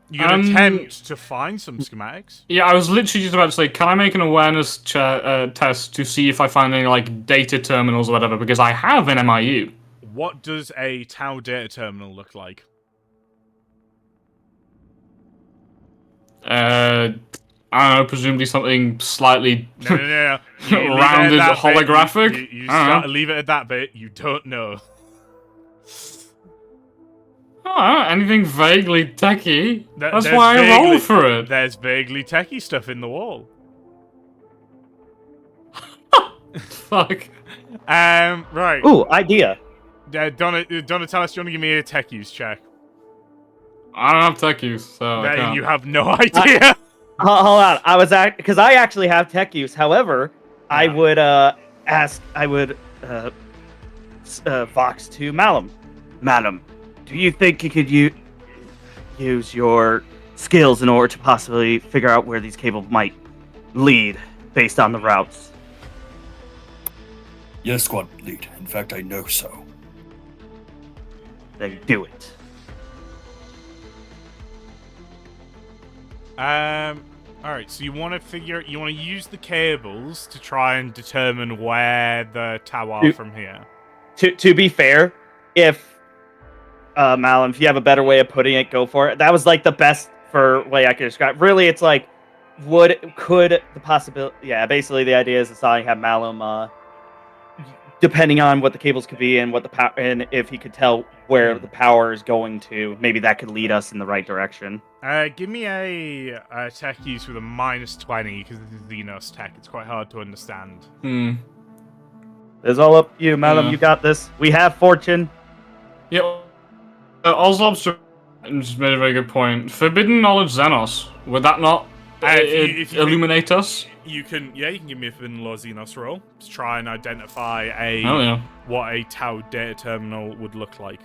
You can attempt to find some schematics. Yeah, I was literally just about to say, can I make an awareness test to see if I find any like data terminals or whatever? Because I have an MIU. What does a Tau data terminal look like? I don't know, presumably something slightly No. rounded, holographic. You leave it at that bit. You don't know. Oh, anything vaguely techie. That's why I roll for it. There's vaguely techie stuff in the wall. Fuck. Right. Ooh, idea. Donatellis, do you want to give me a tech use check? I don't have tech use, so I can't. You have no idea. Hold on. Because I actually have tech use. However, I would vox to Malum. Malum, do you think you could use your skills in order to possibly figure out where these cables might lead based on the routes? Yes, squad lead. In fact, I know so. Then do it. Alright, so you want to use the cables to try and determine where the Tau are from here. To be fair, if Malum, if you have a better way of putting it, go for it. That was like the best way I could describe. Really, it's like, could the possibility? Yeah, basically the idea is to have Malum, depending on what the cables could be and what the power, and if he could tell where the power is going to, maybe that could lead us in the right direction. Give me a tech use with a -20 because this is Xenos tech. It's quite hard to understand. It's all up to you, Malum. You got this. We have fortune. Yep. Also, just made a very good point. Forbidden knowledge Xenos. Would that not if you illuminate us? You can give me a Forbidden Law Xenos roll to try and identify what a Tau data terminal would look like.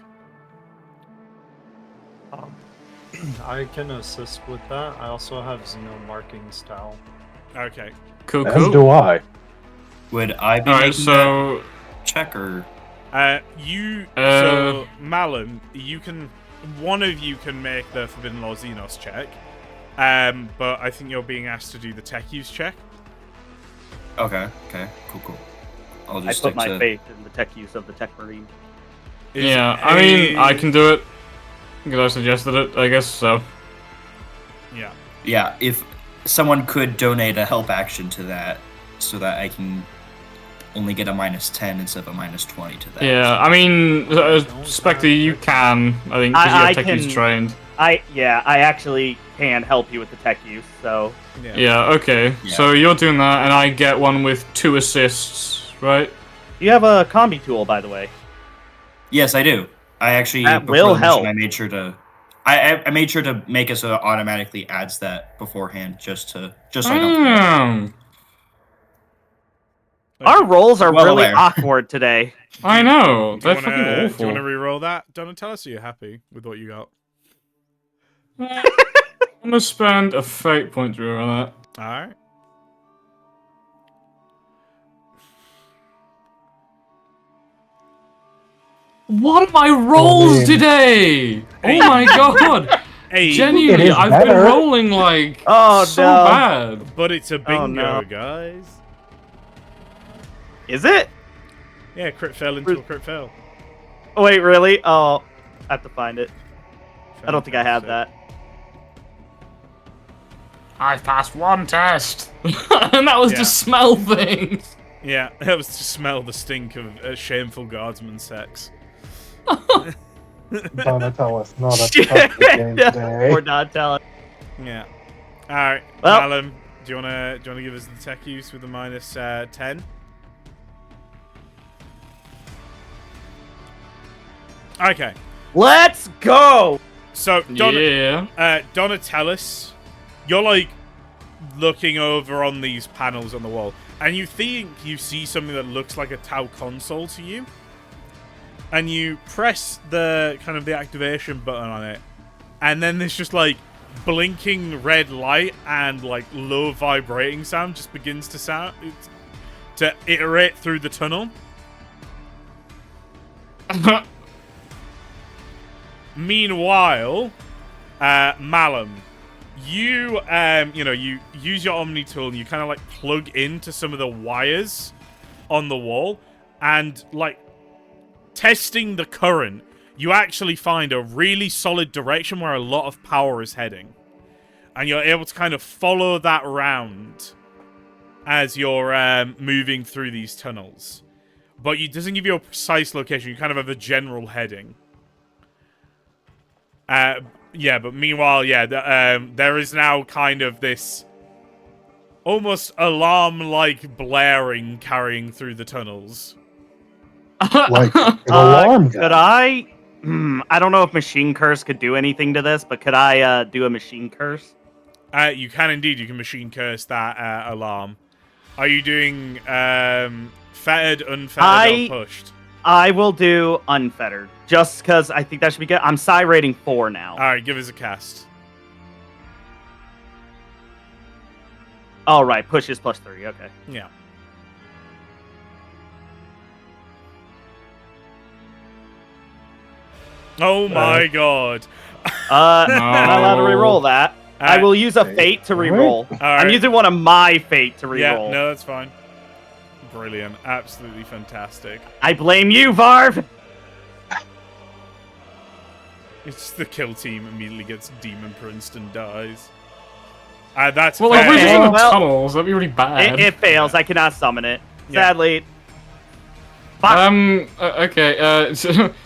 I can assist with that. I also have Xeno markings Tau. Okay. Cool. As do I. Would I be making that check or? So Malum, one of you can make the Forbidden Law Xenos check, but I think you're being asked to do the tech use check. Okay, cool. I'll just I put my faith in the tech use of the Tech Marine. I mean, I can do it. Because I suggested it, I guess, so. Yeah. Yeah, if someone could donate a help action to that, so that I can only get a -10 instead of a -20 to that. Yeah, I mean, Spectre, you can. I think, because you're tech use trained. I actually can help you with the tech use, so... Yeah, okay. Yeah. So you're doing that, and I get one with 2 assists, right? Do you have a combi tool, by the way? Yes, I do. I actually That before will the mission, help. I made sure to. I made sure to make it so it automatically adds that beforehand, just so I don't forget. Damn. Our rolls are Well really aware. awkward today. I know. Do you They're fucking want awful. to re-roll that? Donatellis, are you happy with what you got? I'm gonna spend a fate point to roll that. Alright. What are my rolls mean- today? Oh my god! Hey, It Genuinely, is I've better. been rolling like Oh, so no. bad. but it's a bingo, no. guys. Is it? Yeah, crit fail into a crit fail. Oh, wait, really? Oh, I have to find it. I don't think I have that. I passed one test, and that was Yeah. to smell things. Yeah, that was to smell the stink of shameful guardsman sex. Donatellis, not a tough game today. Or not telling. Yeah. Alright, Well- Callum, do you wanna give us the tech use with the minus 10? Okay. Let's go! So Yeah. Donatellis, you're like looking over on these panels on the wall, and you think you see something that looks like a Tau console to you, and you press the kind of the activation button on it, and then there's just like blinking red light and like low vibrating sound just begins to iterate through the tunnel. Meanwhile, Malum, you you use your Omni tool and you kind of like plug into some of the wires on the wall, and like testing the current, you actually find a really solid direction where a lot of power is heading, and you're able to kind of follow that round as you're moving through these tunnels. But it doesn't give you a precise location. You kind of have a general heading. Yeah, but meanwhile, there is now kind of this almost alarm-like blaring carrying through the tunnels. Like an alarm. Could I? I don't know if Machine Curse could do anything to this, but could I do a Machine Curse? You can indeed. You can machine curse that alarm. Are you doing fettered, unfettered, or pushed? I will do Unfettered, just because I think that should be good. I'm Psi rating 4 now. Alright, give us a cast. All right, push is +3. Okay. Yeah. Oh my god. I'm not allowed to reroll that. I will use a fate to reroll. I'm using one of my fate to reroll. Yeah, no, that's fine. Brilliant. Absolutely fantastic. I blame you, Varv! It's just the kill team immediately gets demon princed and dies. That's Well, like, fair. we're just in the Well, tunnels. That'd be really bad. It fails. I cannot summon it. Yeah. Sadly. Okay,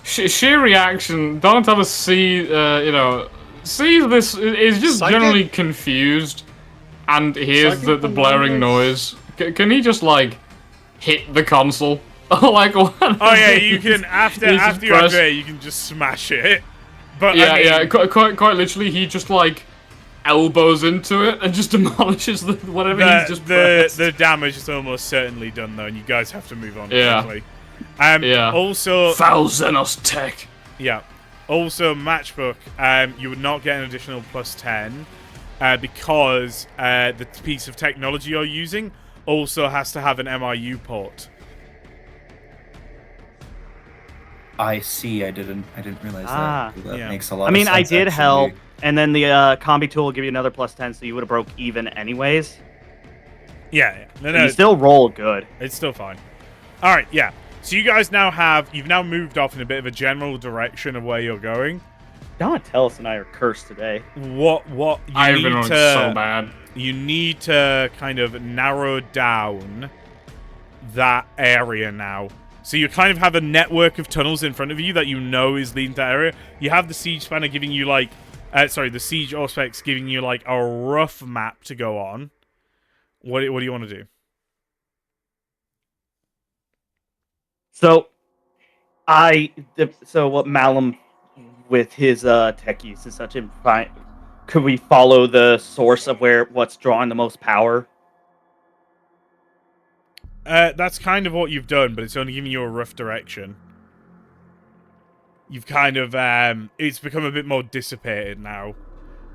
sheer reaction. Donatello sees this, is just Psychic? generally confused, and hears Psychic the blaring noise. noise. Can he just, like, hit the console? Like, what? Oh yeah, you can after He's just you press- activate, you can just smash it. But Yeah, I mean, yeah, quite literally, he just, like, elbows into it and just demolishes whatever he's just pressed. the damage is almost certainly done though, and you guys have to move on Yeah. quickly. Yeah. Also, Foul Xenos tech. yeah. Also, Matchbook, you would not get an additional +10 because the piece of technology you're using also has to have an MIU port. I see. I didn't realize Ah. that. That Yeah. makes a lot. I mean, of I sense, did actually. help, and then the combi tool will give you another +10, so you would have broke even anyways. Yeah, no, You still roll good. it's still fine. All right, yeah. So you guys you've now moved off in a bit of a general direction of where you're going. Donatellis and I are cursed today. What you I've need been on to so bad. you need to kind of narrow down that area now. So you kind of have a network of tunnels in front of you that you know is leading to that area. You have the siege spanner giving you like, the siege auspex giving you like a rough map to go on. What do you want to do? So, so what Malum with his tech use and such, could we follow the source of what's drawing the most power? That's kind of what you've done, but it's only giving you a rough direction. You've kind of, it's become a bit more dissipated now.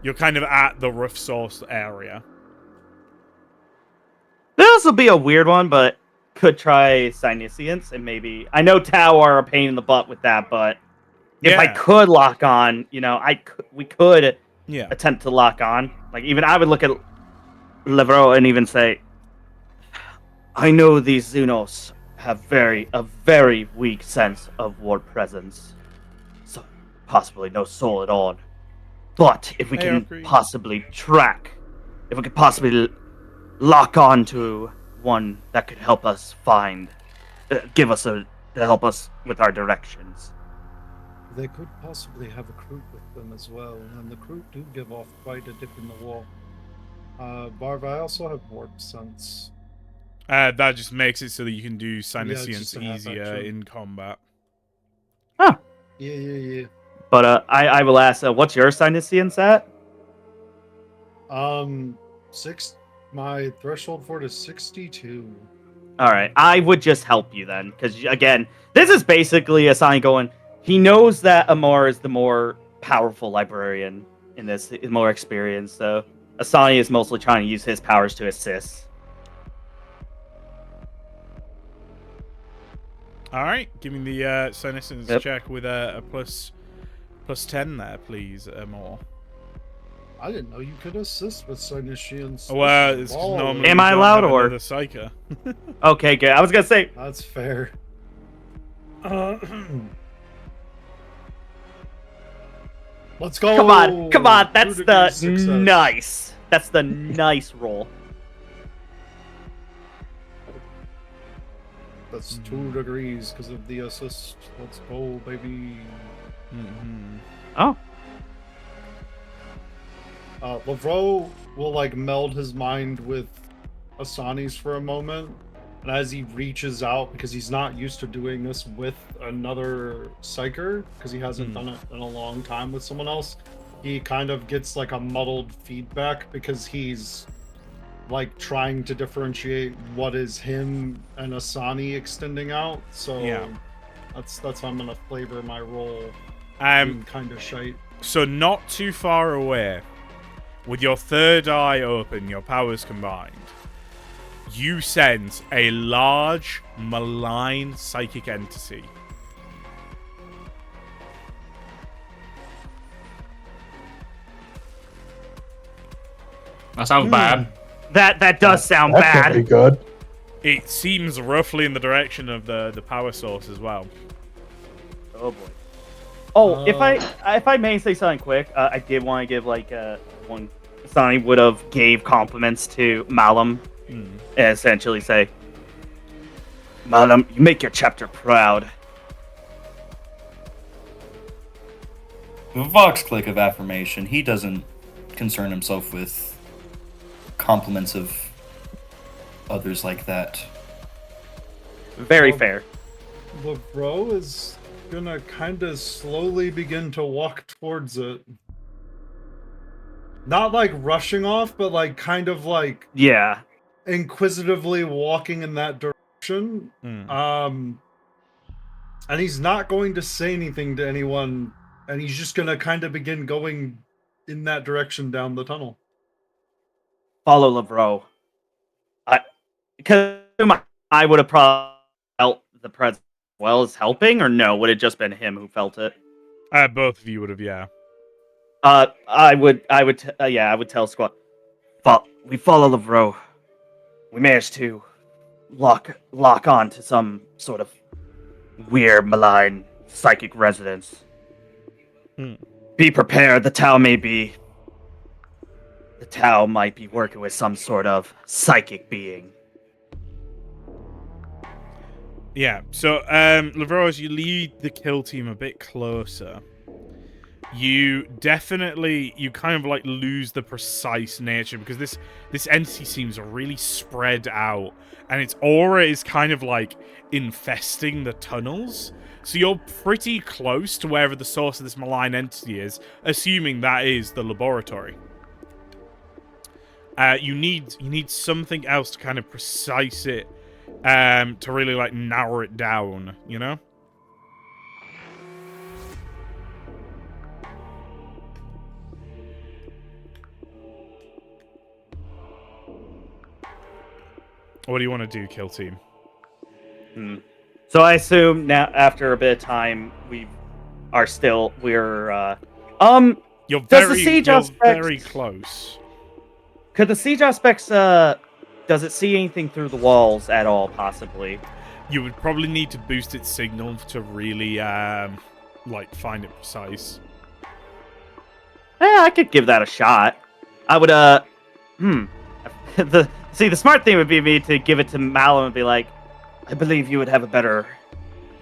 You're kind of at the rough source area. This will be a weird one, but could try Synescience and maybe... I know Tau are a pain in the butt with that, but if I could lock on, we could attempt to lock on. Like, even I would look at Levro and even say, I know these Xenos have a very weak sense of ward presence. So, possibly no soul at all. But if we can possibly lock on to one that could help us help us with our directions. They could possibly have a crew with them as well, and the crew do give off quite a dip in the wall. Barb, I also have warp sense. That just makes it so that you can do Synescience easier in combat. Huh. Yeah. But I will ask, what's your Synescience at? My threshold for it is 62. Alright, I would just help you then, because again, this is basically a sign going, he knows that Amar is the more powerful librarian in this, is more experienced, so Asani is mostly trying to use his powers to assist. Alright, give me the Synescience check with a plus 10 there, please, more. I didn't know you could assist with Synescience. Well, it's normally am I allowed or the Psyker? Okay, good. I was gonna say that's fair. Let's go. Come on. That's the nice. That's the nice roll. That's 2 degrees because of the assist. Let's go, baby. Oh. Lavro will meld his mind with Asani's for a moment, and as he reaches out, because he's not used to doing this with another Psyker, because he hasn't done it in a long time with someone else, he kind of gets a muddled feedback because he's trying to differentiate what is him and Asani extending out. So that's how I'm gonna flavor my role. Kind of shite. So not too far away, with your third eye open, your powers combined, you sense a large, malign psychic entity. That sounds bad. That does sound that bad. Could be good. It seems roughly in the direction of the power source as well. Oh boy. Oh, if I may say something quick, I did want to give one. Sonny would have gave compliments to Malum, and essentially say, Malum, you make your chapter proud. Vox click of affirmation. He doesn't concern himself with compliments of others like that. Very fair. The bro is gonna kind of slowly begin to walk towards it. Not rushing off, but kind of inquisitively walking in that direction. And he's not going to say anything to anyone, and he's just gonna kind of begin going in that direction down the tunnel. Follow Lavro. Because I would have probably felt the presence as well as helping, or no? Would it just been him who felt it? Both of you would have, yeah. I would tell Squad. We follow Lavro. We managed to lock on to some sort of weird, malign, psychic resonance. Be prepared. The Tau might be working with some sort of psychic being. Yeah, so, Lavro, as you lead the kill team a bit closer, you definitely kind of like lose the precise nature because this entity seems really spread out, and its aura is kind of like infesting the tunnels. So you're pretty close to wherever the source of this malign entity is, assuming that is the laboratory. You need something else to kind of precise it, to really like narrow it down, you know? What do you want to do, Kill Team? So I assume now, after a bit of time, we're You're does the siege very close. Could the siege aspects does it see anything through the walls at all, possibly? You would probably need to boost its signal to really like find it precise. I could give that a shot. I would the smart thing would be me to give it to Malum and be like, I believe you would have a better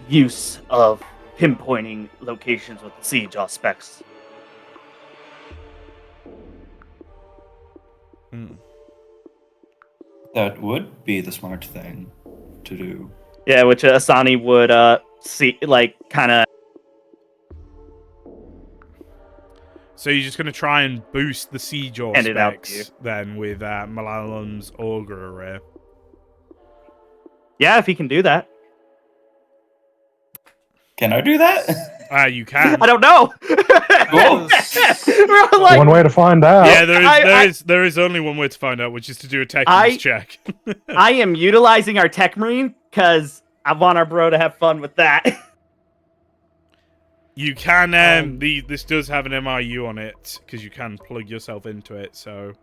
use of pinpointing locations with the siege aspects. That would be the smart thing to do. Yeah, which Asani would see, like, kind of. So you're just going to try and boost the siege or specs then with Malalum's Augur Array? Yeah, if he can do that. Can I do that? You can. I don't know. Like, one way to find out. Yeah, there is only one way to find out, which is to do a tech check. I am utilizing our tech marine because I want our bro to have fun with that. You can. This does have an MIU on it because you can plug yourself into it. So.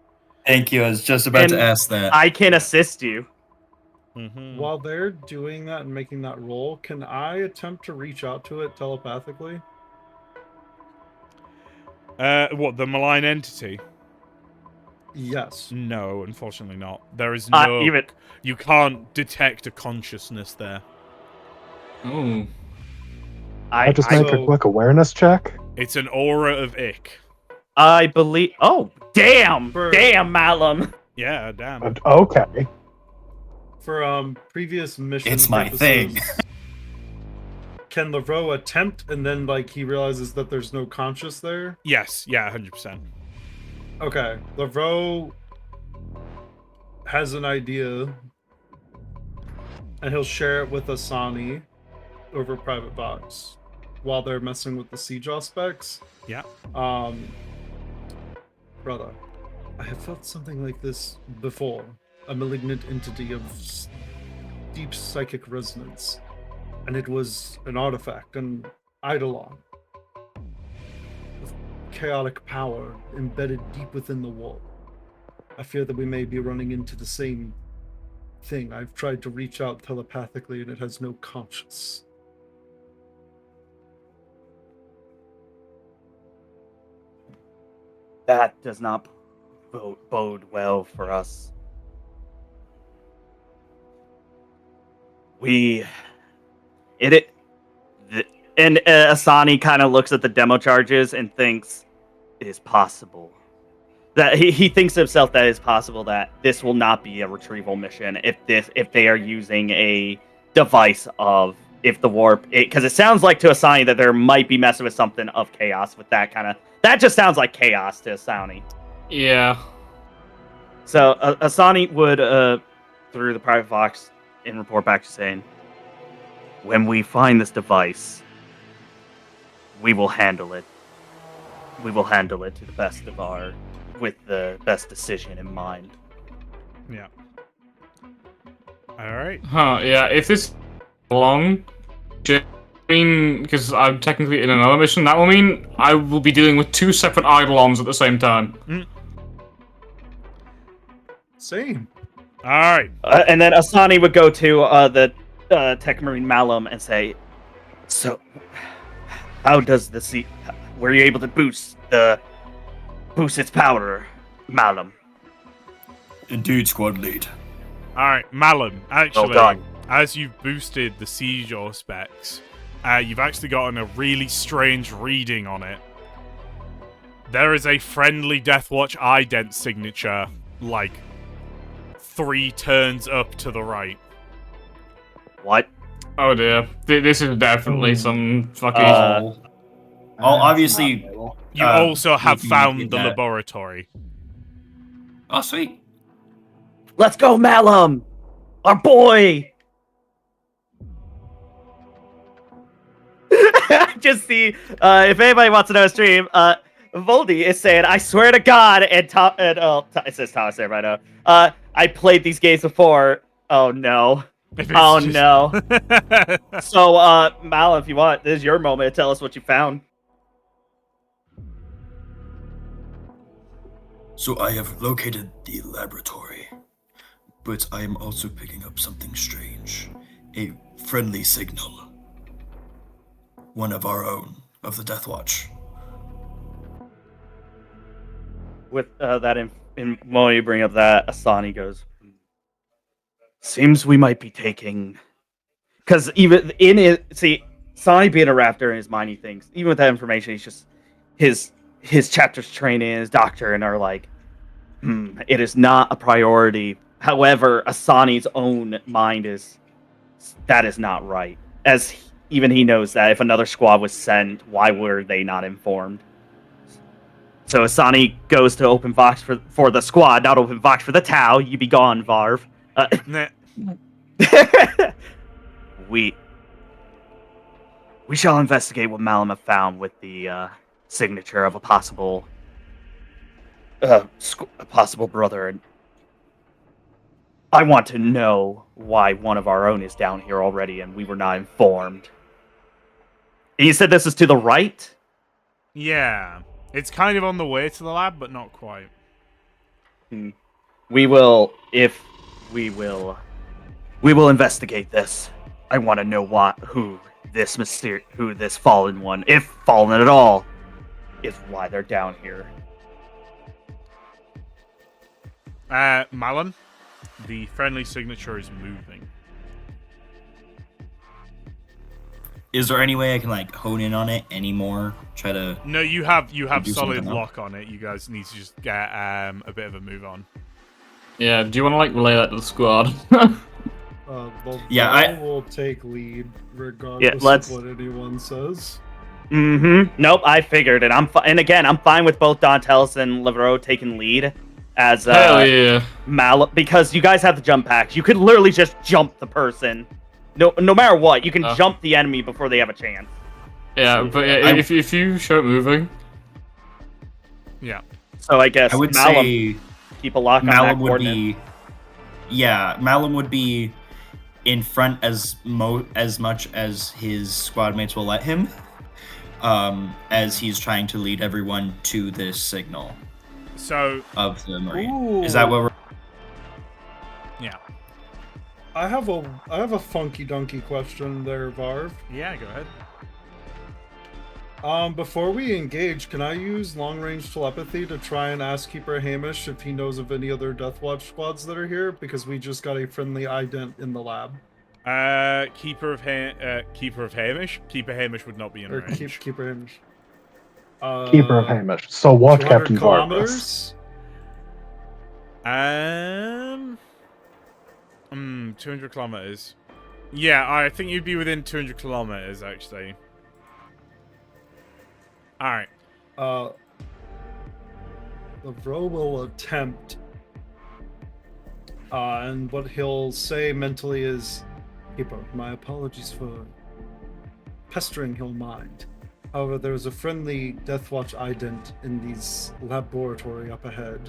Thank you. I was just about to ask that. I can assist you. Mm-hmm. While they're doing that and making that roll, can I attempt to reach out to it telepathically? What, the malign entity? Yes. No, unfortunately not. There is no. You can't detect a consciousness there. Oh. I just make a quick awareness check. It's an aura of ick. I believe. Oh, damn! Damn, Malum. Yeah, damn. Okay. For previous missions, it's my thing. Can Laveau attempt and then like he realizes that there's no conscious there? Yes, yeah, 100%. Okay, Laveau has an idea, and he'll share it with Asani over private box while they're messing with the siege specs. Yeah. Brother, I have felt something like this before. A malignant entity of deep psychic resonance. And it was an artifact, an eidolon. Of chaotic power embedded deep within the wall. I fear that we may be running into the same thing. I've tried to reach out telepathically and it has no conscience. That does not bode well for us. And Asani kind of looks at the demo charges and thinks it is possible that he thinks to himself that it is possible that this will not be a retrieval mission if they are using a device of if the warp, because it sounds like to Asani that there might be messing with something of chaos with that kind of, that just sounds like chaos to Asani. Yeah. So Asani would through the private box and report back to saying, when we find this device, we will handle it. We will handle it to the best of our, with the best decision in mind. Yeah. All right. Huh, yeah, if this long, I mean, because I'm technically in another mission, that will mean I will be dealing with two separate eidolons at the same time. Same. All right. And then Asani would go to the Tech Marine Malum and say, so, how does the were you able to boost its power, Malum? Indeed, squad lead. All right, Malum. Actually, Well done. as you've boosted the siege or specs, you've actually gotten a really strange reading on it. There is a friendly Deathwatch ident signature, like, 3 turns up to the right. What? Oh dear. This is definitely some fucking. Well, obviously. You also have we found did the that. laboratory. Oh, sweet. Let's go, Malum! Our boy! Just see, if anybody wants to know a stream, Voldy is saying, I swear to God, and it says Thomas there, right now. I played these games before. Oh no. Oh no. So, Malum, if you want, this is your moment to tell us what you found. So I have located the laboratory, but I am also picking up something strange. A friendly signal. One of our own, of the Deathwatch. With that, when you bring up that, Asani goes, seems we might be taking... Because even in it, see, Asani being a raptor in his mind, he thinks, even with that information, he's just... His chapter's training, his doctrine are like, it is not a priority. However, Asani's own mind is, that is not right. As even he knows that if another squad was sent, why were they not informed? So Asani goes to open Vox for the squad, not open Vox for the Tau. You be gone, Varv. Nah. We shall investigate what Malum have found with the signature of a possible brother. And I want to know why one of our own is down here already, and we were not informed. And you said this is to the right? Yeah. It's kind of on the way to the lab, but not quite. We will investigate this. I want to know who this fallen one, if fallen at all, is why they're down here. Malum, the friendly signature is moving. Is there any way I can like hone in on it anymore? Try to. No, you have do solid something lock on it. You guys need to just get a bit of a move on. Yeah, do you want to like relay that to the squad? Yeah, I will take lead regardless of what anyone says. Nope, I figured it. And again, I'm fine with both Dantelis and Levereau taking lead as Hell yeah. because you guys have the jump packs. You could literally just jump the person. No matter what, you can jump the enemy before they have a chance. Yeah, but if you start moving. Yeah. So I guess I would Malum, say keep a lock on Malum that would coordinate. be. Yeah, Malum would be in front as much as his squad mates will let him, as he's trying to lead everyone to this signal. So of the Marine. Ooh. Is that what we're? Yeah. I have a funky donkey question there, Varv. Yeah, go ahead. Before we engage, can I use long-range telepathy to try and ask Keeper Hamish if he knows of any other Deathwatch squads that are here? Because we just got a friendly ident in the lab. Keeper of Hamish? Keeper Hamish would not be in range. Keeper Hamish. Keeper of Hamish. So what, 200 Captain kilometers? Vargas? 200 kilometers. Yeah, I think you'd be within 200 kilometers, actually. Alright. Lavro will attempt, and what he'll say mentally is, Keeper, my apologies for pestering your mind. However, there is a friendly Deathwatch ident in these laboratory up ahead.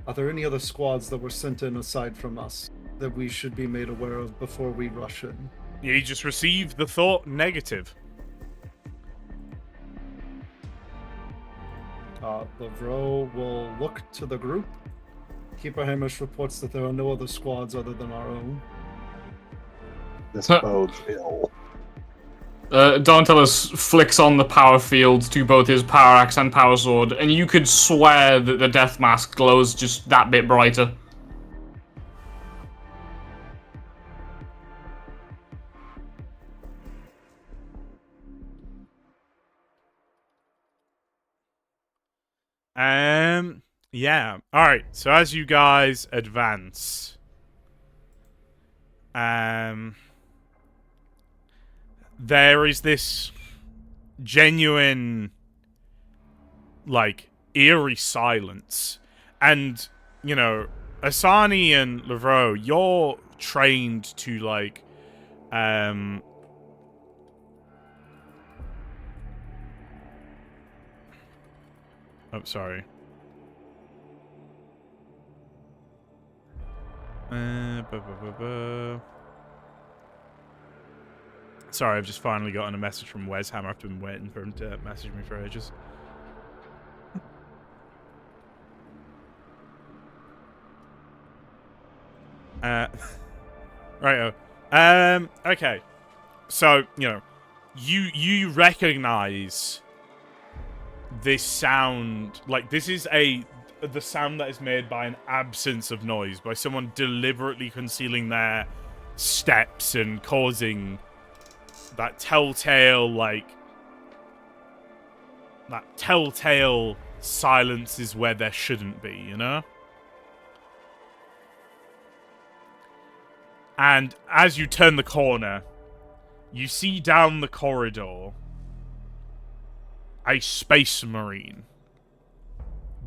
Are there any other squads that were sent in aside from us that we should be made aware of before we rush in? You just received the thought negative. Lavro will look to the group. Keeper Hamish reports that there are no other squads other than our own. This bodes ill. Dantelis flicks on the power field to both his power axe and power sword, and you could swear that the death mask glows just that bit brighter. Yeah. Alright, so as you guys advance, there is this genuine, like, eerie silence. And, you know, Asani and Lavro, you're trained to, like, oh, sorry. Sorry, I've just finally gotten a message from Wesham after been waiting for him to message me for ages. Righto. Okay. So, you know, you recognize this sound, like, this is the sound that is made by an absence of noise, by someone deliberately concealing their steps and causing that telltale, like, that telltale silence is where there shouldn't be, you know? And as you turn the corner, you see down the corridor a space marine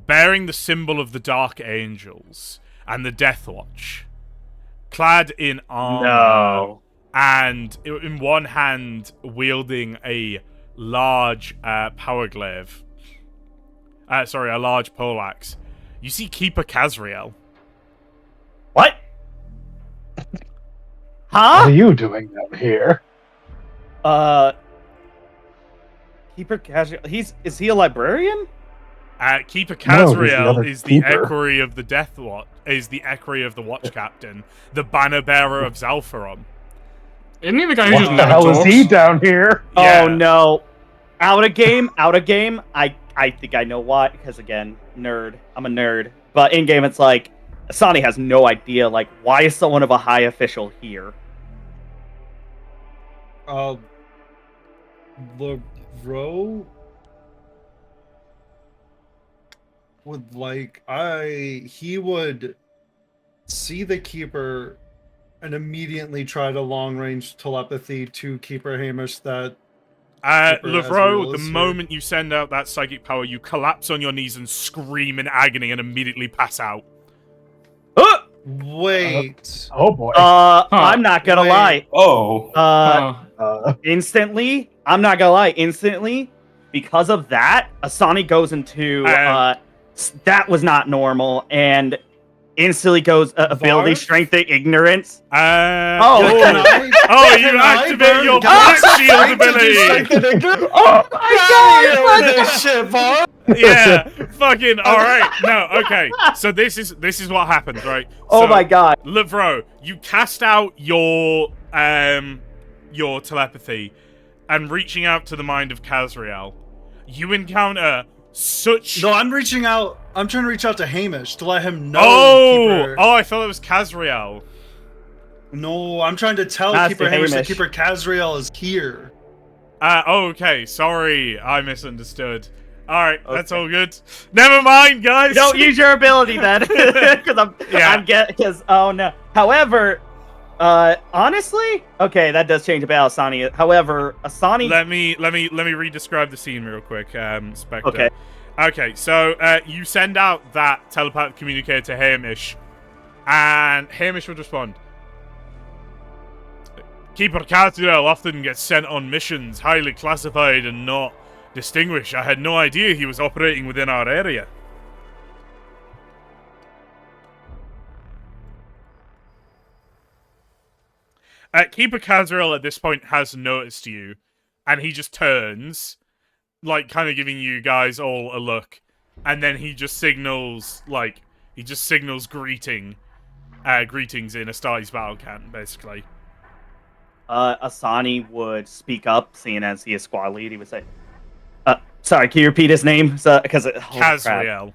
bearing the symbol of the Dark Angels and the Deathwatch, clad in armor, and in one hand wielding a large power glaive. Sorry, a large poleaxe. You see Keeper Kazriel. What? What are you doing out here? Keeper Kazriel. Is he a librarian? Keeper Kazriel the is the keeper. equerry of the Deathwatch. Is the equerry of the Watch Captain, the banner bearer of Zalferon. Isn't he the guy who What just the never hell talks? is he down here? Yeah. Oh no. Out of game. I think I know why, because again, nerd. I'm a nerd. But in game it's like Asani has no idea, like, why is someone of a high official here? Lavro would he would see the keeper and immediately try to long range telepathy to Keeper Hamish that Lavro, the moment you send out that psychic power, you collapse on your knees and scream in agony and immediately pass out. Wait. Oh boy. I'm not gonna lie. Oh. Instantly, I'm not gonna lie. Instantly, because of that, Asani goes into that was not normal, and instantly goes ability, Varf? strength, and ignorance. You Can I activate burn your God's Black Shield strength to do ability! something ignorant? Oh my god! This shit, Varf. Yeah, fucking alright. No, okay. So this is what happens, right? Oh So, my god! Lavro, you cast out your telepathy, and reaching out to the mind of Kazriel, you encounter such. No, I'm trying to reach out to Hamish to let him know. I thought it was Kazriel. No, I'm trying to tell Master Keeper Hamish that Hamish. Keeper Kazriel is here. Okay. Sorry, I misunderstood. Alright, that's all good. Never mind, guys. Don't use your ability then, because oh no. However, honestly, okay, that does change about Asani. However, Asani. Let me re-describe the scene real quick, Spectre. Okay. Okay, so you send out that telepathic communicator to Hamish, and Hamish would respond. Keeper Kazriel often gets sent on missions highly classified and not distinguished. I had no idea he was operating within our area. Keeper Kazriel at this point has noticed you, and he just turns, like, kind of giving you guys all a look, and then he just signals, greetings in Astartes battle can, basically. Asani would speak up, seeing as he is squad lead. He would say, sorry, can you repeat his name? Kazriel.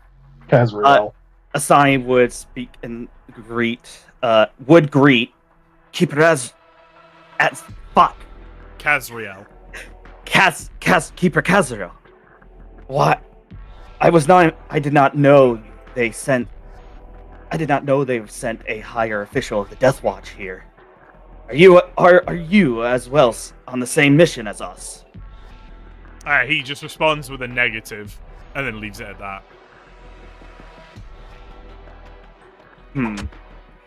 Kazriel. Asani would speak and would greet Keeper Kazriel. Keeper Kazriel. What? I did not know they sent. I did not know they sent a higher official of the Deathwatch here. Are you as well on the same mission as us? He just responds with a negative, and then leaves it at that.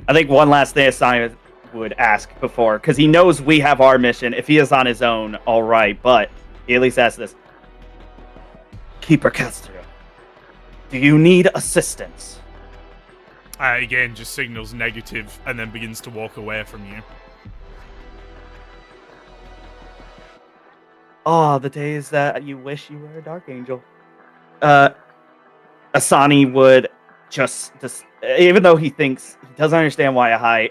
I think one last thing Asani would ask before, because he knows we have our mission. If he is on his own, all right, but he at least asks this. Keeper Castro, do you need assistance? Again, just signals negative, and then begins to walk away from you. Oh, the days that you wish you were a Dark Angel. Asani would just even though he thinks he doesn't understand why a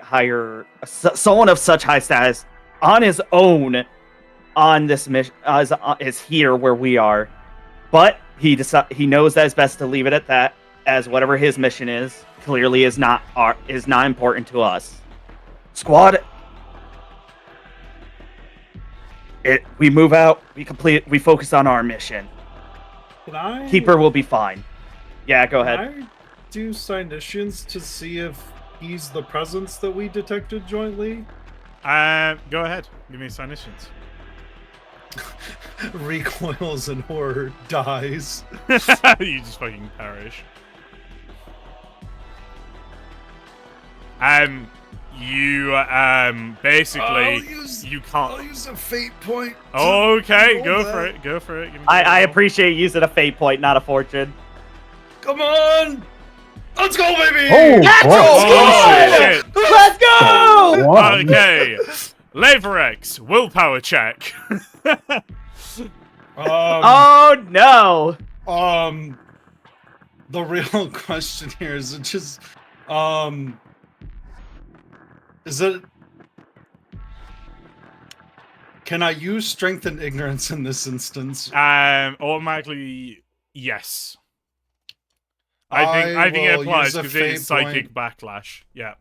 someone of such high status on his own on this mission is here where we are, but he knows that it's best to leave it at that, as whatever his mission is clearly is not important to us. Squad, we move out, we focus on our mission. Keeper will be fine. Yeah, go ahead. Can I do Cynicians to see if he's the presence that we detected jointly? Go ahead. Give me Cynicians. Recoils in horror, dies. You just fucking perish. You basically you can't. I'll use a fate point. Okay, go for it. Go for it. Give me I appreciate using a fate point, not a fortune. Come on! Let's go, baby! Shit. Let's go! Okay. Leverex, willpower check. Oh no! The real question here is is it? Can I use strength and ignorance in this instance? Automatically, yes. I think it applies because it is psychic backlash. Yeah.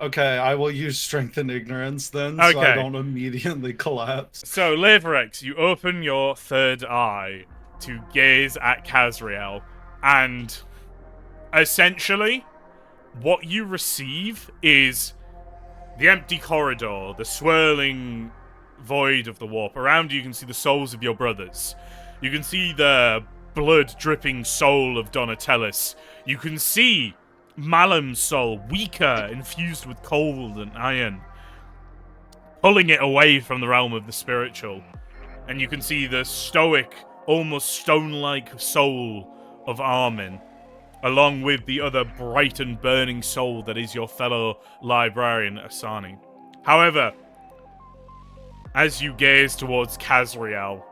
Okay, I will use strength and ignorance then, so I don't immediately collapse. So, Leverex, you open your third eye to gaze at Kazriel, and essentially, what you receive is the empty corridor, the swirling void of the warp. Around you can see the souls of your brothers. You can see the blood-dripping soul of Donatellis. You can see Malam's soul, weaker, infused with cold and iron, pulling it away from the realm of the spiritual. And you can see the stoic, almost stone-like soul of Armin, along with the other bright and burning soul that is your fellow librarian, Asani. However, as you gaze towards Kazriel,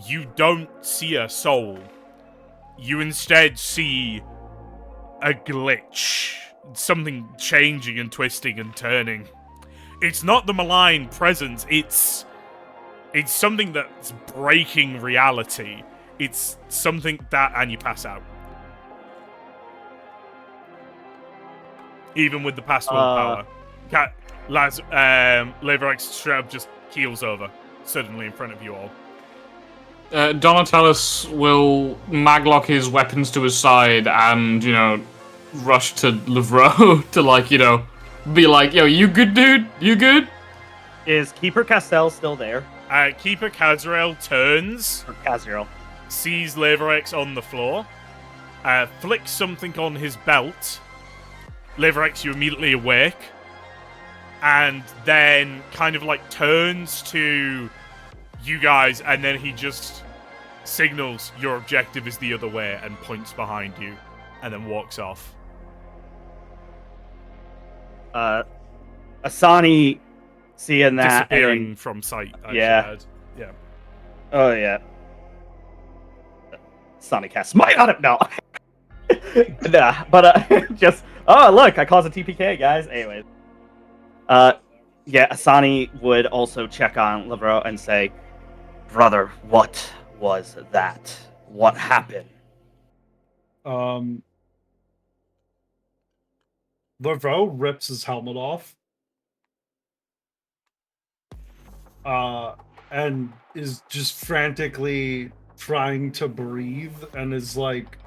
you don't see a soul. You instead see a glitch. Something changing and twisting and turning. It's not the malign presence, it's something that's breaking reality. It's something that... and you pass out. Even with the past willpower. Leverex straight up just keels over, suddenly in front of you all. Donatellis will maglock his weapons to his side and, rush to Levro to, be like, yo, you good, dude? You good? Is Keeper Castell still there? Keeper Kazriel turns. Or Kazriel. Sees Leverex on the floor. Flicks something on his belt. Leverex, you immediately awake. And then kind of turns to you guys, and then he just signals your objective is the other way and points behind you, and then walks off. Asani, seeing that, disappearing from sight. Yeah. Yeah. Oh yeah. Asani casts Smite on him. No. Nah, but just look, I caused a TPK, guys. Anyways. Yeah, Asani would also check on Levro and say, brother, what was that? What happened? Levro rips his helmet off. And is just frantically trying to breathe and is like,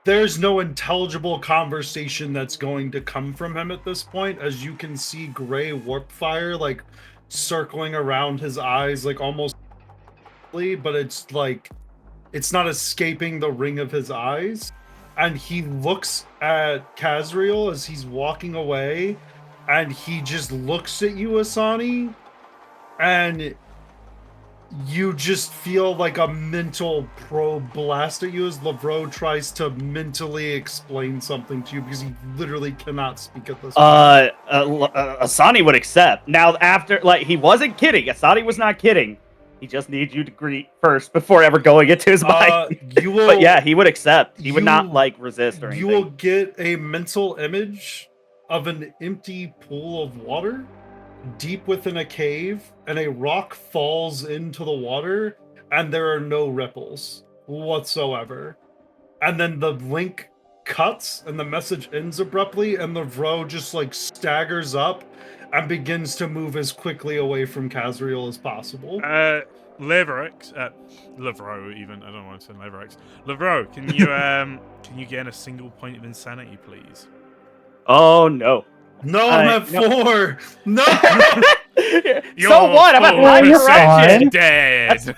there's no intelligible conversation that's going to come from him at this point, as you can see gray warp fire like circling around his eyes, like almost, but it's like it's not escaping the ring of his eyes. And he looks at Kazriel as he's walking away, and he just looks at you, Asani, and you just feel like a mental probe blast at you as Lavro tries to mentally explain something to you because he literally cannot speak at this point. Asani would accept. Now, after, like, he wasn't kidding. Asani was not kidding. He just needs you to greet first before ever going into his mind. You will, but yeah, he would accept. He would not, like, resist or anything. You will get a mental image of an empty pool of water deep within a cave, and a rock falls into the water, and there are no ripples whatsoever. And then the link cuts, and the message ends abruptly, and the Vro just, like, staggers up and begins to move as quickly away from Kazriel as possible. Leverex, Lavro even, I don't want to say Leverex. Lavro, can you gain a single point of insanity, please? Oh, no. No, I'm at 4! No! So what? I'm at 5 You're dead!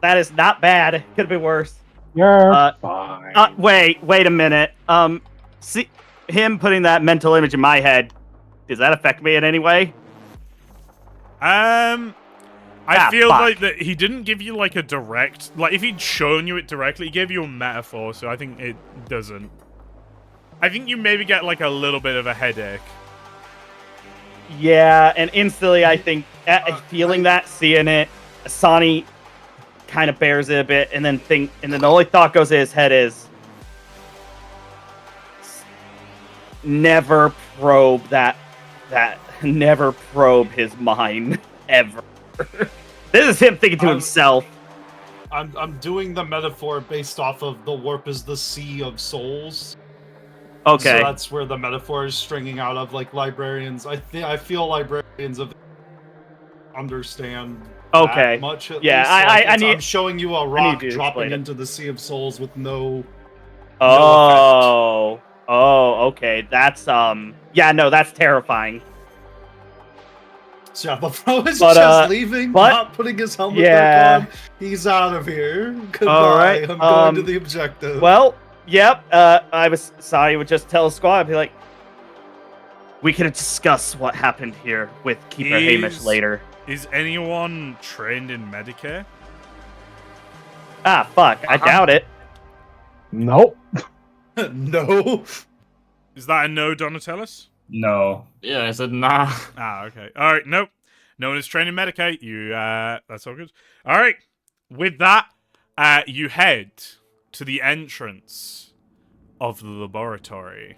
That is not bad. It could be worse. You're fine. Wait a minute. See, him putting that mental image in my head, does that affect me in any way? I feel like that he didn't give you like a direct, like if he'd shown you it directly, he gave you a metaphor, so I think it doesn't. I think you maybe get like a little bit of a headache. Yeah, and instantly I think, feeling that, seeing it, Asani kind of bears it a bit, and then the only thought goes in his head is, never probe never probe his mind, ever. This is him thinking to himself. I'm doing the metaphor based off of the warp is the sea of souls. Okay. So that's where the metaphor is stringing out of, like, librarians. I feel librarians understand that much at least. I'm showing you a rock dropping into the sea of souls with no effect. Okay. That's that's terrifying. So yeah, the Vro is just leaving, not putting his helmet back on. He's out of here. Goodbye. All right. I'm going to the objective. Well, yep. I would just tell the squad, I'd be like, we can discuss what happened here with Keeper Hamish later. Is anyone trained in Medicare? Ah, fuck. I doubt it. Nope. No. Is that a no, Donatellis? No. Yeah, I said nah. Ah, okay. All right, nope. No one is trained in Medicare. That's all good. All right. With that, you head to the entrance of the laboratory.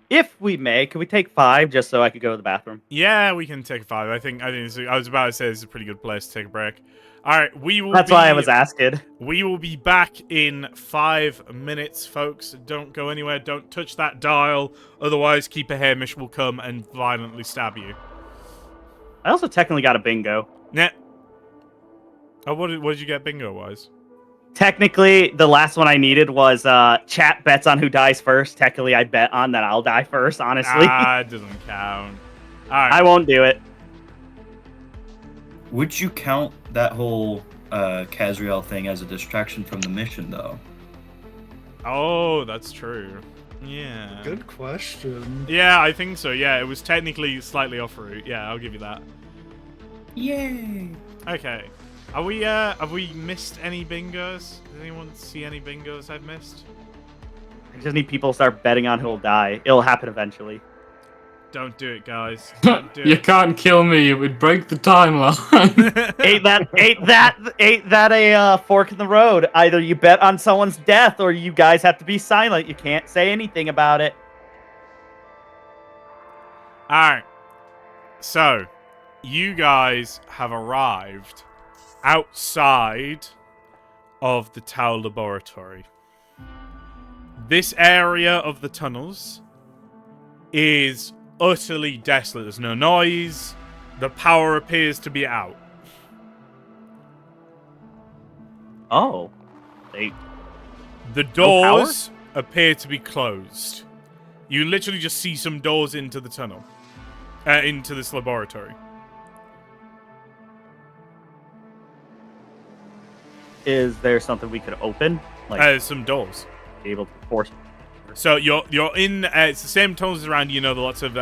If we may, can we take 5 just so I could go to the bathroom? Yeah, we can take 5. I think I was about to say this is a pretty good place to take a break. All right, That's why I was asking. We will be back in 5 minutes, folks. Don't go anywhere. Don't touch that dial. Otherwise, Keeper Hamish will come and violently stab you. I also technically got a bingo. Nah. Oh, what did you get bingo-wise? Technically, the last one I needed was chat bets on who dies first. Technically, I bet on that I'll die first, honestly. It doesn't count. All right. I won't do it. Would you count that whole Kazriel thing as a distraction from the mission, though? Oh, that's true. Yeah. Good question. Yeah, I think so. Yeah, it was technically slightly off route. Yeah, I'll give you that. Yay! Okay. Have we missed any bingos? Does anyone see any bingos I've missed? I just need people to start betting on who'll die. It'll happen eventually. Don't do it, guys. Don't do You it. can't kill me. It would break the timeline. ain't that a fork in the road? Either you bet on someone's death, or you guys have to be silent. You can't say anything about it. All right. So, you guys have arrived outside of the Tau Laboratory. This area of the tunnels is utterly desolate. There's no noise. The power appears to be out. Oh. The No power? doors appear to be closed. You literally just see some doors into the tunnel. Into this laboratory. Is there something we could open? Like Some doors. be able to force. So you're in. It's the same tunnels around. You know, the lots of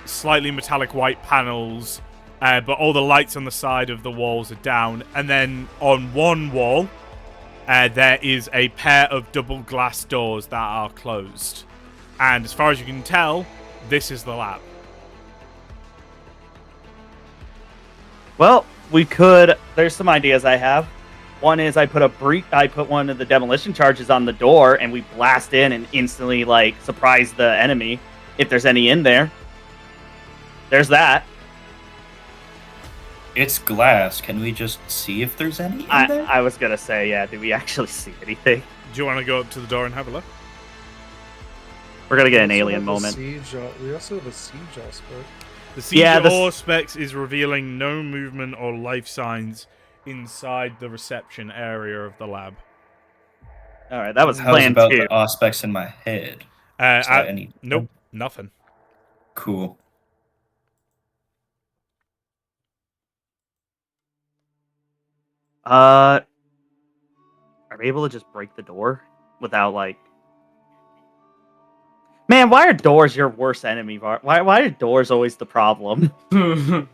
slightly metallic white panels, but all the lights on the side of the walls are down. And then on one wall, there is a pair of double glass doors that are closed. And as far as you can tell, this is the lab. Well, we could. There's some ideas I have. One is I put one of the demolition charges on the door, and we blast in and instantly like surprise the enemy if there's any in there. There's that. It's glass. Can we just see if there's any in there? I was gonna say, yeah. Do we actually see anything? Do you want to go up to the door and have a look? We're gonna get an We also alien have a moment. we also have a siege aspect. The siege Yeah, ore specs is revealing no movement or life signs inside the reception area of the lab. All right, that was How's plan about 2. the aspects in my head? Is that any? Nope, nothing. Cool. Are we able to just break the door without like? Man, why are doors your worst enemy? Why are doors always the problem? Am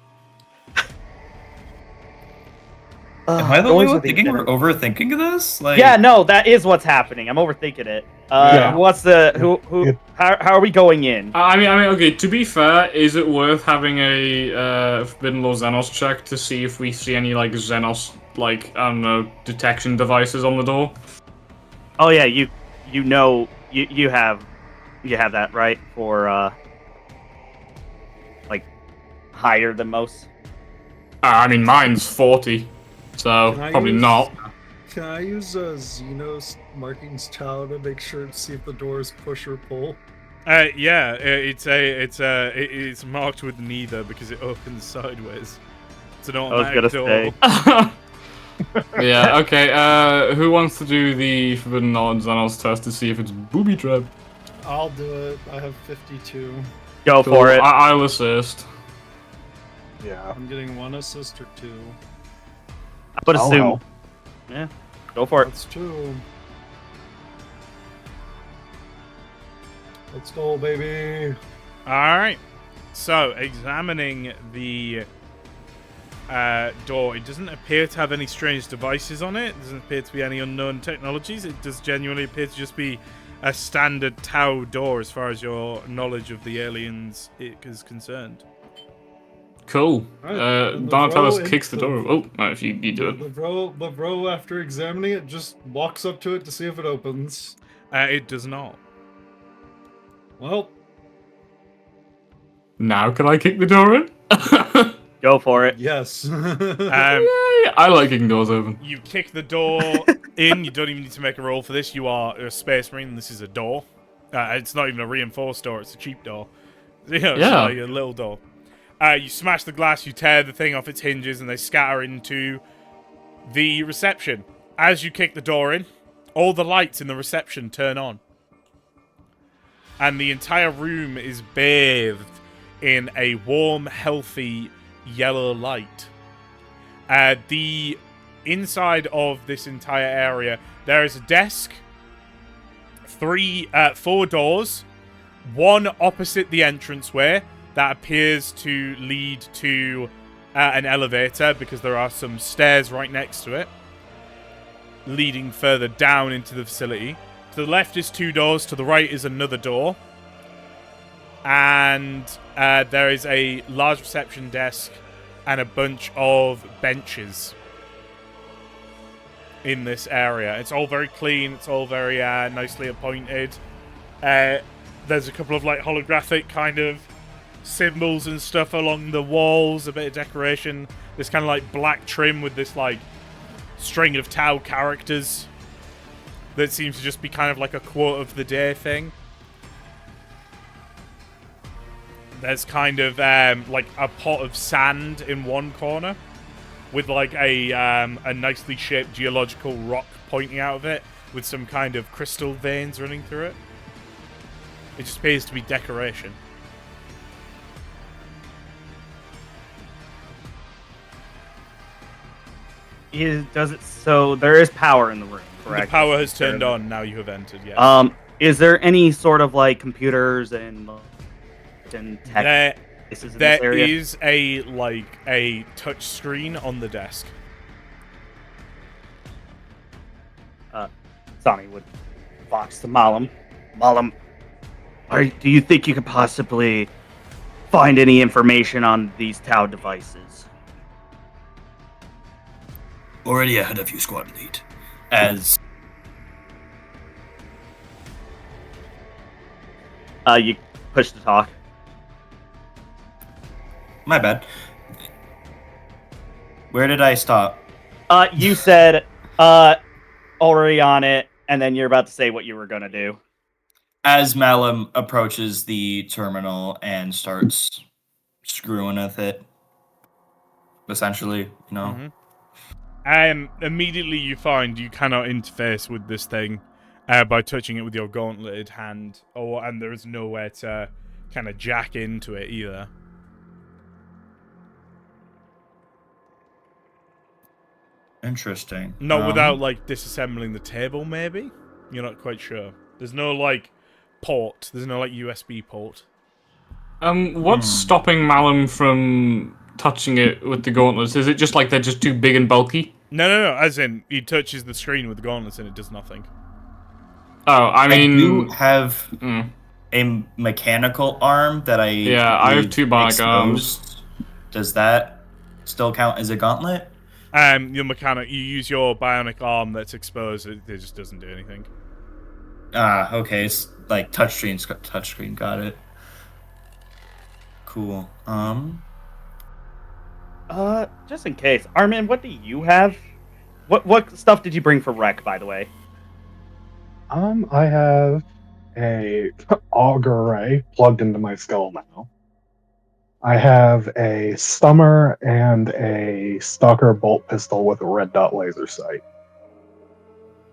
I the only doors one are the thinking we're enemy. overthinking this? Like, Yeah, no, that is what's happening. I'm overthinking it. Yeah. What's the who? How are we going in? I mean, okay. To be fair, is it worth having a Forbidden Law Xenos check to see if we see any like Xenos, like I don't know, detection devices on the door? Oh yeah, you have that right for like higher than most. I mean, mine's 40, so Can I probably use- not. Can I use a Xenos markings tower to make sure to see if the doors push or pull? Yeah, it's marked with neither because it opens sideways. It's an automatic door. say. Yeah. Okay. Who wants to do the Forbidden Knowledge Xenos test to see if it's booby trap? I'll do it. I have 52. Go Cool. for it. I'll assist. Yeah. I'm getting 1 assist or 2. I would I'll assume. help. Yeah, go for it. That's 2. Let's go, baby. Alright. So, examining the door, it doesn't appear to have any strange devices on it. It doesn't appear to be any unknown technologies. It does genuinely appear to just be a standard Tau door as far as your knowledge of the aliens is concerned. Cool. Alright, Donatello Lavro kicks the into- door. Oh, no, if you do it. Lavro, after examining it, just walks up to it to see if it opens. It does not. Well, Now can I kick the door in? Go for it. yes. Yay! I like kicking doors open. You kick the door in. You don't even need to make a roll for this. You are a space marine. This is a door. It's not even a reinforced door. It's a cheap door. You know, it's Yeah. like a little door. You smash the glass. You tear the thing off its hinges, and they scatter into the reception. As you kick the door in, all the lights in the reception turn on. And the entire room is bathed in a warm, healthy yellow light. The inside of this entire area, there is a desk, 4 doors, one opposite the entranceway that appears to lead to an elevator because there are some stairs right next to it, leading further down into the facility. To the left is 2 doors, to the right is another door. And there is a large reception desk and a bunch of benches in this area. It's all very clean. It's all very nicely appointed. There's a couple of like holographic kind of symbols and stuff along the walls. A bit of decoration. This kind of like black trim with this like string of Tau characters that seems to just be kind of like a quote of the day thing. there's kind of like a pot of sand in one corner with like a nicely shaped geological rock pointing out of it with some kind of crystal veins running through it. It just appears to be decoration. So there is power in the room, correct? The power has turned on. Now you have entered. Yes. Is there any sort of like computers and tech places in this area? There is a touch screen on the desk. Sonny would box to Malam. Malam, do you think you could possibly find any information on these Tau devices? Already ahead of you, squad lead. As you push to talk. My bad. Where did I stop? You said already on it, and then you're about to say what you were gonna do. As Malum approaches the terminal and starts screwing with it, essentially, you know. Immediately you find you cannot interface with this thing by touching it with your gauntleted hand, and there is nowhere to kind of jack into it either. Interesting. Not without like disassembling the table, maybe? You're not quite sure. There's no like port. There's no like USB port. What's stopping Malum from touching it with the gauntlets? Is it just like they're just too big and bulky? No. As in, he touches the screen with the gauntlets and it does nothing. Oh, I mean, you have a mechanical arm that I have two bionic arms. Does that still count as a gauntlet? Your mechanic, you use your bionic arm that's exposed. It just doesn't do anything. Okay. It's like touchscreen. Got it. Cool. Just in case, Armin, what do you have? What stuff did you bring for Rec, by the way? I have a auger ray plugged into my skull now. I have a stummer and a stalker bolt pistol with a red dot laser sight.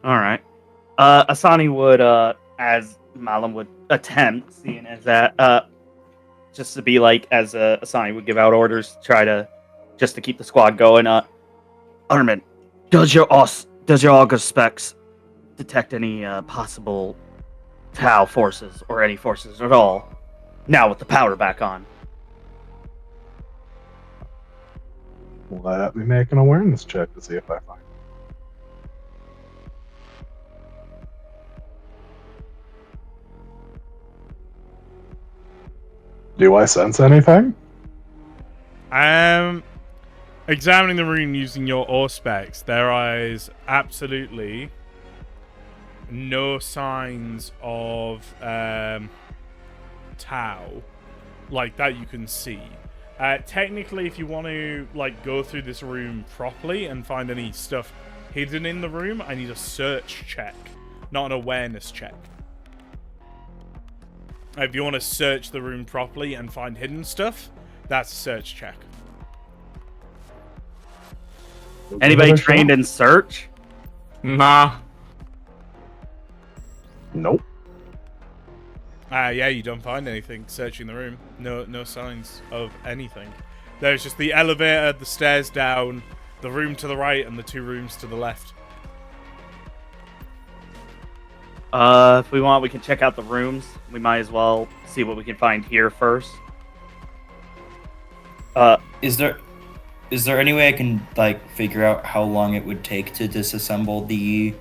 All right. Asani would, as Malum would attempt, seeing as that, just to be like, as Asani would give out orders, just to keep the squad going. Armin, does your auger specs detect any possible Tau forces or any forces at all? Now with the power back on. Let me make an awareness check to see if I find it. Do I sense anything? Examining the room using your Auspex, there is absolutely no signs of Tau like that you can see. Technically, if you want to like go through this room properly and find any stuff hidden in the room, I need a search check, not an awareness check. If you want to search the room properly and find hidden stuff, that's a search check. Anybody trained in search? Nah. Nope. Yeah, you don't find anything searching the room. No signs of anything. There's just the elevator, the stairs down, the room to the right, and the two rooms to the left. If we want, we can check out the rooms. We might as well see what we can find here first. Is there any way I can like figure out how long it would take to disassemble the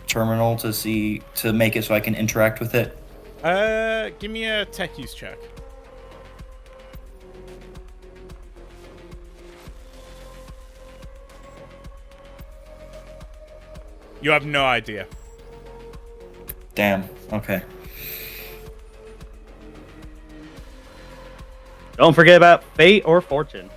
terminal to make it so I can interact with it? Give me a tech use check. You have no idea. Damn. Okay. Don't forget about fate or fortune.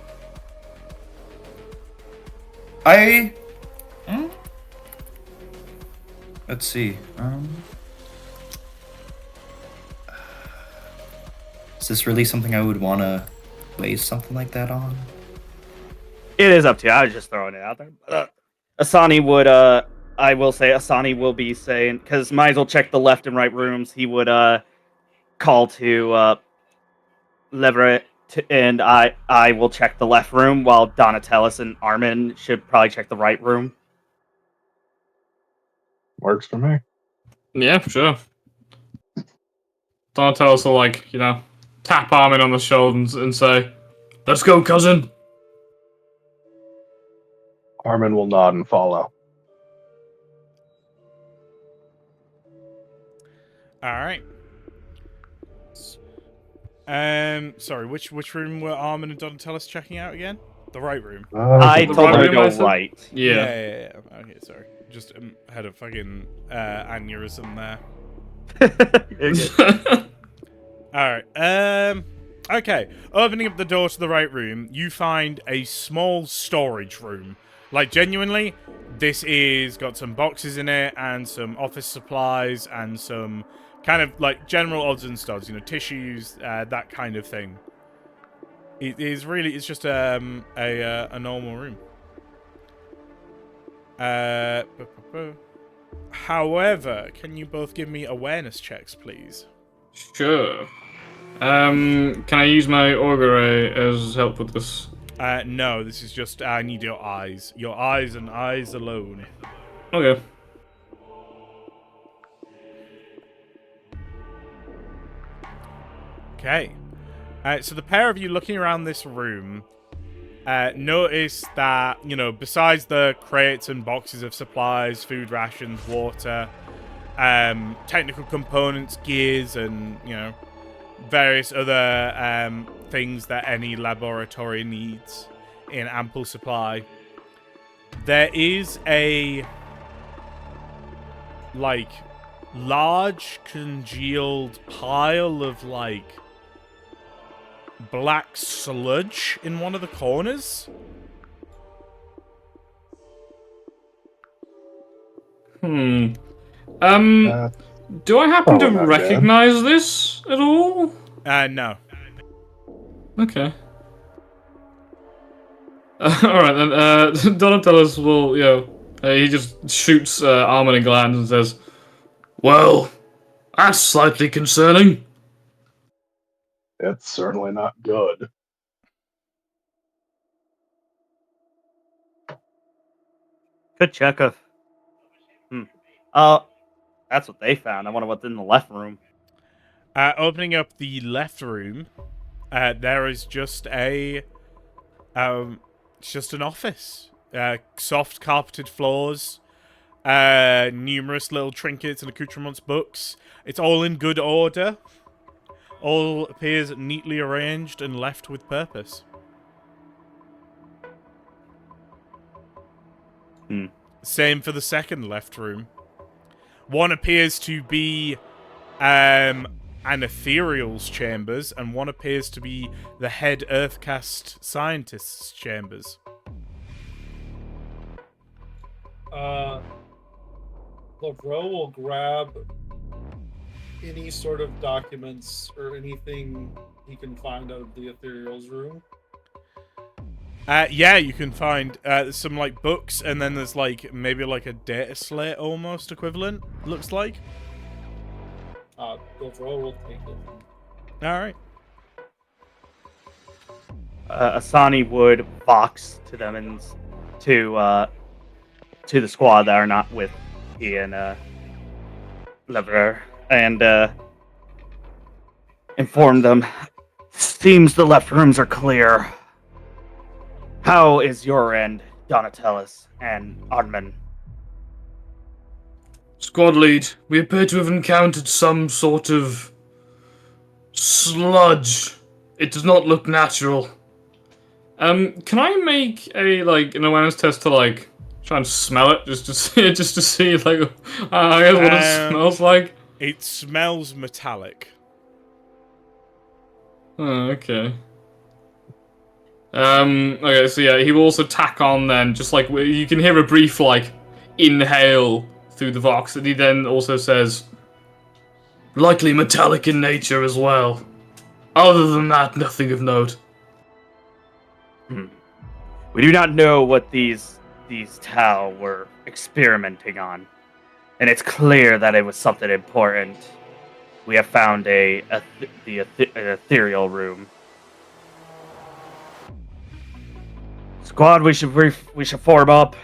Let's see. Is this really something I would want to waste something like that on? It is up to you. I was just throwing it out there. Asani would, I will say, Asani will be saying, because might as well check the left and right rooms. He would call to Leverett, and I will check the left room, while Donatellis and Armin should probably check the right room. Works for me. Yeah, sure. Donatellis will, like, tap Armin on the shoulder and say, "Let's go, cousin." Armin will nod and follow. All right. Sorry, which room were Armin and Donatellis checking out again? The right room. I the told right him to room, go I said? right. Yeah. Okay, sorry. Just had a fucking aneurysm there. All right. Okay. Opening up the door to the right room, you find a small storage room. Like, genuinely, this is got some boxes in it and some office supplies and some kind of like general odds and studs, tissues, that kind of thing. It is really, it's just a normal room. However, can you both give me awareness checks, please? Sure. Can I use my auger ray as help with this? No, this is just, I need your eyes. Your eyes and eyes alone. Okay. Okay. So the pair of you looking around this room notice that, besides the crates and boxes of supplies, food rations, water, technical components, gears, and, various other things that any laboratory needs in ample supply, there is a, large congealed pile of, black sludge in one of the corners. Do I happen to recognize this at all? No. Okay. Alright then, Donatellis will, he just shoots Armin a glance and says, "Well, that's slightly concerning." It's certainly not good. Good check of. That's what they found. I wonder what's in the left room. Opening up the left room, there is just it's just an office. Soft carpeted floors, numerous little trinkets and accoutrements, books. It's all in good order. All appears neatly arranged and left with purpose. Same for the second left room. One appears to be an ethereal's chambers, and one appears to be the head Earthcast scientist's chambers. Lavro will grab any sort of documents or anything he can find out of the ethereal's room. Yeah, you can find some books, and then there's maybe a data slate almost equivalent. Looks like. Lavro will take it. All right. Asani would box to them and to the squad that are not with Ian Lever, and inform them. Seems the left rooms are clear. How is your end, Donatellis and Armin? Squad lead, we appear to have encountered some sort of sludge. It does not look natural. Can I make an awareness test to try and smell it just to see I guess what it smells like? It smells metallic. Oh, okay. Okay, so yeah, he will also tack on then, just you can hear a brief inhale through the vox, and he then also says, "Likely metallic in nature as well." Other than that, nothing of note. We do not know what these Tau were experimenting on, and it's clear that it was something important. We have found an ethereal room. Squad, we should form up.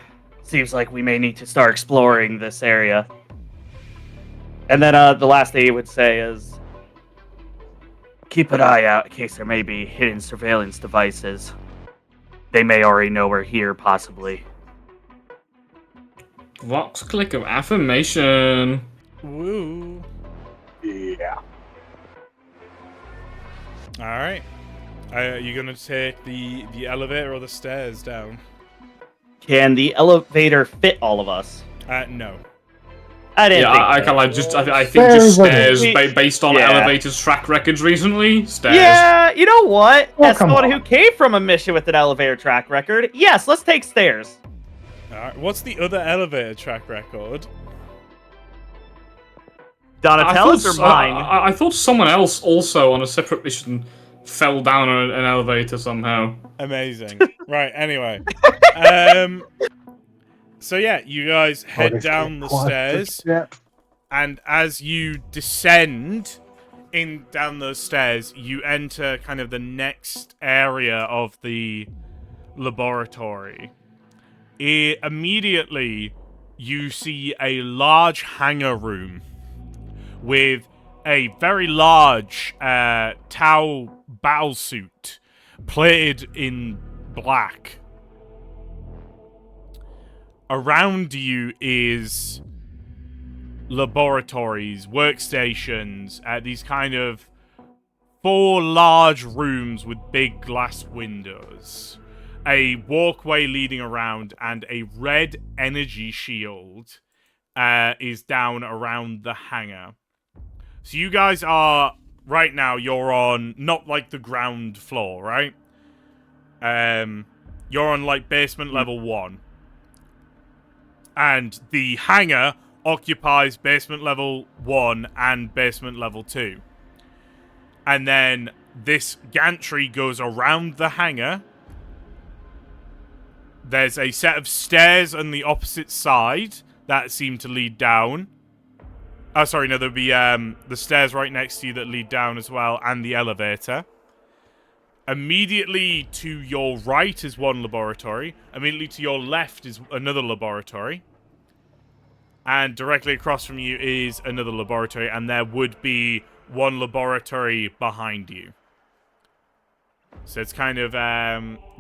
Seems like we may need to start exploring this area. And then the last thing he would say is, keep an eye out in case there may be hidden surveillance devices. They may already know we're here, possibly. Vox click of affirmation. Woo. Yeah. All right. You gonna take the elevator or the stairs down? Can the elevator fit all of us? No. I didn't think I so. kind of like I think just Stairs stairs based on Yeah. elevators track records recently. Stairs. Yeah, you know what? Oh, As come someone on. who came from a mission with an elevator track record, yes, let's take stairs. All right. What's the other elevator track record? Donatella's or mine? I thought someone else also on a separate mission fell down an elevator somehow. Amazing. Right. Anyway. So yeah, you guys head down the stairs, and as you descend down those stairs, you enter kind of the next area of the laboratory. Immediately, you see a large hangar room with a very large Tau battlesuit plated in black. Around you is laboratories, workstations, these kind of 4 large rooms with big glass windows, a walkway leading around, and a red energy shield is down around the hangar. So you guys are, right now, you're on, not like the ground floor, right? You're on like basement level 1. And the hangar occupies basement level 1 and basement level 2. And then this gantry goes around the hangar. There's a set of stairs on the opposite side that seem to lead down. Oh, sorry, no, there'll be the stairs right next to you that lead down as well, and the elevator. Immediately to your right is one laboratory. Immediately to your left is another laboratory. And directly across from you is another laboratory, and there would be one laboratory behind you. So it's kind of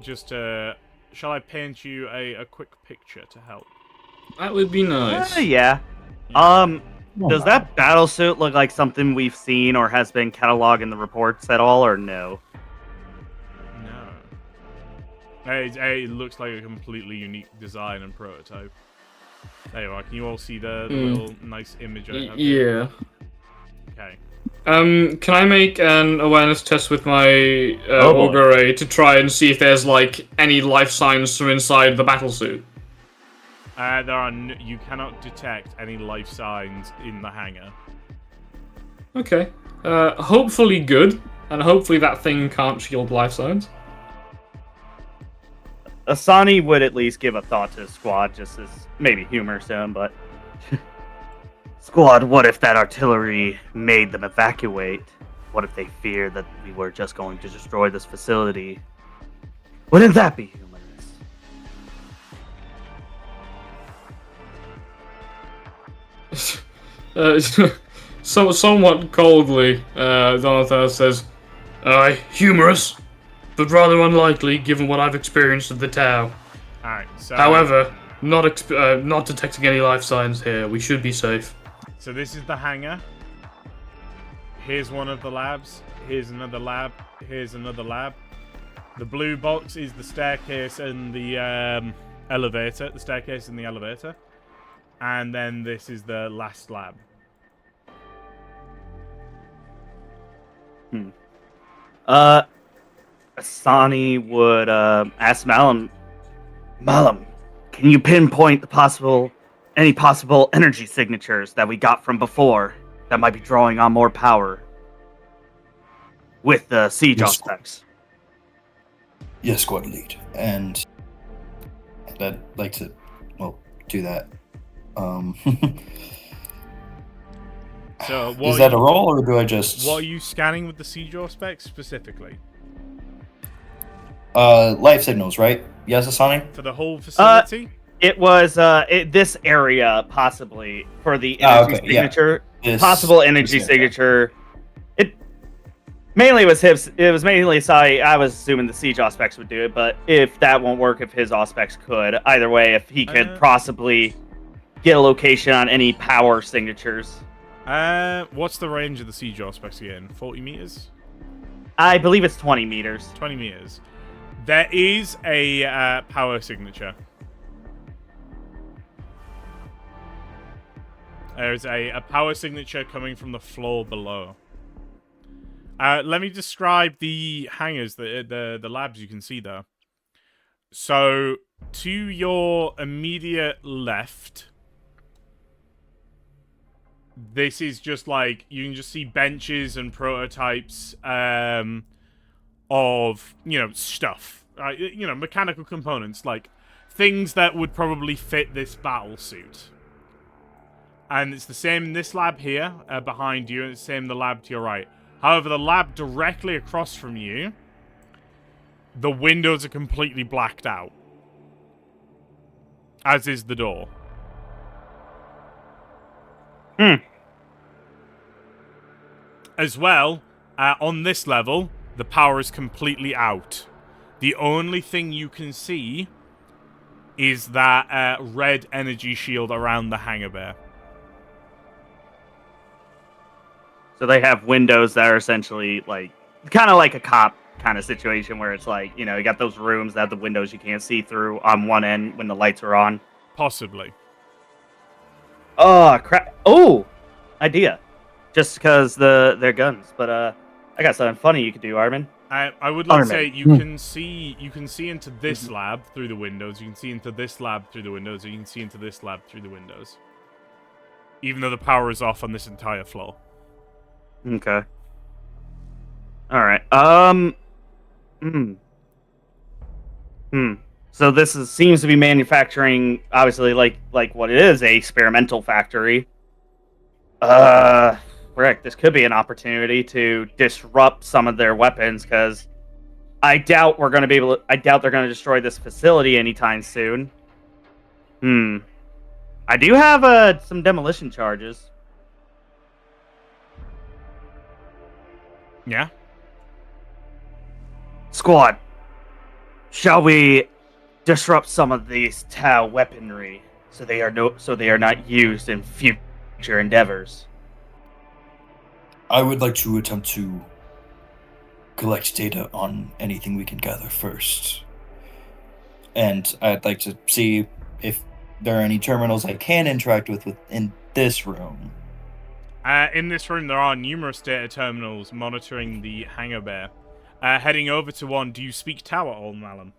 just a... Shall I paint you a quick picture to help? That would be nice. Yeah. Does that battlesuit look like something we've seen or has been cataloged in the reports at all, or no? No. It looks like a completely unique design and prototype. There you are. Can you all see the little nice image I have? Yeah. Okay. Can I make an awareness test with my auger ray to try and see if there's like any life signs from inside the battlesuit? There are you cannot detect any life signs in the hangar. Okay. Hopefully good, and hopefully that thing can't shield life signs. Asani would at least give a thought to the squad, just as maybe humor to him, but... Squad, what if that artillery made them evacuate? What if they feared that we were just going to destroy this facility? Wouldn't that be humorous? So somewhat coldly, Donatello says, humorous, but rather unlikely given what I've experienced at the Tau. Alright, so... However, not detecting any life signs here. We should be safe. So this is the hangar. Here's one of the labs. Here's another lab. Here's another lab. The blue box is the staircase and the elevator. The staircase and the elevator. And then this is the last lab. Asani would ask Malum, can you pinpoint any possible energy signatures that we got from before that might be drawing on more power? with the siege Yes. aspects. Yes, squad lead. And I'd like to, well, do that. So what Is that are a you, roll, or do I just... what are you scanning with the siege specs specifically? Life signals, right? Yes, Asani? For the whole facility? It was this area possibly for the Ah, energy okay, yeah. signature, This- possible energy this area. signature. It mainly was his. It was mainly Sai. I was assuming the siege auspex would do it, but if that won't work, if his auspex could, either way, if he could possibly get a location on any power signatures. What's the range of the siege specs again? 40 meters? I believe it's 20 meters. 20 meters. There is a power signature. There's a power signature coming from the floor below. Let me describe the hangars, the labs you can see there. So, to your immediate left, this is just like, you can just see benches and prototypes of, stuff. Mechanical components, like things that would probably fit this battle suit. And it's the same in this lab here, behind you, and it's the same in the lab to your right. However, the lab directly across from you, the windows are completely blacked out. As is the door. As well, on this level, the power is completely out. The only thing you can see is that red energy shield around the hangar bay. So they have windows that are essentially like kind of like a cop kind of situation where it's like, you got those rooms that have the windows you can't see through on one end when the lights are on. Possibly. Oh, crap. Oh, idea. Just because they're guns. But I got something funny you could do, Armin. I would like to say you can see into this lab through the windows. You can see into this lab through the windows. You can see into this lab through the windows. Even though the power is off on this entire floor. Okay. All right. So this seems to be manufacturing, obviously, like what it is, a experimental factory. Rick, this could be an opportunity to disrupt some of their weapons, because I doubt we're going to be able to. I doubt they're going to destroy this facility anytime soon. I do have some demolition charges. Yeah. Squad, shall we disrupt some of these Tau weaponry so they are not used in future endeavors? I would like to attempt to collect data on anything we can gather first. And I'd like to see if there are any terminals I can interact with within this room. In this room, there are numerous data terminals monitoring the hangar bay. Heading over to one, do you speak Tau at all, Malum?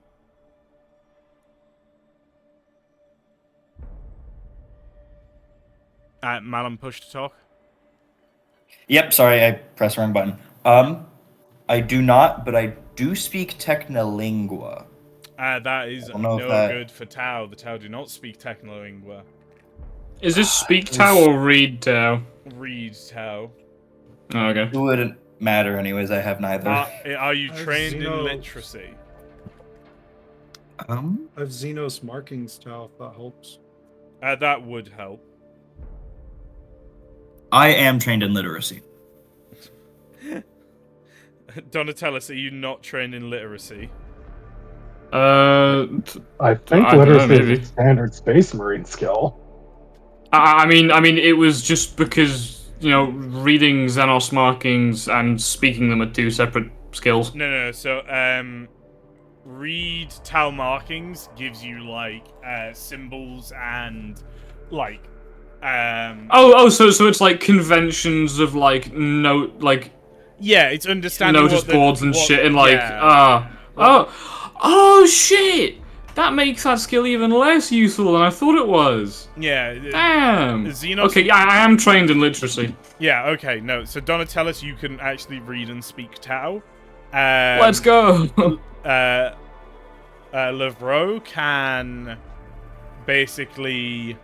Malum, push to talk. Yep, sorry, I pressed the wrong button. I do not, but I do speak Technolingua. That is no good for Tau. The Tau do not speak Technolingua. Is this speak Tau or read Tau? Read Tau. Oh, okay. It wouldn't matter anyways, I have neither. Are you trained in literacy? I have Xenos markings now, if that helps. That would help. I am trained in literacy. Donatellis, are you not trained in literacy? I think literacy is a standard space marine skill. I mean, it was just because, reading Xenos markings and speaking them are two separate skills. No. So, read Tau markings gives you, symbols and, So it's like conventions of, yeah, it's understanding notice boards and shit, and oh shit! That makes that skill even less useful than I thought it was. Yeah. Damn. Xenos... Okay, yeah, I am trained in literacy. Yeah, okay, no. So Donatellis, you can actually read and speak Tau. Let's go. Lavro can basically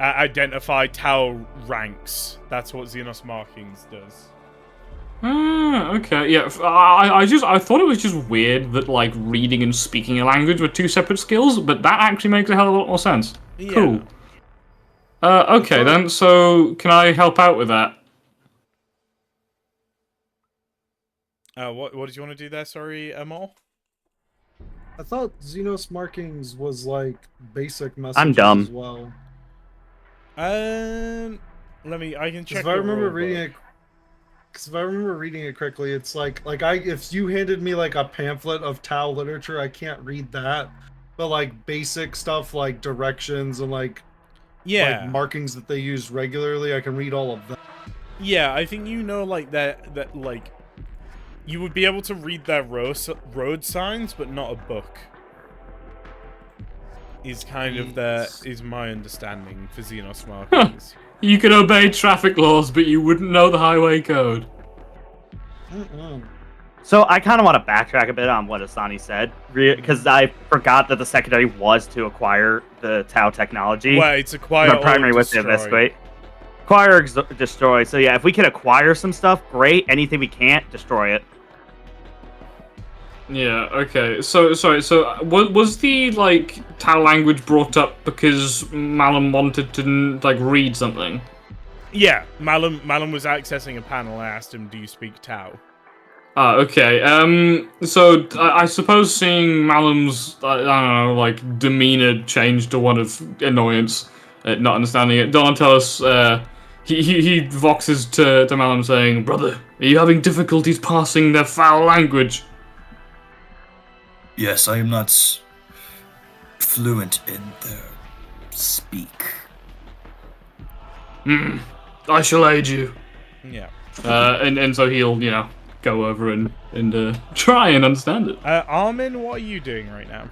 identify Tau ranks. That's what Xenos Markings does. Okay, yeah. I thought it was just weird that like reading and speaking a language were two separate skills, but that actually makes a hell of a lot more sense. Yeah. Cool. Okay then. So can I help out with that? What did you want to do there? Sorry, Amol? I thought Xenos Markings was like basic messages I'm dumb. as well. I can check. If I remember reading it, because if I remember reading it correctly, it's if you handed me like a pamphlet of Tau literature, I can't read that, but like basic stuff like directions and like markings that they use regularly, I can read all of them. Yeah, I think like that like you would be able to read their road signs, but not a book. Is kind of is my understanding for Xenos Markings. You can obey traffic laws, but you wouldn't know the highway code. So I kind of want to backtrack a bit on what Asani said, because I forgot that the secondary was to acquire the Tau technology. Well, it's acquire the primary with the Visquate. Acquire, destroy. So yeah, if we can acquire some stuff, great. Anything we can't, destroy it. Yeah, okay. So was the, like, Tau language brought up because Malum wanted to, like, read something? Yeah, Malum was accessing a panel. I asked him, do you speak Tau? Okay. So I suppose seeing Malum's, I don't know, like, demeanor change to one of annoyance at not understanding it, Donatellis, he voxes to Malum saying, "Brother, are you having difficulties parsing their foul language?" Yes, I am not fluent in their speak. I shall aid you. Yeah. And so he'll, go over and try and understand it. Armin, what are you doing right now?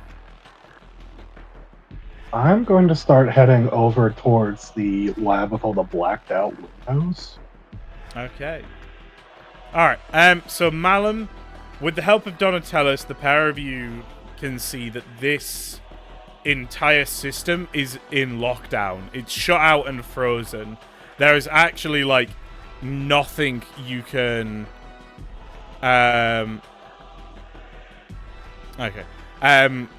I'm going to start heading over towards the lab with all the blacked out windows. Okay. Alright, so Malum, with the help of Donatellis, the pair of you can see that this entire system is in lockdown. It's shut out and frozen. There is actually, like, nothing you can... Okay.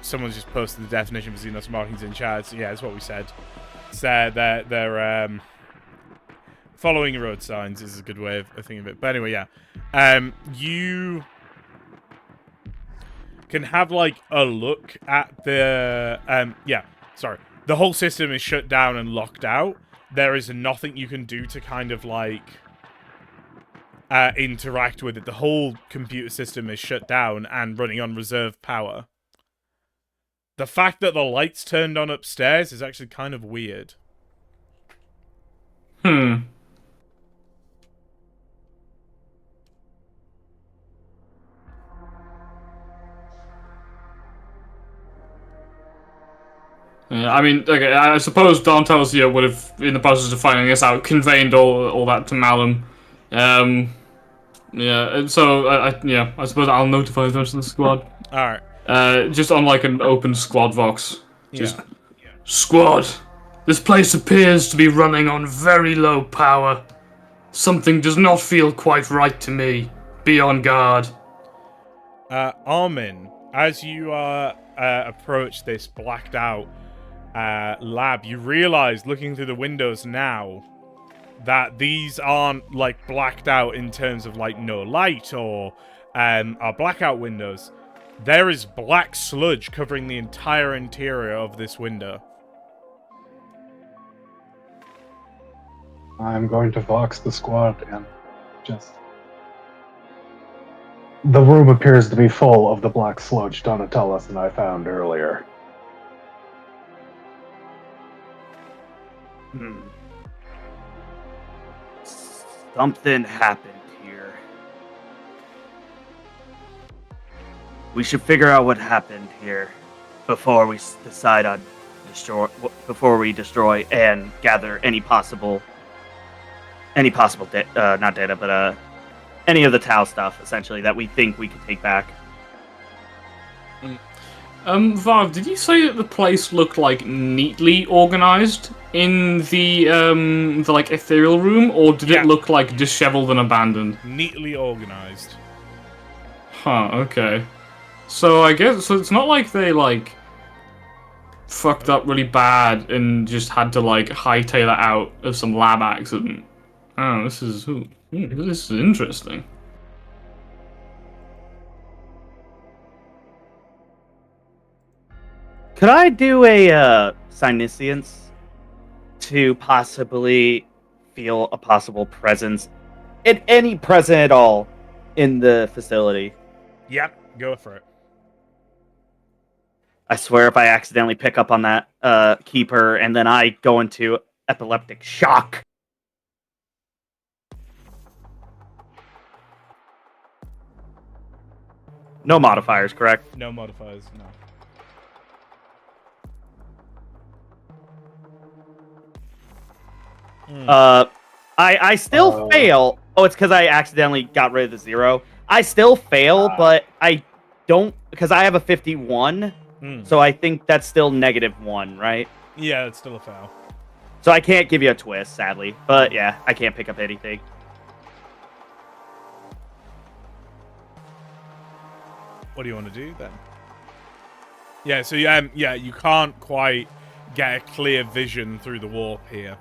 Someone's just posted the definition for Xenos Markings in chat. So, yeah, that's what we said. So they're following road signs is a good way of thinking of it. But anyway, yeah. You can have, like, a look at the... The whole system is shut down and locked out. There is nothing you can do to kind of, like... interact with it. The whole computer system is shut down and running on reserve power. The fact that the lights turned on upstairs is actually kind of weird. Yeah, I mean, okay, I suppose Donatellis would have, in the process of finding this out, conveyed all that to Malum. Yeah, and so, I suppose I'll notify the rest of the squad. Alright. Just on, like, an open squad vox. Just, Yeah. Squad, this place appears to be running on very low power. Something does not feel quite right to me. Be on guard. Armin, as you approach this blacked out lab, you realize, looking through the windows now, that these aren't, like, blacked out in terms of, like, no light or are blackout windows. There is black sludge covering the entire interior of this window. I'm going to vox the squad and just... The room appears to be full of the black sludge Donatellis and I found earlier. Something happened here. We should figure out what happened here. before we decide on before we destroy and gather any possible not data, but any of the Tau stuff, essentially, that we think we could take back. Varv, did you say that the place looked like neatly organized in the like ethereal room, or did it look like disheveled and abandoned? Neatly organized. Huh, okay. So I guess it's not like they like fucked up really bad and just had to like hightail it out of some lab accident. Oh, this is interesting. Could I do a Psyniscience to possibly feel a possible presence, any present at all, in the facility? Yep, go for it. I swear if I accidentally pick up on that keeper and then I go into epileptic shock. No modifiers, correct? No modifiers, no. I still fail. Oh, it's because I accidentally got rid of the 0. I still fail, but I don't, because I have a 51, so I think that's still -1, right? Yeah, it's still a fail. So I can't give you a twist, sadly. But yeah, I can't pick up anything. What do you want to do then? Yeah, so yeah, you can't quite get a clear vision through the warp here.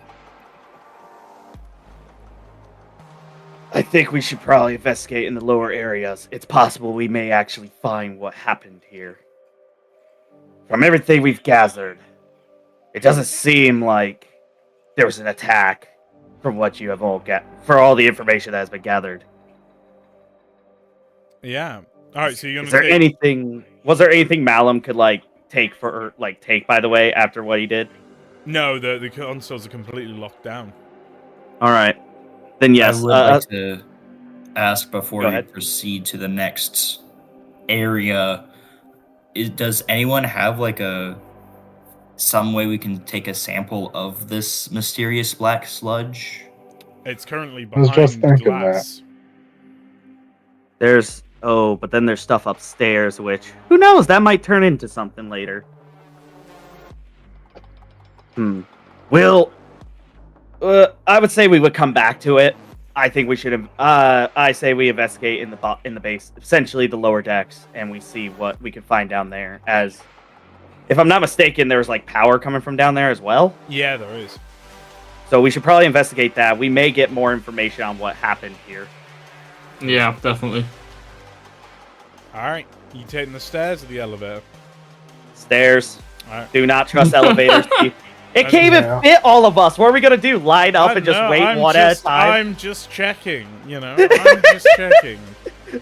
I think we should probably investigate in the lower areas. It's possible we may actually find what happened here. From everything we've gathered, it doesn't seem like there was an attack from what you have all for all the information that has been gathered. Yeah. All right, so you're Was gonna there anything Malum could take by the way after what he did? No, the consoles are completely locked down. All right. Then yes. I would like to ask before we ahead. proceed to the next area. Does anyone have some way we can take a sample of this mysterious black sludge? It's currently I was just behind thinking glass. But then there's stuff upstairs, which who knows? That might turn into something later. Well, I would say we would come back to it. I think we should. I say we investigate in the base, essentially the lower decks, and we see what we can find down there. As, if I'm not mistaken, there's power coming from down there as well. Yeah, there is. So we should probably investigate that. We may get more information on what happened here. Yeah, definitely. All right, you taking the stairs or the elevator? Stairs. All right. Do not trust elevators. It can't even fit all of us. What are we gonna do? Line up and just wait one at a time? I'm just checking. I'm just checking.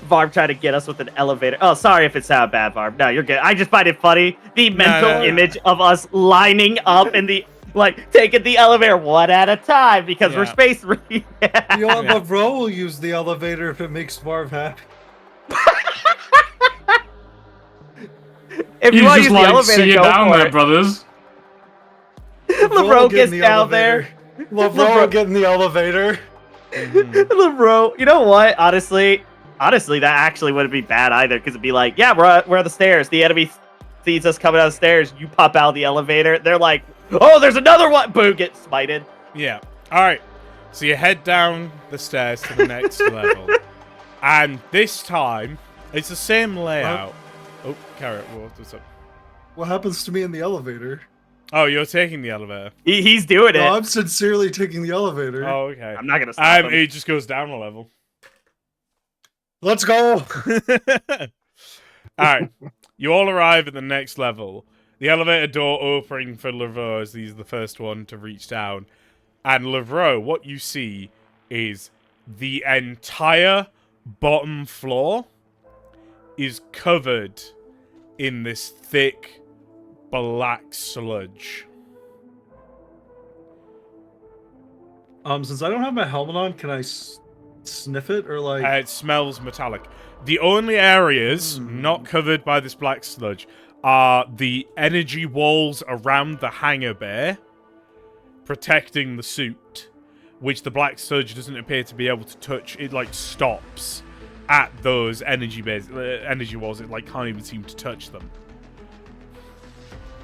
Varb tried to get us with an elevator. Oh, sorry if it sounded bad, Varb. No, you're good. I just find it funny. The mental image of us lining up in the taking the elevator one at a time because we're space. Lavro will use the elevator if it makes Marv happy. If you want to use the elevator, see you go down for there, it. brothers. Lavro gets down there. Lavro get in the elevator. Lavro, you know what? Honestly, that actually wouldn't be bad either, because it'd be like, yeah, we're at the stairs. The enemy sees us coming down the stairs. You pop out of the elevator. They're like, oh, there's another one. Boom, get smited. Yeah. All right. So you head down the stairs to the next level, and this time it's the same layout. Oh, Carrot, what's up? What happens to me in the elevator? Oh, you're taking the elevator. He's doing it. No, I'm sincerely taking the elevator. Oh, okay. I'm not gonna stop him. It just goes down a level. Let's go. Alright. You all arrive at the next level. The elevator door opening for Lavro as he's the first one to reach down. And Lavro, what you see is the entire bottom floor is covered in this thick black sludge. Since I don't have my helmet on, can I sniff it or It smells metallic. The only areas not covered by this black sludge are the energy walls around the hangar bay, protecting the suit, which the Black Sludge doesn't appear to be able to touch. It like stops at those energy walls. It like can't even seem to touch them.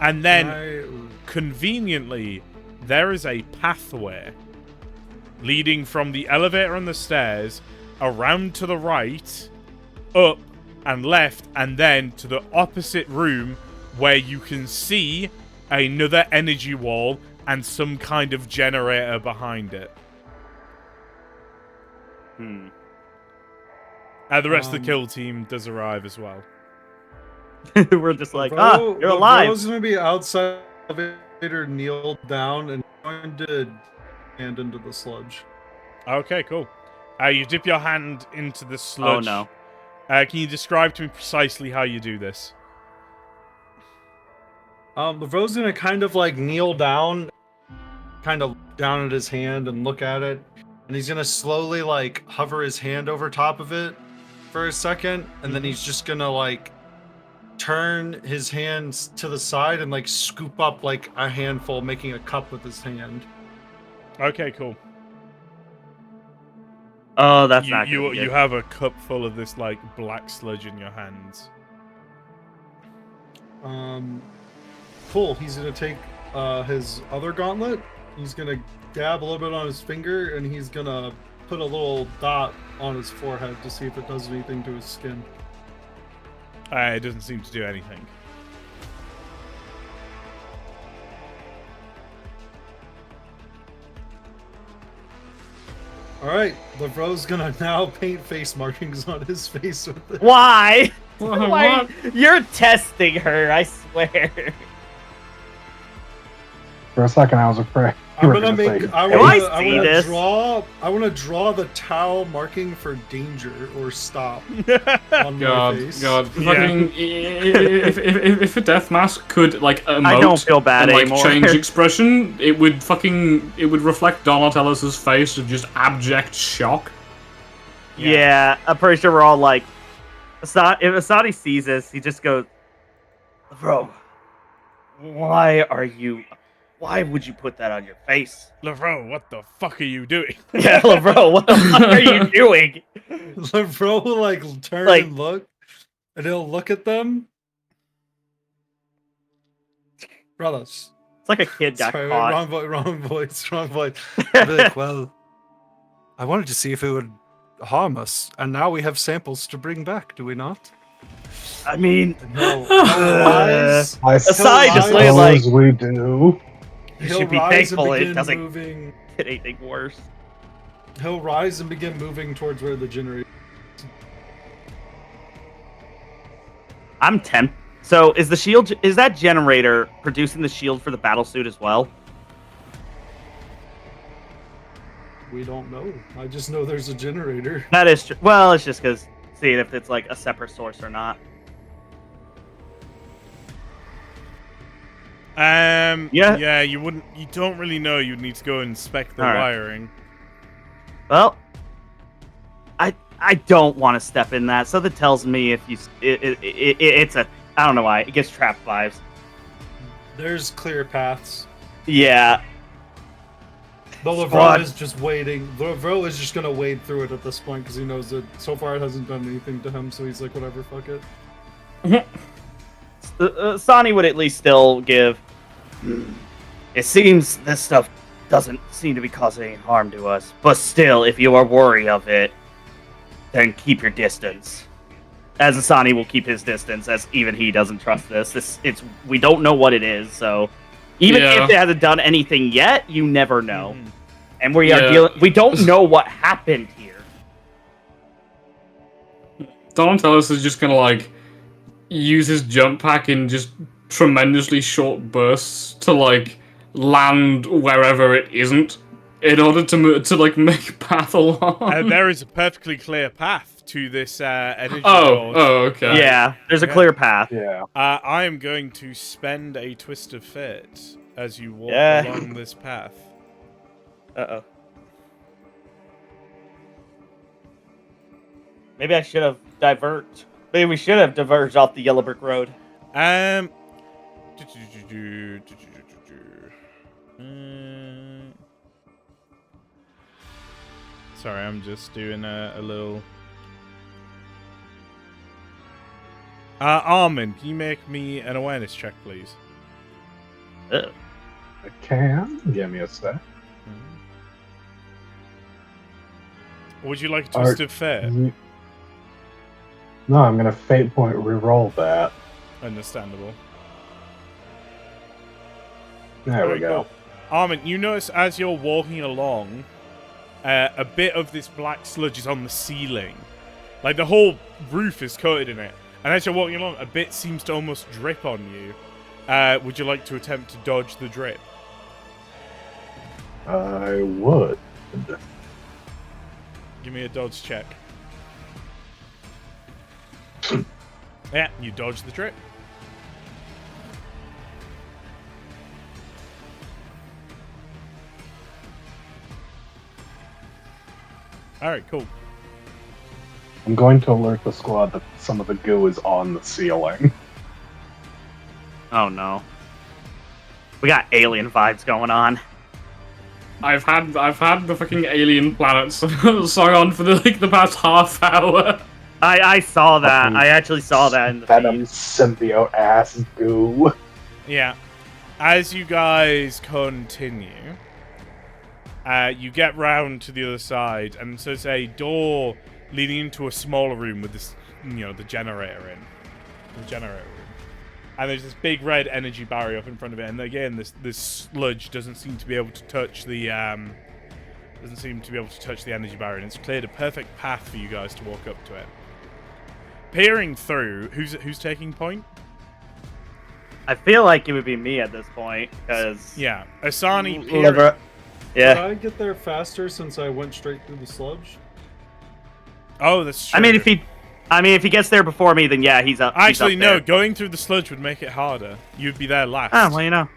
And then, conveniently, there is a pathway leading from the elevator and the stairs around to the right, up and left, and then to the opposite room where you can see another energy wall and some kind of generator behind it. And the rest of the kill team does arrive as well. We're just like, you're alive. Bro's gonna be outside the elevator, kneel down, and going to hand into the sludge. Okay, cool. You dip your hand into the sludge. Oh no. Can you describe to me precisely how you do this? Bro's gonna kind of like kneel down, kind of down at his hand and look at it, and he's gonna slowly like hover his hand over top of it for a second, and then he's just gonna like turn his hands to the side and like scoop up like a handful, making a cup with his hand. Okay, cool. Oh, that's not good. You have a cup full of this like black sludge in your hands. Cool. He's gonna take his other gauntlet. He's gonna dab a little bit on his finger, and he's gonna put a little dot on his forehead to see if it does anything to his skin. It doesn't seem to do anything. Alright, LeBro's gonna now paint face markings on his face with it. Why? What? Why? You're testing her, I swear. For a second, I was afraid. I'm gonna make. I want to draw the towel marking for danger or stop on my face. God, fucking! If a death mask could like emote I don't feel bad and like anymore. change expression, it would reflect Donatello's face of just abject shock. Yeah, I'm pretty sure we're all like, if Asadi sees this, he just goes, "Bro, why would you put that on your face?" LeBro, what the fuck are you doing? Yeah, LeBro, what the fuck are you doing? LeBro will like turn and look, and he'll look at them. Brothers. It's like a kid got Sorry, caught. wrong voice. I'd be like, well, I wanted to see if it would harm us, and now we have samples to bring back, do we not? I mean, no. I Aside just suppose like we do. you He'll should be rise and thankful it begin doesn't moving. get anything worse. He'll rise and begin moving towards where the generator. I'm tempted. So is the shield? Is that generator producing the shield for the battle suit as well? We don't know. I just know there's a generator. That is true. Well, it's just because seeing if it's like a separate source or not. Yeah, you don't really know. You'd need to go inspect the wiring. Well, I don't want to step in that. So that tells me if you it's a, I don't know why, it gives trap vibes. There's clear paths. Yeah. But LeVro is just waiting. LeVro is just gonna wade through it at this point because he knows that so far it hasn't done anything to him. So he's like, whatever, fuck it. Sonny would at least still give. It seems this stuff doesn't seem to be causing any harm to us, but still, if you are worried of it, then keep your distance. As Asani will keep his distance, as even he doesn't trust this. We don't know what it is, so even if it hasn't done anything yet, you never know. And we don't know what happened here. Donatello's is just gonna like use his jump pack in just tremendously short bursts to like land wherever it isn't in order to like make a path along. There is a perfectly clear path to this energy source. Oh, okay. Yeah, there's a clear path. Yeah. I am going to spend a twist of fate as you walk along this path. Uh-oh. Maybe I should have Maybe we should have diverged off the yellow brick road. Sorry, I'm just doing a little. Armin, can you make me an awareness check, please? I can. Give me a sec. Or would you like a Twisted Fate? No, I'm gonna fate point reroll that. Understandable. There we go. Cool. Armin, you notice as you're walking along, a bit of this black sludge is on the ceiling. Like, the whole roof is coated in it. And as you're walking along, a bit seems to almost drip on you. Would you like to attempt to dodge the drip? I would. Give me a dodge check. Yeah, you dodge the drip. Alright, cool. I'm going to alert the squad that some of the goo is on the ceiling. Oh no. We got alien vibes going on. I've had the fucking alien planets song on for the past half hour. I saw that. I actually saw that in the Venom feed. symbiote ass goo. Yeah. As you guys continue, you get round to the other side, and so it's a door leading into a smaller room with this, the generator in. The generator room. And there's this big red energy barrier up in front of it, and again, this sludge doesn't seem to be able to touch the energy barrier, and it's cleared a perfect path for you guys to walk up to it. Peering through, who's taking point? I feel like it would be me at this point, because... Yeah, Asani Yeah. Did I get there faster since I went straight through the sludge? Oh, that's true. I mean, if he gets there before me, then yeah, he's up. Actually, he's up no. there. Going through the sludge would make it harder. You'd be there last. Oh, well, you know.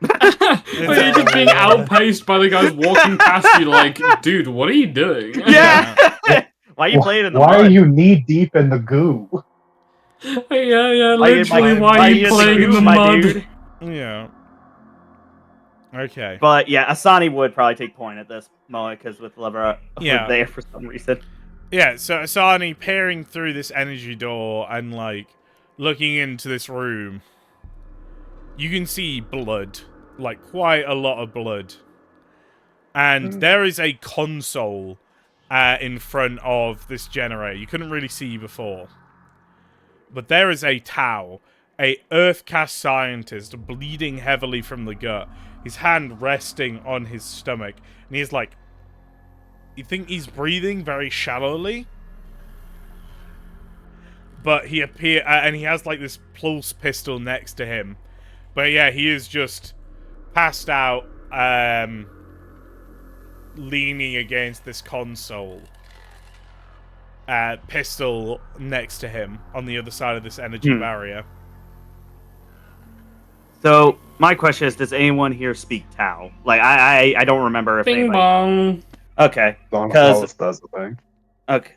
You're just being outpaced by the guys walking past you like, dude, what are you doing? Yeah! Why are you playing in the Why mud? are you knee deep in the goo? Yeah, literally, why are you playing in the mud? Dude? Yeah. Okay. But yeah, Asani would probably take point at this moment, because with Libera there for some reason. Yeah, so Asani peering through this energy door and, looking into this room, you can see blood. Quite a lot of blood. And there is a console in front of this generator. You couldn't really see before. But there is a Tau, a Earth-cast scientist, bleeding heavily from the gut, his hand resting on his stomach, and he's you think he's breathing very shallowly? But he and he has this pulse pistol next to him. But yeah, he is just passed out, leaning against this console. Pistol next to him on the other side of this energy barrier. So my question is, does anyone here speak Tau? I don't remember if Bing anybody... bong. Okay. Does the thing. Okay.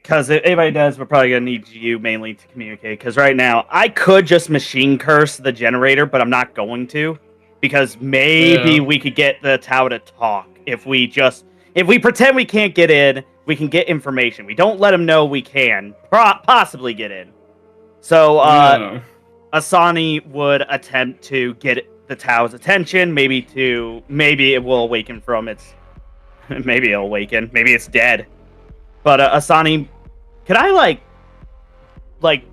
Because if anybody does, we're probably going to need you mainly to communicate. Because right now, I could just machine curse the generator, but I'm not going to. Because maybe we could get the Tau to talk. If we pretend we can't get in, we can get information. We don't let them know we can possibly get in. So, Asani would attempt to get the Tau's attention. Maybe it will awaken from its... Maybe it'll awaken. Maybe it's dead. But Asani, could I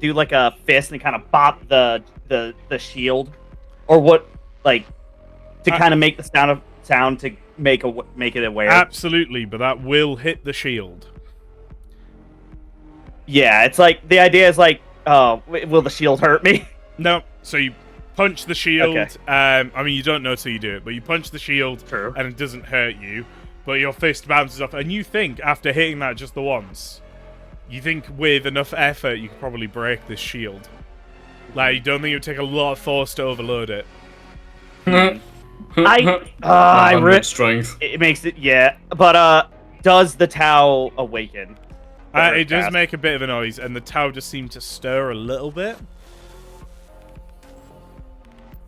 do a fist and kind of bop the shield, or what? To kind of make the sound to make it aware. Absolutely, but that will hit the shield. Yeah, it's the idea is will the shield hurt me? No. So you punch the shield. Okay. I mean, you don't know till you do it, but you punch the shield, True. And it doesn't hurt you. But your fist bounces off, and you think, after hitting that just the once, you think with enough effort you could probably break this shield. You don't think it would take a lot of force to overload it. Strength. It makes it, yeah. But does the Tau awaken? It does make a bit of a noise, and the Tau just seems to stir a little bit.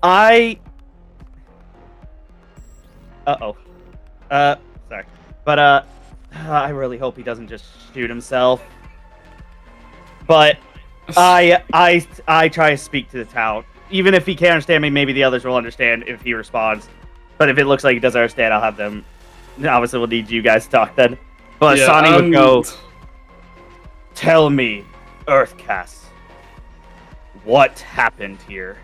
Sorry. But, I really hope he doesn't just shoot himself. But I try to speak to the town. Even if he can't understand me, maybe the others will understand if he responds. But if it looks like he doesn't understand, I'll have them. Obviously, we'll need you guys to talk then. But Yeah, Sonny would go, tell me, Earthcast, what happened here?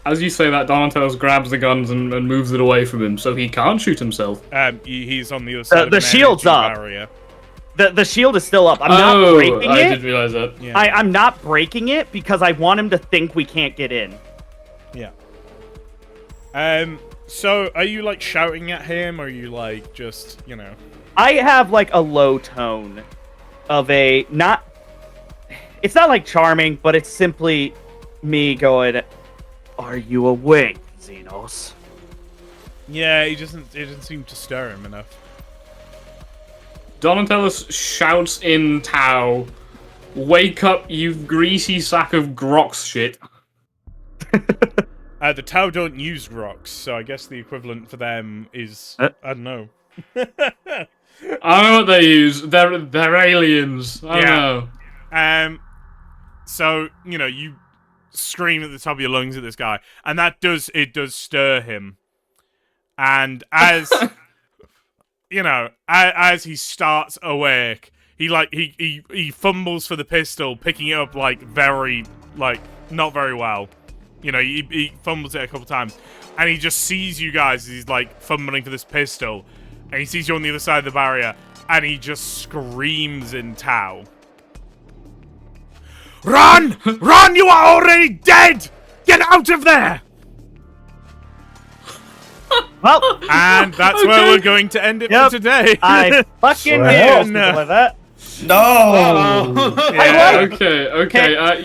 As you say that, Donatello grabs the guns and moves it away from him, so he can't shoot himself. He's on the other side of the an shield's energy up. barrier. The shield is still up. I'm not breaking I it. didn't realize that. Yeah. I'm not breaking it because I want him to think we can't get in. Yeah. So are you like shouting at him, or are you like just, you know? I have like a low tone of a not. It's not like charming, but it's simply me going, "Are you awake, Xenos?" Yeah, it doesn't seem to stir him enough. Donatello shouts in Tau, "Wake up, you greasy sack of Grox shit." The Tau don't use rocks, so I guess the equivalent for them is I don't know. I don't know what they use. They're aliens. I don't know. So you know, you scream at the top of your lungs at this guy, and that does stir him. And as you know, as he starts awake, he fumbles for the pistol, picking it up like not very well. You know, he fumbles it a couple times, and he just sees you guys as he's like fumbling for this pistol, and he sees you on the other side of the barrier, and he just screams in Tau. Run! Run! You are already dead! Get out of there! Well, and that's where we're going to end it for today. I fucking knew something like that. No! Yeah. Okay.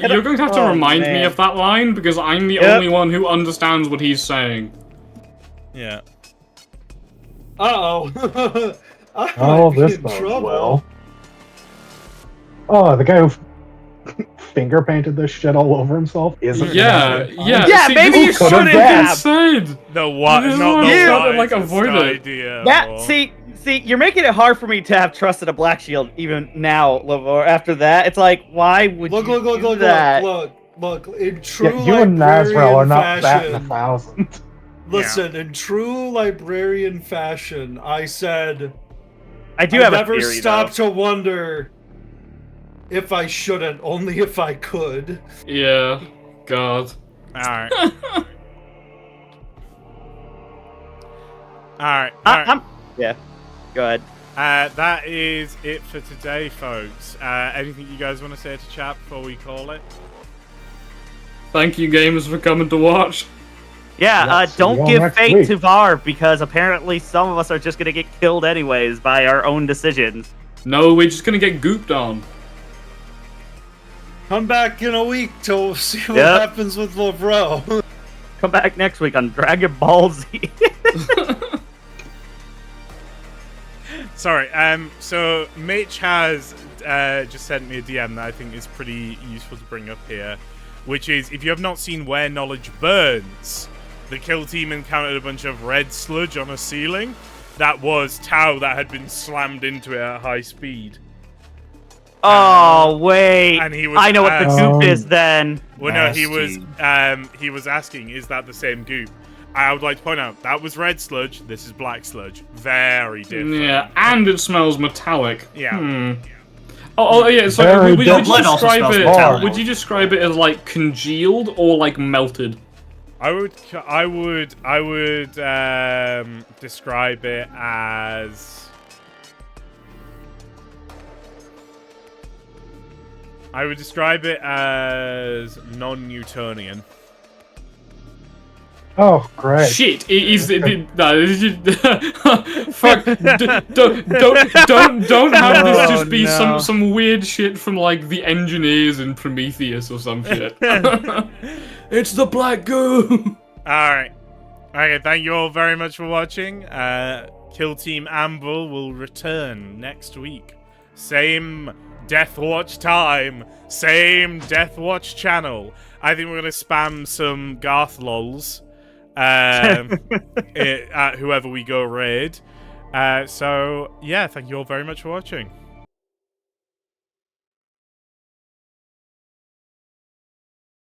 You're going to have to remind me of that line, because I'm the only one who understands what he's saying. Yeah. Uh-oh. Oh, this bodes well. Oh, the guy who finger painted this shit all over himself isn't. Yeah. See, maybe you shouldn't have. The what? Not the like avoid it. Idea. Yeah. See, you're making it hard for me to have trusted a black shield even now, Lavore. After that, it's like, why would you do that? Look. In true you and Nazrel are not fashion, batting 1,000. Listen, in true librarian fashion, I said I have never a theory, stopped though. to wonder if I shouldn't, only if I could. Yeah. God. Alright. Alright. Yeah. Go ahead. That is it for today, folks. Anything you guys want to say to chat before we call it? Thank you, gamers, for coming to watch. Yeah, don't see you give next fate week. to VAR, because apparently some of us are just gonna get killed anyways by our own decisions. No, we're just gonna get gooped on. Come back in a week to see what happens with Lavro. Come back next week on Dragon Ball Z. Sorry, so Mitch has just sent me a DM that I think is pretty useful to bring up here, which is, if you have not seen Where Knowledge Burns, the kill team encountered a bunch of red sludge on a ceiling. That was Tau that had been slammed into it at high speed. Oh, wait. And he was I know what the goop is then. Well, no, he was asking, is that the same goop? I would like to point out, that was red sludge, this is black sludge. Very different. Yeah, and it smells metallic. Yeah. Oh yeah, so Very would you different. describe it as like congealed or like melted? I would describe it as... I would describe it as non-Newtonian. Oh, great. Shit! Fuck! Don't have this just be some weird shit from like the engineers in Prometheus or some shit. It's the black goo. All right. Okay. Thank you all very much for watching. Kill Team Amble will return next week. Same Deathwatch time. Same Deathwatch channel. I think we're going to spam some Garth lols at whoever we go raid. So, yeah, thank you all very much for watching.